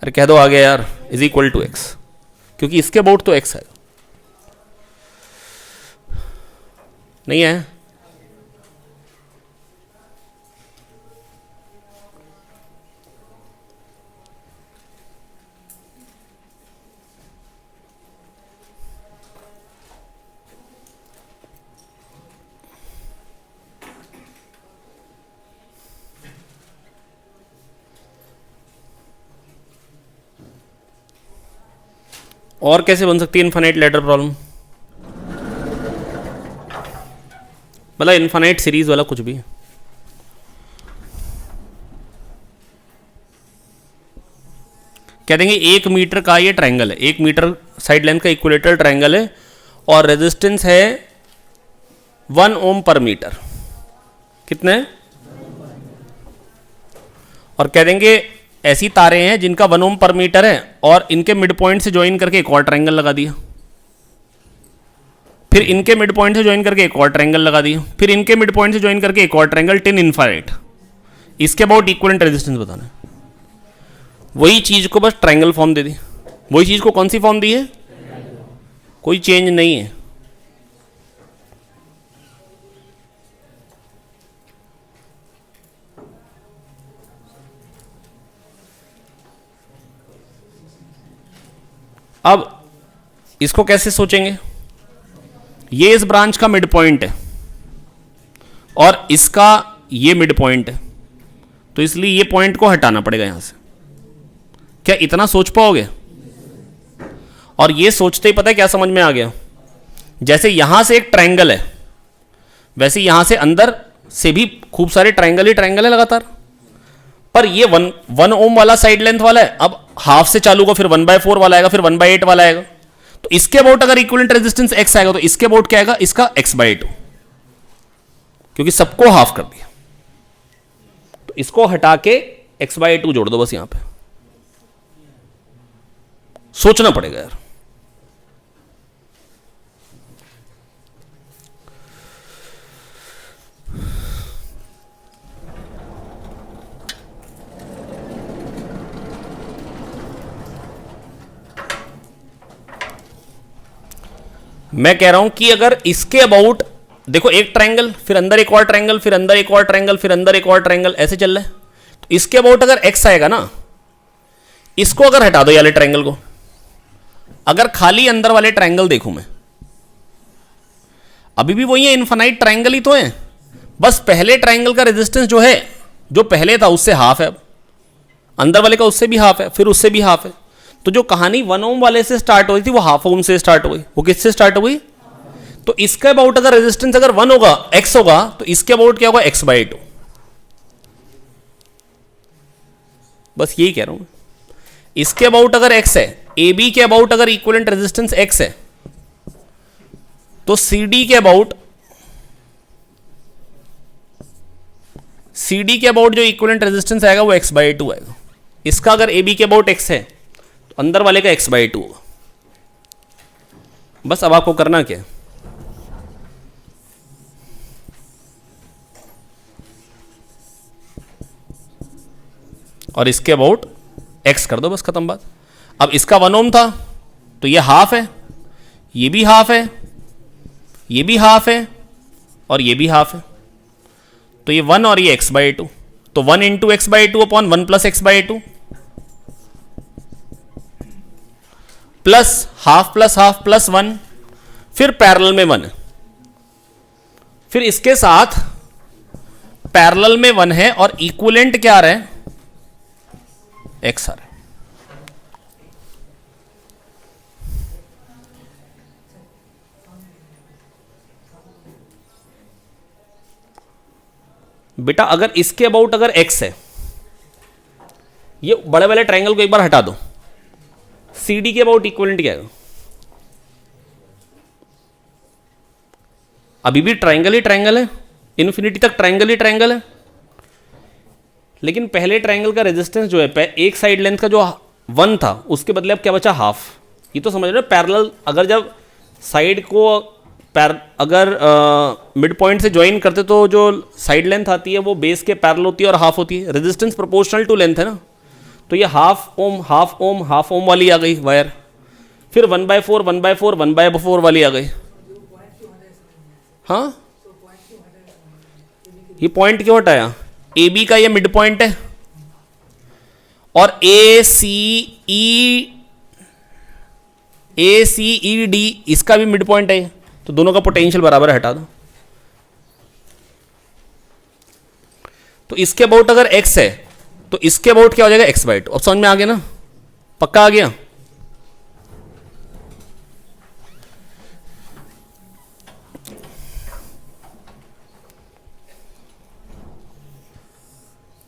अरे कह दो आ गया यार, इज इक्वल टू x, क्योंकि इसके अबाउट तो x है। नहीं है? और कैसे बन सकती है इनफाइनाइट लैडर प्रॉब्लम? मतलब इनफाइनाइट सीरीज वाला कुछ भी। कह देंगे 1 मीटर का ये ट्रायंगल है, 1 मीटर साइड लेंथ का इक्विलेटरल ट्रायंगल है और रेजिस्टेंस है 1 ओम पर मीटर। कितने? और कह देंगे ऐसी तारें हैं जिनका 1 ओम पर मीटर है और इनके मिड पॉइंट से ज्वाइन करके एक और ट्रायंगल लगा दिया, फिर इनके मिड पॉइंट से ज्वाइन करके एक और ट्रायंगल लगा दिया, फिर इनके मिड पॉइंट से ज्वाइन करके एक और ट्रायंगल, टिन इनफाइनाइट। इसके अबाउट इक्विवेलेंट रेजिस्टेंस बताना है। वही चीज को बस ट्रायंगल फॉर्म दे दी। वही चीज को कौन सी फॉर्म दी है? कोई चेंज नहीं है। अब इसको कैसे सोचेंगे? ये इस ब्रांच का मिड पॉइंट है और इसका ये मिड पॉइंट है, तो इसलिए ये पॉइंट को हटाना पड़ेगा यहां से। क्या इतना सोच पाओगे? और ये सोचते ही पता है क्या समझ में आ गया? जैसे यहां से एक ट्रायंगल है वैसे यहां से अंदर से भी खूब सारे ट्रायंगल ही ट्रायंगल है लगातार, पर ये 1 ओम वाला साइड लेंथ वाला है। अब हाफ से चालू होगा, फिर 1/4 वाला आएगा, फिर 1/8 वाला आएगा। तो इसके अबाउट अगर इक्विवेलेंट रेजिस्टेंस x आएगा तो इसके अबाउट क्या आएगा? इसका x/2, क्योंकि सबको हाफ कर दिया। तो इसको हटा के x/2 जोड़ दो बस यहां पे। सोचना पड़ेगा यार। मैं कह रहा हूं कि अगर इसके अबाउट देखो एक ट्रायंगल, फिर अंदर एक और ट्रायंगल, फिर अंदर एक और ट्रायंगल, फिर अंदर एक और ट्रायंगल, ऐसे चल रहा है। तो इसके अबाउट अगर x आएगा ना, इसको अगर हटा दो ये वाले ट्रायंगल को, अगर खाली अंदर वाले ट्रायंगल देखूं मैं, अभी भी वही है, इनफाइनाइट ट्रायंगल ही तो है। बस पहले ट्रायंगल का रेजिस्टेंस जो है, जो पहले था उससे हाफ है, अंदर वाले का उससे भी हाफ है, फिर उससे भी हाफ है। तो जो कहानी 1 ओम वाले से स्टार्ट हुई थी वो हाफ ओम से स्टार्ट हुई। वो किससे स्टार्ट हुई? तो इसके अबाउट अगर रेजिस्टेंस अगर 1 होगा, x होगा, तो इसके अबाउट क्या होगा? x/2। बस यही कह रहा हूं। इसके अबाउट अगर x है, AB के अबाउट अगर इक्विवेलेंट रेजिस्टेंस x है, तो CD के अबाउट जो इक्विवेलेंट रेजिस्टेंस आएगा वो x/2 आएगा। इसका अगर AB के अबाउट x है तो अंदर वाले का x/2 होगा। बस अब आपको करना क्या है? और इसके अबाउट x कर दो, बस खत्म बात। अब इसका 1 ओम था तो ये हाफ है, ये भी हाफ है, ये भी हाफ है और ये भी हाफ है, तो ये 1 और ये x/2, तो 1 into x/2 upon 1 plus x/2 plus half plus 1, फिर पैरेलल में 1, फिर इसके साथ पैरेलल में 1 है और इक्विवेलेंट क्या आ रहा है, x आ रहा है। बेटा अगर इसके अबाउट अगर x है, ये बड़े वाले ट्रायंगल को एक बार हटा दो, CD के अबाउट इक्विवेलेंट क्या है? अभी भी ट्रायंगल ही ट्रायंगल है, इन्फिनिटी तक ट्रायंगल ही ट्रायंगल है, लेकिन पहले ट्रायंगल का रेजिस्टेंस जो है एक साइड लेंथ का जो 1 था उसके बदले अब क्या बचा, हाफ। ये तो समझ रहे हो, पैरेलल अगर जब साइड को अगर मिड पॉइंट से ज्वाइन करते तो जो साइड लेंथ आती है वो बेस के पैरेलल होती है और हाफ होती है, रेजिस्टेंस प्रोपोर्शनल टू लेंथ है ना, तो ये हाफ ओम वाली आ गई वायर, फिर 1/4 1/4 1/4 वाली आ गई। हाँ, ये पॉइंट क्यों हटाया, ए बी का ये मिड पॉइंट है और ए सी ई डी इसका भी मिड पॉइंट है, तो दोनों का पोटेंशियल बराबर है, हटा दो। तो इसके अबाउट अगर x है तो इसके अबाउट क्या हो जाएगा, x/2। अब समझ में आ गया ना, पक्का आ गया।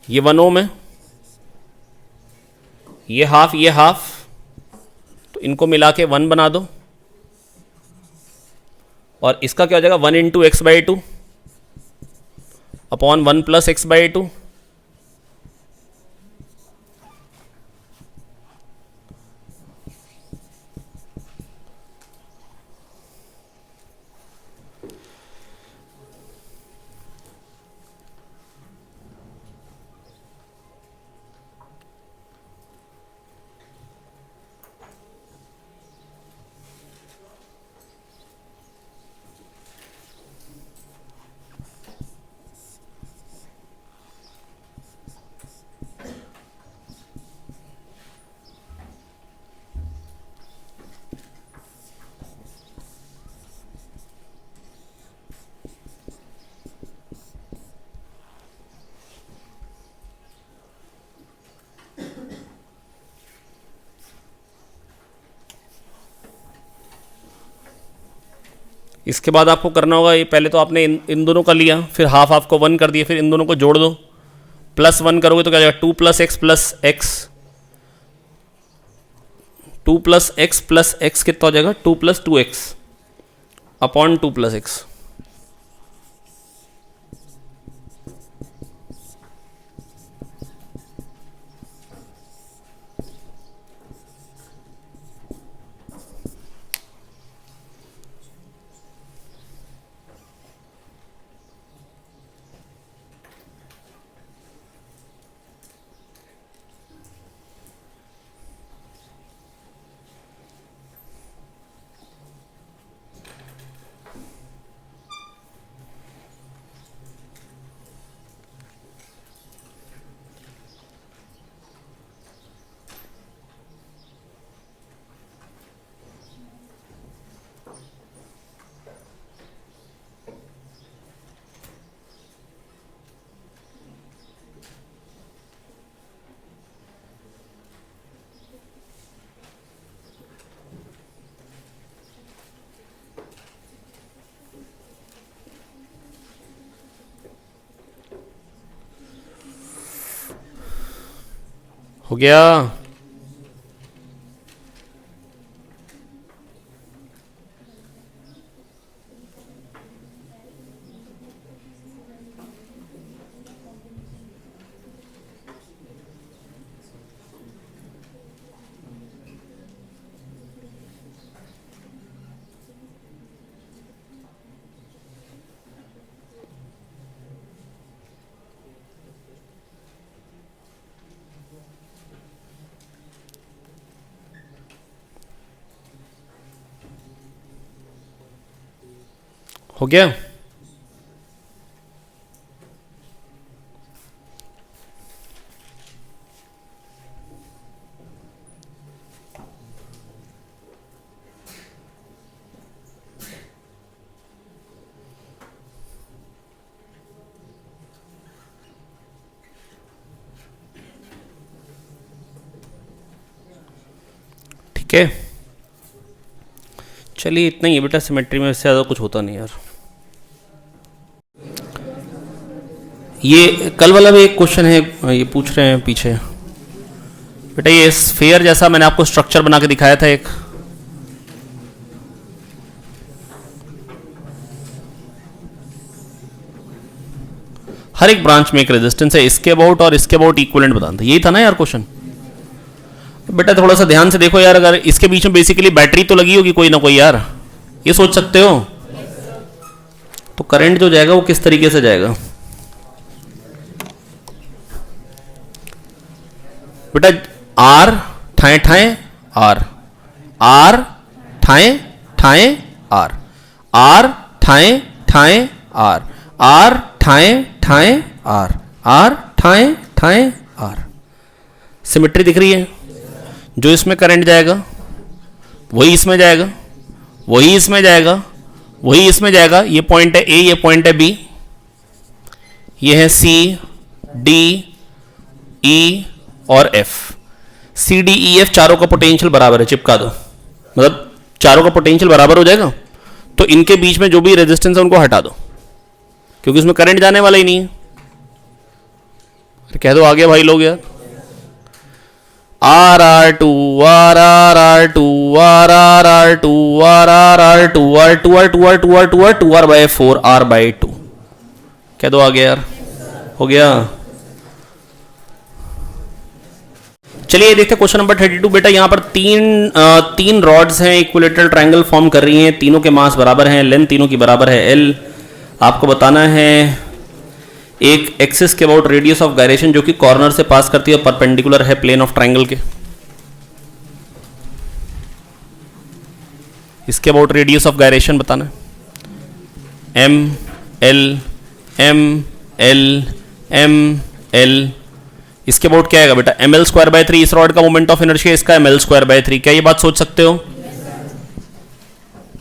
ये 1 ओम है, ये हाफ, तो इनको मिला के 1 बना दो और इसका क्या हो जाएगा, 1 into x/2 upon 1 plus x/2 इसके बाद आपको करना होगा, ये पहले तो आपने इन दोनों का लिया, फिर हाफ को 1 कर दिया, फिर इन दोनों को जोड़ दो, प्लस 1 करोगे तो क्या जाएगा, 2 प्लस एक्स प्लस एक्स कितना हो जाएगा, 2 plus 2x upon 2 plus x. हो गया। हो गया? ठीक है, चलिए इतना ही है बेटा। सिमेट्री में इससे ज़्यादा कुछ होता नहीं यार। ये कल वाला भी एक क्वेश्चन है, ये पूछ रहे हैं पीछे बेटा, ये स्फीयर जैसा मैंने आपको स्ट्रक्चर बना के दिखाया था एक, हर एक ब्रांच में एक रेजिस्टेंस है, इसके अबाउट और इसके अबाउट इक्विवेलेंट बताना था। यही था ना यार क्वेश्चन? बेटा थोड़ा सा ध्यान से देखो यार, अगर इसके बीच में बेसिकली बैटरी तो लगी होगी कोई ना कोई यार, ये सोच सकते हो। तो करंट जो जाएगा वो किस तरीके से जाएगा बेटा? आर ठाए ठाए आर, आर ठाए ठाए आर, आर ठाए ठाए आर, आर ठाए ठाए आर, आर ठाए ठाए आर। सिमेट्री दिख रही है? जो इसमें करंट जाएगा वही इसमें जाएगा, वही इसमें जाएगा, वही इसमें जाएगा। ये पॉइंट है ए, ये पॉइंट है बी, ये है सी डी ई और F. C D E F चारों का पोटेंशियल बराबर है, चिपका दो, मतलब चारों का पोटेंशियल बराबर हो जाएगा। तो इनके बीच में जो भी रेजिस्टेंस है उनको हटा दो, क्योंकि उसमें करंट जाने वाला ही नहीं है। कह दो आगे भाई लोग यार, R R two R R R two R R R two R R R two R two R two R two R two R two R by 4 R by 2। कह दो आगे यार, हो गया। चलिए देखते हैं क्वेश्चन नंबर 32 बेटा। यहां पर तीन रॉड्स हैं, इक्विलेटरल ट्रायंगल फॉर्म कर रही हैं, तीनों के मास बराबर हैं, लेंथ तीनों की बराबर है एल। आपको बताना है एक एक्सिस के अबाउट रेडियस ऑफ गायरेशन जो कि कॉर्नर से पास करती है और परपेंडिकुलर है प्लेन ऑफ ट्रायंगल के। इसके अबाउट रेडियस ऑफ गायरेशन बताना है, M L M L M L. इसके अबाउट क्या आएगा बेटा? M L square by 3। इस रॉड का मोमेंट ऑफ इनर्शिया इसका एम एल स्क्वायर बाय 3। क्या ये बात सोच सकते हो?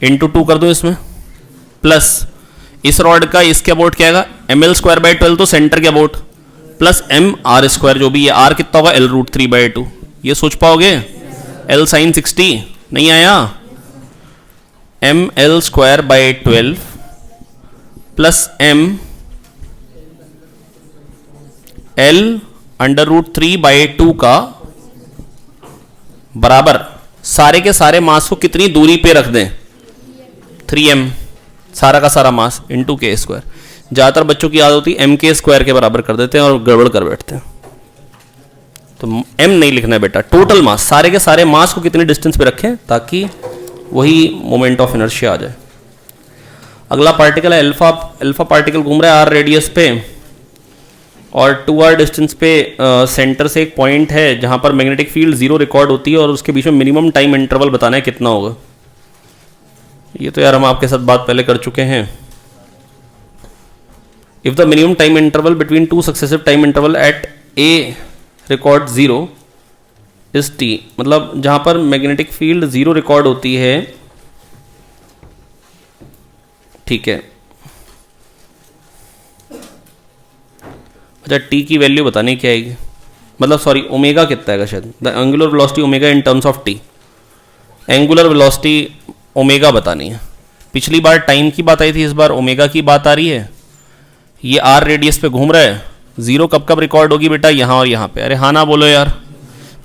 इंटू 2 कर दो इसमें, प्लस इस रॉड का इसके अबाउट क्या आएगा? एम एल स्क्वायर बाय 12, तो सेंटर के about, plus M R square, जो भी ये आर कितना होगा? L root 3 by 2। ये सोच पाओगे? एल साइन 60 नहीं आया? M L square by 12 plus M L under root 3 by 2 का बराबर सारे के सारे मास को कितनी दूरी पे रख दें? 3m, सारा का सारा मास इंटू के स्क्वायर। ज़्यादातर बच्चों की आदत होती है एम के स्क्वायर के बराबर कर देते हैं और गड़बड़ कर बैठते हैं। तो m नहीं लिखना है बेटा, टोटल मास, सारे के सारे मास को कितने डिस्टेंस पे रखें ताकि वही मोमेंट ऑफ इनर्शिया आ जाए। अगला पार्टिकल है अल्फा। अल्फा पार्टिकल घूम रहा है r रेडियस पे और 2r डिस्टेंस पे सेंटर से एक पॉइंट है जहां पर मैग्नेटिक फील्ड 0 रिकॉर्ड होती है और उसके बीच में मिनिमम टाइम इंटरवल बताना है कितना होगा। ये तो यार हम आपके साथ बात पहले कर चुके हैं। If the minimum time interval between 2 successive time interval at a record 0 is t, मतलब जहां पर मैग्नेटिक फील्ड 0 रिकॉर्ड होती है, ठीक है। अच्छा, t की वैल्यू बतानी क्या आएगी, मतलब सॉरी ओमेगा कितना आएगा शायद, the angular velocity omega in terms of t। Angular velocity omega बतानी है। पिछली बार टाइम की बात आई थी, इस बार ओमेगा की बात आ रही है। ये आर रेडियस पे घूम रहा है, 0 कब कब रिकॉर्ड होगी बेटा? यहाँ और यहाँ पे। अरे हाँ ना बोलो यार,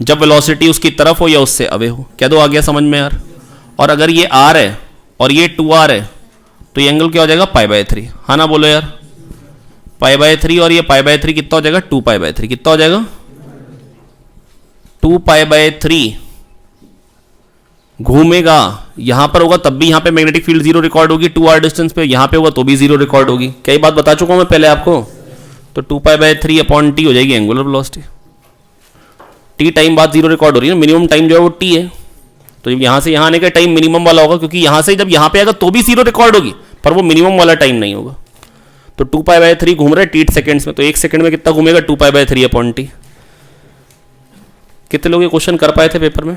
जब वेलोसिटी उसकी तरफ हो या उससे अवे हो। क्या दो आ गया समझ में यार? और अगर ये आर है और ये 2r है तो ये एंगल क्या हो जाएगा? Pi by 3। हाँ ना बोलो यार, पाई बाय 3 और ये पाई बाय 3 कितना हो जाएगा? 2 पाई बाय 3। कितना हो जाएगा? 2 पाई बाय 3 घूमेगा, यहां पर होगा तब भी यहां पे मैग्नेटिक फील्ड 0 रिकॉर्ड होगी, 2r डिस्टेंस पे। यहां पे होगा तो भी 0 रिकॉर्ड होगी। कई बात बता चुका हूं मैं पहले आपको। तो 2 पाई बाय 3 अपॉन t हो जाएगी एंगुलर वेलोसिटी। t टाइम बाद 0 रिकॉर्ड हो रही है, मिनिमम टाइम जो है वो t है। तो जब यहां से यहां आने का टाइम मिनिमम वाला होगा, क्योंकि यहां से जब यहां पे आएगा तो भी 0 रिकॉर्ड होगी, पर वो मिनिमम वाला टाइम नहीं होगा। तो 2π/3 घूम रहा है टी सेकेंड्स में, तो 1 सेकेंड में कितना घूमेगा 2π/3/t। कितने लोग ये क्वेश्चन कर पाए थे पेपर में?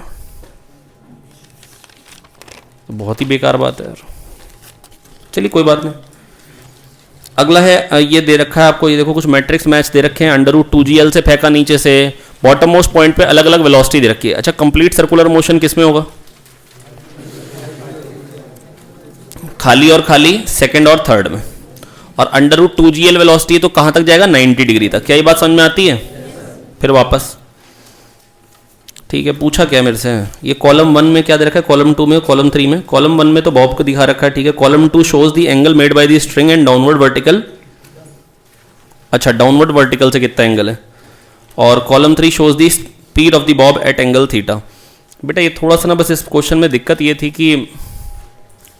तो बहुत ही बेकार बात है यार। चलिए कोई बात नहीं। अगला है, ये दे रखा है आपको, ये देखो कुछ मैट्रिक्स मैच दे रखे हैं। √2gl से फेंका नीचे से, बॉटम मोस्ट पॉइंट पे अलग अलग वेलोसिटी दे रखी है। अच्छा, कंप्लीट सर्कुलर मोशन किस में होगा? खाली और खाली, सेकंड और थर्ड में। और √2gl वेलोसिटी है तो कहां तक जाएगा? 90 डिग्री तक। क्या ये बात समझ में आती है? फिर वापस, ठीक है। पूछा क्या मेरे से, ये कॉलम 1 में क्या दे रखा है, कॉलम 2 में, कॉलम 3 में। कॉलम 1 में तो बॉब को दिखा रखा है, ठीक है। Column 2 shows the angle made by the string and downward vertical. अच्छा, डाउनवर्ड वर्टिकल से कितना एंगल है। और column 3 shows the speed of the bob at angle theta. बेटा ये थोड़ा सा ना बस इस क्वेश्चन में दिक्कत ये थी कि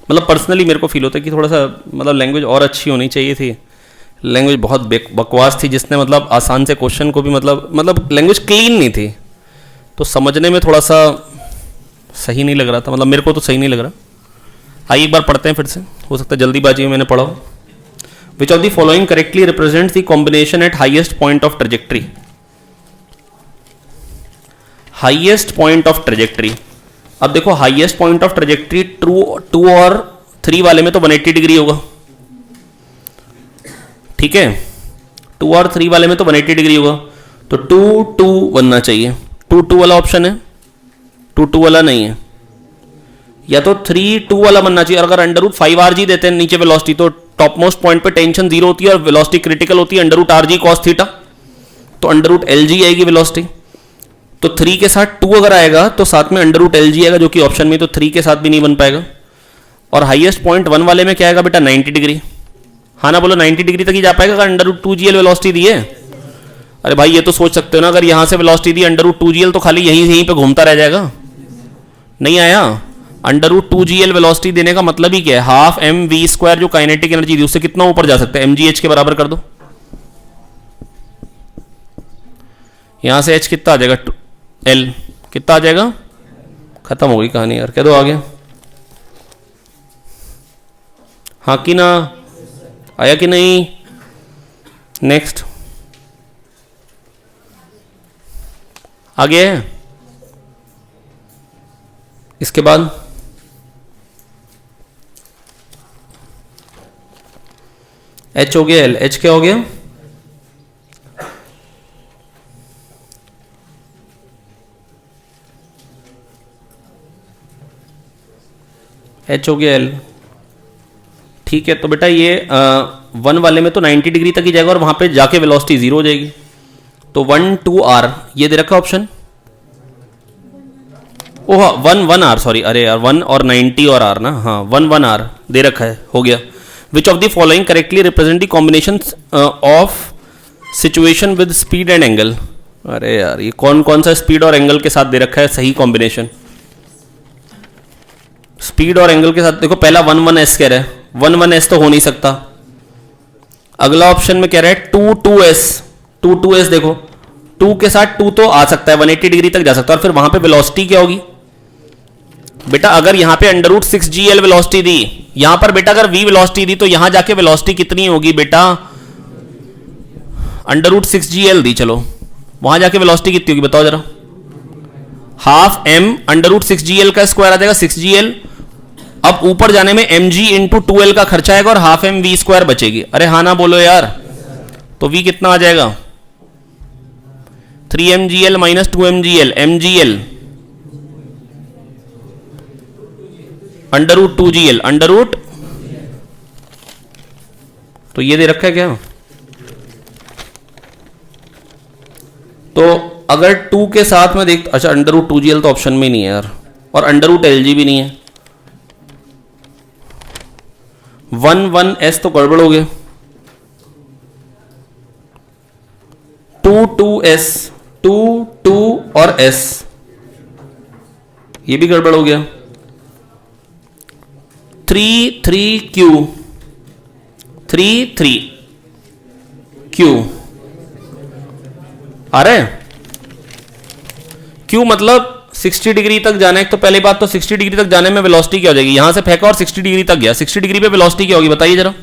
मतलब पर्सनली मेरे को फील होता है कि थोड़ा सा मतलब लैंग्वेज और अच्छी होनी चाहिए थी। लैंग्वेज बहुत बकवास थी, जिसने मतलब आसान से क्वेश्चन को भी मतलब लैंग्वेज क्लीन नहीं थी, तो समझने में थोड़ा सा सही नहीं लग रहा था। मतलब मेरे को तो सही नहीं लग रहा। आइए एक बार पढ़ते हैं फिर से, हो सकता है जल्दीबाजी में मैंने पढ़ा हो। Which of the following correctly represents the combination eight highest point of trajectory. Highest point of trajectory, अब देखो हाईएस्ट पॉइंट ऑफ ट्रेजेक्ट्री 2 और 3 वाले में तो 180 डिग्री होगा, ठीक है। 2 और 3 वाले में तो 180 डिग्री होगा, तो 2 2 बनना चाहिए। 2 2 वाला ऑप्शन है, 2 2 वाला नहीं है, या तो 3 2 वाला बनना चाहिए। और अगर √5rg देते हैं नीचे वेलोसिटी, तो टॉप मोस्ट पॉइंट पे टेंशन 0 होती है और वेलोसिटी क्रिटिकल होती है √rg cos थीटा, तो √lg आएगी वेलोसिटी। तो 3 के साथ 2 अगर आएगा तो साथ में √lg आएगा, जो कि ऑप्शन में, तो 3 के साथ भी नहीं बन पाएगा। और हाईएस्ट पॉइंट 1 वाले में क्या आएगा बेटा? 90 डिग्री। हाँ ना बोलो, 90 डिग्री तक ही जा पाएगा अगर √2gl वेलोसिटी दी है। अरे भाई ये तो सोच सकते हो ना, अगर यहां से वेलोसिटी दी √2gl तो खाली यहीं पे घूमता रह जाएगा। नहीं आया। √2gl वेलोसिटी देने का मतलब ही क्या है? हाफ mv² जो काइनेटिक एनर्जी दी, उससे कितना ऊपर जा सकते हैं? mgh के बराबर कर दो। यहां से h कितना आ जाएगा? l कितना आ जाएगा? खत्म हो गई कहानी यार, कह दो आगे। हाँ कि ना? आया कि नहीं? नेक्स्ट आगे है। इसके बाद h हो गया, l, h क्या हो गया? h हो गया l, ठीक है। तो बेटा ये 1 वाले में तो 90 डिग्री तक ही जाएगा और वहां पे जाके वेलोसिटी 0 हो जाएगी। तो 1 2 r ये दे रखा ऑप्शन। ओह 1 1 r, सॉरी, अरे यार 1 और 90 और r ना, हाँ 1 1 r दे रखा है, हो गया। Which of the following correctly represent the combination of situation with speed and angle. अरे यार ये कौन कौन सा स्पीड और एंगल के साथ दे रखा है सही कॉम्बिनेशन? स्पीड और एंगल के साथ देखो, पहला 1 1 s कह रहा है, 1 1 s तो हो नहीं सकता। अगला ऑप्शन में कह रहा है 2 2 s, 2 2 s देखो 2 के साथ 2 तो आ सकता है, 180 डिग्री तक जा सकता है। और फिर वहां पे वेलोसिटी क्या होगी बेटा? अगर यहां पे √6gl वेलोसिटी दी, यहां पर बेटा अगर v वेलोसिटी दी, तो यहां जाके वेलोसिटी कितनी होगी बेटा? √6gl दी, चलो वहां जाके वेलोसिटी कितनी होगी बताओ जरा? हाफ m √6gl का स्क्वायर आ जाएगा 6gl। अब ऊपर जाने में mg इंटू 2l का खर्चा आएगा और हाफ m v² बचेगी। अरे हाँ ना बोलो यार, तो v कितना आ जाएगा? 3mgl minus 2mgl, mgl √2gl √ तो ये दे रखा है क्या? तो अगर 2 के साथ में देख, अच्छा √2gl तो ऑप्शन में नहीं है यार, और √lg भी नहीं है। 1 1 s तो गड़बड़ हो गया। 2 2 s, 2 2 और s ये भी गड़बड़ हो गया। 3 3 q, 3 3 q आ रहे हैं। q मतलब 60 डिग्री तक जाना है। तो पहली बात तो 60 डिग्री तक जाने में वेलोसिटी क्या हो जाएगी, यहां से फेंका और 60 डिग्री तक गया, 60 डिग्री पे वेलोसिटी क्या होगी बताइए जरा।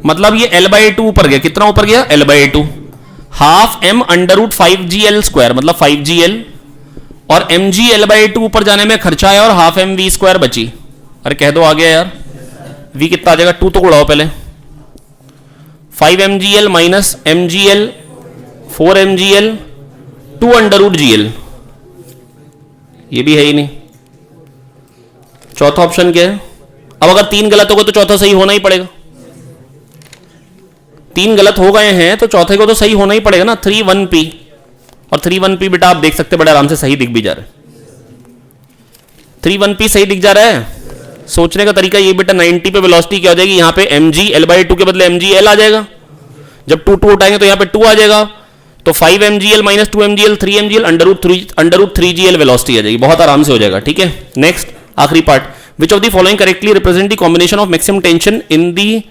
मतलब ये L/2 ऊपर गया, कितना ऊपर गया L/2, हाफ m √ 5gl², मतलब 5gl, और mg L/2 ऊपर जाने में खर्चा है और हाफ mv² बची। अरे कह दो आ गया यार, v कितना आ जाएगा, 2 तो उड़ाओ पहले, 5mgl minus mgl 4mgl 2√gl, ये भी है ही नहीं। चौथा ऑप्शन क्या है, अब अगर 3 गलत होगा तो चौथा सही होना ही पड़ेगा, 3 गलत हो गए हैं तो चौथे को तो सही होना ही पड़ेगा ना। 3(1p), और 3(1p) बेटा आप देख सकते बड़े आराम से सही दिख भी जा रहा है, 3(1p) सही दिख जा रहा है। सोचने का तरीका ये बेटा, 90 पे वेलोसिटी क्या हो जाएगी, यहाँ पे mg L/2 के बदले mgl आ जाएगा, जब 2 2 उठाएंगे तो यहाँ पे 2 आ जाएगा, तो 5mgl minus 2mgl 3mgl √3gl velocity आ जाएगी, बहुत आराम से हो जाएगा। ठीक है, नेक्स्ट आखिरी part, which of the following correctly represent the combination of maximum tension in the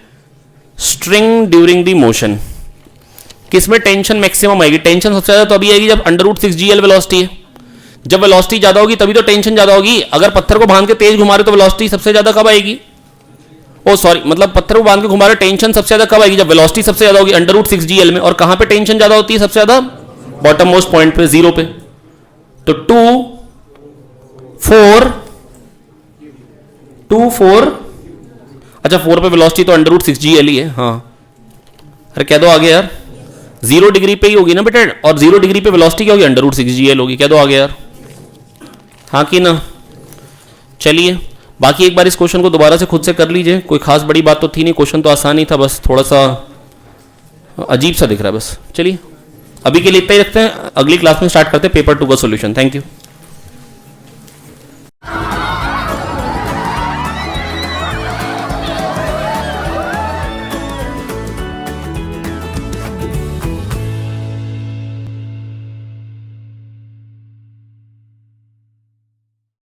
string during the motion. किसमें टेंशन मैक्सिमम आएगी, टेंशन सबसे ज्यादा तो अभी आएगी जब √6gl वेलोसिटी है, जब वेलोसिटी ज्यादा होगी तभी तो टेंशन ज्यादा होगी। अगर पत्थर को बांध के तेज घुमा रहे तो वेलोसिटी सबसे ज्यादा कब आएगी, ओ सॉरी, मतलब पत्थर को बांध के घुमा रहे टेंशन सबसे ज्यादा कब आएगी, जब वेलोसिटी सबसे ज्यादा होगी √6gl में। और कहां पे टेंशन ज्यादा होती है सबसे ज्यादा, बॉटम मोस्ट पॉइंट पे, 0 पे। तो 2 4, अच्छा 4 पे वेलोसिटी तो √6gl ही है, हाँ। अरे कह दो आगे यार, 0 डिग्री पे ही होगी ना बेटा, और 0 डिग्री पे वेलोसिटी क्या होगी, √6gl होगी, कह दो आगे यार, हाँ कि ना। चलिए बाकी एक बार इस क्वेश्चन को दोबारा से खुद से कर लीजिए, कोई खास बड़ी बात तो थी नहीं, क्वेश्चन तो आसान ही था, बस थोड़ा सा अजीब सा दिख रहा है बस। चलिए अभी के लिए इतना ही रखते हैं, अगली क्लास में स्टार्ट करते हैं पेपर 2 का सॉल्यूशन। Thank you.